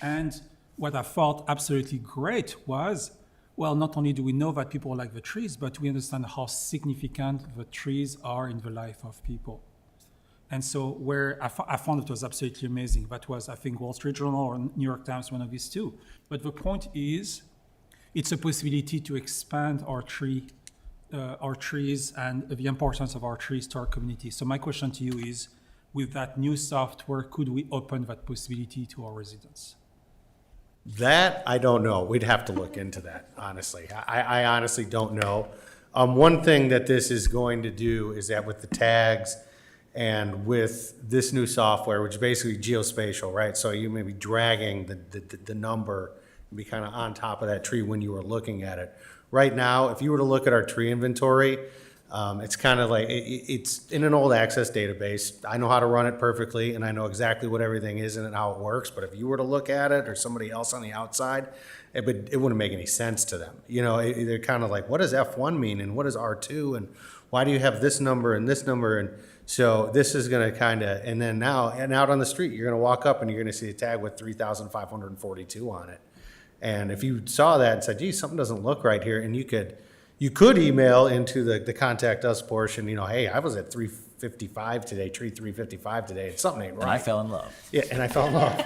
And what I thought absolutely great was, well, not only do we know that people like the trees, but we understand how significant the trees are in the life of people. And so where I found it was absolutely amazing. That was, I think, Wall Street Journal or New York Times, one of these two. But the point is, it's a possibility to expand our trees and the importance of our trees to our community. So my question to you is, with that new software, could we open that possibility to our residents? That, I don't know. We'd have to look into that, honestly. I honestly don't know. One thing that this is going to do is that with the tags and with this new software, which is basically geospatial, right? So you may be dragging the number and be kind of on top of that tree when you are looking at it. Right now, if you were to look at our tree inventory, it's kind of like, it's in an old Access database. I know how to run it perfectly, and I know exactly what everything is and how it works, but if you were to look at it, or somebody else on the outside, it wouldn't make any sense to them. You know, they're kind of like, what does F1 mean, and what is R2, and why do you have this number and this number? And so this is gonna kind of, and then now, and out on the street, you're gonna walk up and you're gonna see a tag with 3,542 on it. And if you saw that and said, geez, something doesn't look right here, and you could email into the contact us portion, you know, hey, I was at 355 today, tree 355 today, and something ain't right. And I fell in love. Yeah, and I fell in love.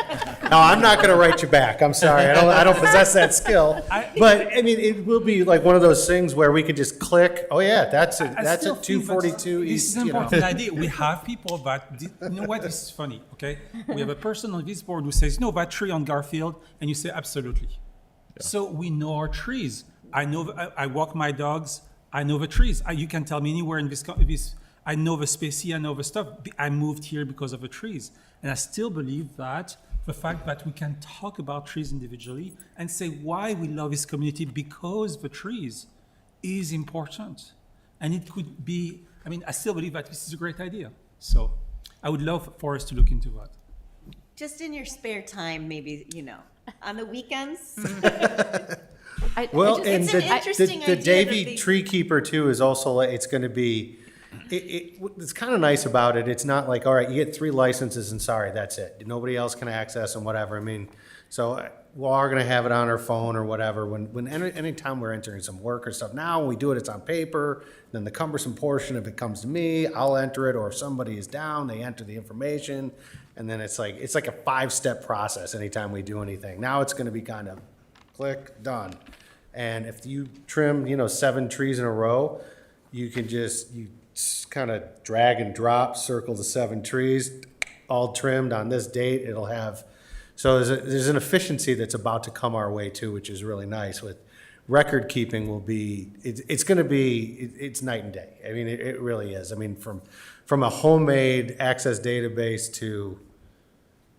No, I'm not gonna write you back, I'm sorry, I don't possess that skill. But, I mean, it will be like one of those things where we could just click, oh yeah, that's at 242 This East, is an you know. important idea. We have people that, you know what, this is funny, okay? We have a person on this board who says, no, that tree on Garfield, and you say, absolutely. So we know our trees. I know, I walk my dogs, I know the trees. You can tell me anywhere in this, I know the species, I know the stuff. I moved here because of the trees. And I still believe that the fact that we can talk about trees individually and say why we love this community because the trees is important. And it could be, I mean, I still believe that this is a great idea. So I would love for us to look into that. Just in your spare time, maybe, you know, on the weekends. Well, It's and an interesting the idea Davy that they- Tree Keeper too is also like, it's gonna be, it's kind of nice about it. It's not like, all right, you get 3 licenses and sorry, that's it. Nobody else can access them, whatever. I mean, so we are gonna have it on our phone or whatever. Anytime we're entering some work or stuff, now when we do it, it's on paper. Then the cumbersome portion, if it comes to me, I'll enter it, or if somebody is down, they enter the information. And then it's like a 5-step process anytime we do anything. Now it's gonna be kind of click, done. And if you trim, 7 trees in a row, you can just kind of drag and drop, circle the 7 trees, all trimmed on this date. It'll have, so there's an efficiency that's about to come our way too, which is really nice. With record keeping will be, it's going to be, it's night and day. I mean, it really is. I mean, from a homemade access database to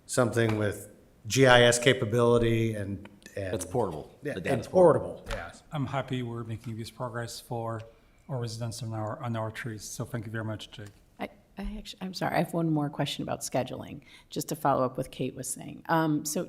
something with GIS capability and It's portable. Yeah, The data's and portable. Yeah. I'm happy we're making this progress for our residents on our trees. So thank you very much, Jake. I'm sorry, I have one more question about scheduling, just to follow up with Kate was saying. So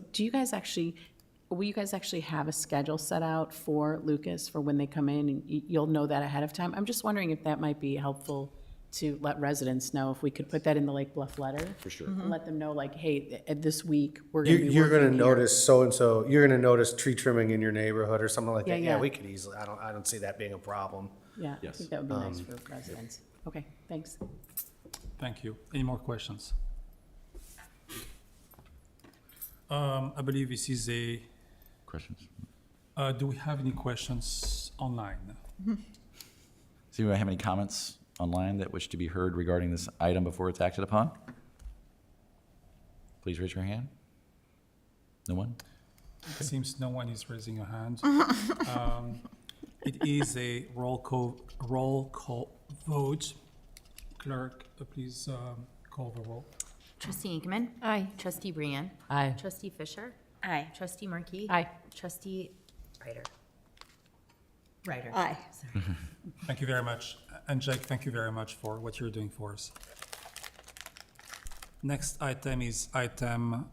will you guys actually have a schedule set out for Lucas for when they come in, and you'll know that ahead of time? I'm just wondering if that might be helpful to let residents know, if we could put that in the Lake Bluff letter. For sure. Let them know, like, hey, this week, we're gonna be You're going to working here. notice so-and-so, you're going to notice tree trimming in your neighborhood or something like that. Yeah, yeah. We could easily, I don't see that being a problem. Yeah, I Yes. think that would be nice for residents. Okay, thanks. Thank you. Any more questions? I believe this is a, Questions? do we have any questions online? Does anyone have any comments online that wish to be heard regarding this item before it's acted upon? Please raise your hand. No one? It seems no one is raising a hand. It is a roll call vote. Clerk, please call the roll. Trustee Ingemann. Aye. Trustee Brian. Aye. Trustee Fisher. Aye. Trustee Markey. Aye. Trustee Ryder. Ryder. Aye. Sorry. Thank you very much. And Jake, thank you very much for what you're doing for us. Next item is item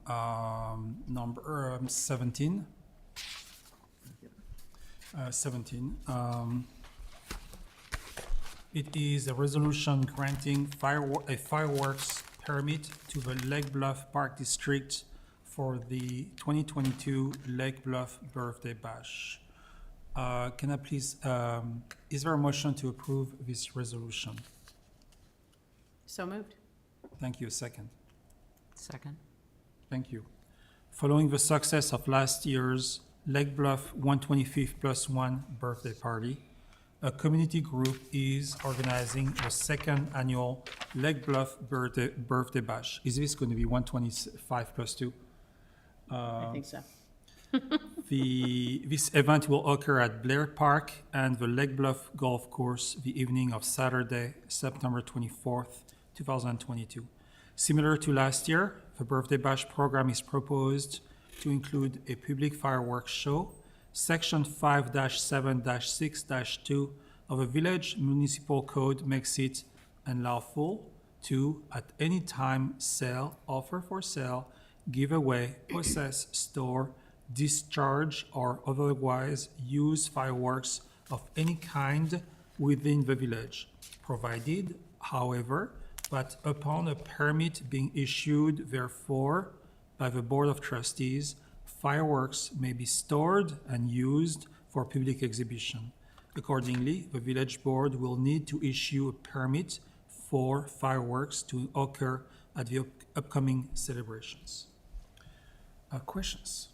number 17. 17. It is a resolution granting a fireworks permit to the Lake Bluff Park District for the 2022 Lake Bluff Birthday Bash. Can I please, is there a motion to approve this resolution? So moved. Thank you. Second. Second. Thank you. Following the success of last year's Lake Bluff 125+1 birthday party, a community group is organizing the second annual Lake Bluff birthday bash. Is this going to be 125+2? I think so. This event will occur at Blair Park and the Lake Bluff Golf Course the evening of Saturday, September 24th, 2022. Similar to last year, the Birthday Bash program is proposed to include a public fireworks show. Section 5-7-6-2 of the Village Municipal Code makes it unlawful to, at any time, sell, offer for sale, give away, possess, store, discharge, or otherwise use fireworks of any kind within the village, provided, however, that upon a permit being issued therefore by the Board of Trustees, fireworks may be stored and used for public exhibition. Accordingly, the village board will need to issue a permit for fireworks to occur at the upcoming celebrations. Questions?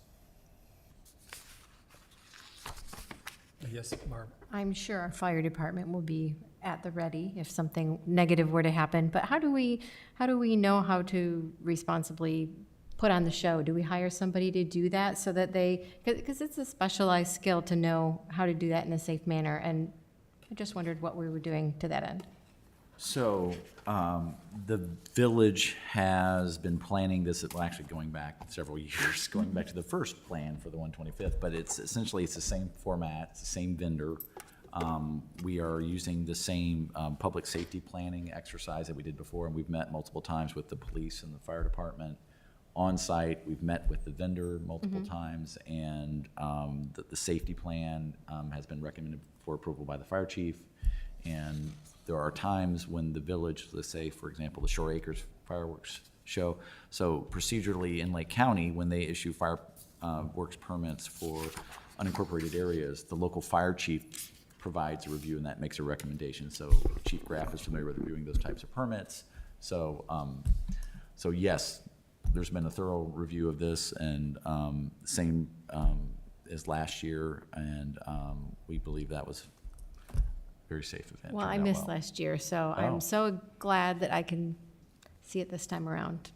Yes, Barb. I'm sure our fire department will be at the ready if something negative were to happen, but how do we know how to responsibly put on the show? Do we hire somebody to do that so that because it's a specialized skill to know how to do that in a safe manner, and I just wondered what we were doing to that end. So the village has been planning this, well, actually going back several years, going back to the first plan for the 125th, but it's essentially, it's the same format, it's the same vendor. We are using the same public safety planning exercise that we did before, and we've met multiple times with the police and the fire department on site. We've met with the vendor multiple times, and the safety plan has been recommended for approval by the fire chief. And there are times when the village, let's say, for example, the Shore Acres fireworks show. So procedurally in Lake County, when they issue fireworks permits for unincorporated areas, the local fire chief provides a review, and that makes a recommendation. So Chief Graff is familiar with reviewing those types of permits. So, so yes, there's been a thorough review of this, and same as last year, and we believe that was very safe event. Well, I turned out missed well. last year, so Oh. I'm so glad that I can see it this time around.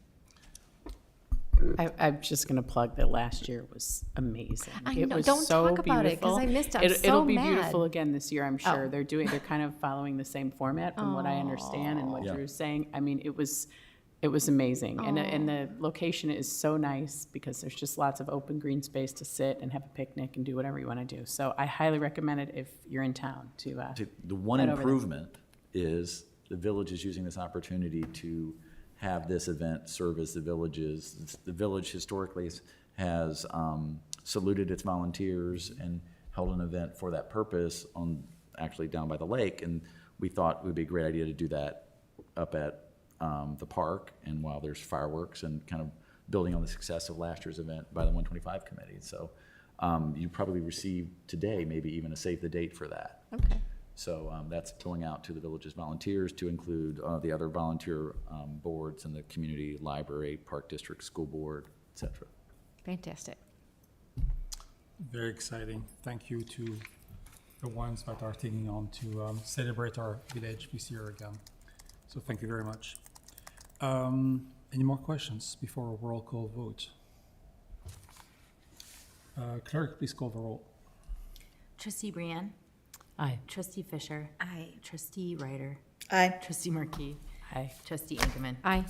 I'm just going to plug that last year was amazing. I It know. was Don't so talk about it, 'cause beautiful. I missed it. I'm It'll so be mad. beautiful again this year, I'm sure. Oh. They're kind of following the same format from what I understand and what Yeah. Drew's saying. I mean, it was amazing. And the location is so nice because there's just lots of open green space to sit and have a picnic and do whatever you want to do. So I highly recommend it if you're in town to The one head over there. improvement is the village is using this opportunity to have this event serve as the village's. The village historically has saluted its volunteers and held an event for that purpose actually down by the lake. And we thought it would be a great idea to do that up at the park, and while there's fireworks, and kind of building on the success of last year's event by the 125 committee. So you probably received today, maybe even a save the date for that. Okay. So that's going out to the village's volunteers, to include the other volunteer boards in the community library, park district, school board, et cetera. Fantastic. Very exciting. Thank you to the ones that are taking on to celebrate our village this year again. So thank you very much. Any more questions before a roll call vote? Clerk, please call the roll. Trustee Brienne? Aye. Trustee Fisher? Aye. Trustee Ryder? Aye. Trustee Markey? Hi. Trustee Ingerman? Aye.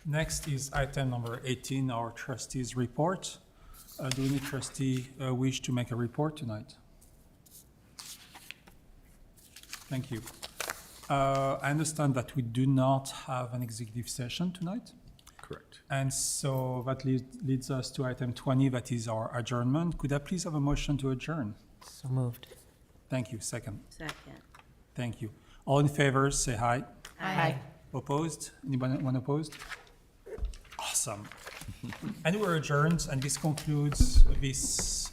Next is item number 18, our trustees' report. Do any trustee wish to make a report tonight? Thank you. I understand that we do not have an executive session tonight. Correct. And so that leads us to item 20, that is our adjournment. Could I please have a motion to adjourn? So moved. Thank you. Second. Second. Thank you. All in favor, say aye. Aye. Opposed? Anyone opposed? Awesome. And we're adjourned, and this concludes this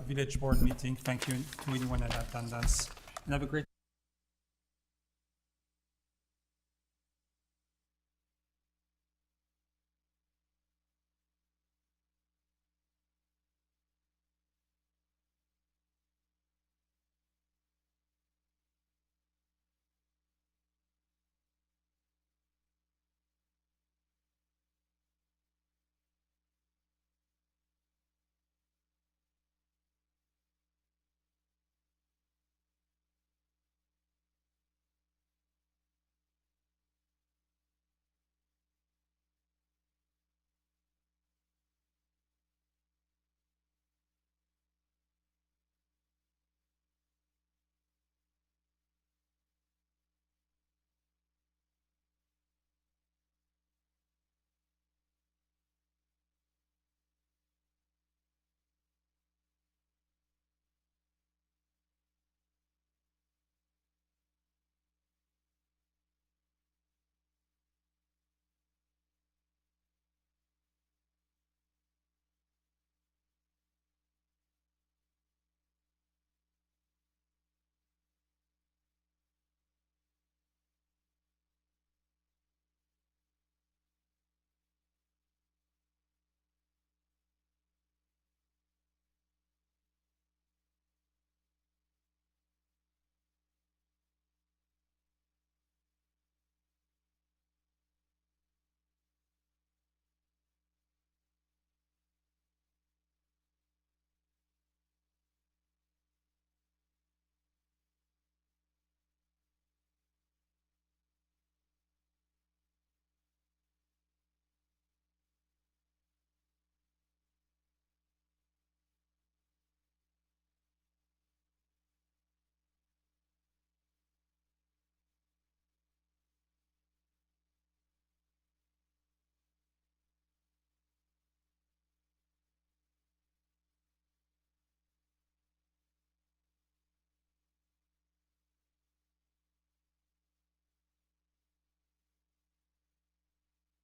village board meeting. Thank you to anyone in attendance, and have a great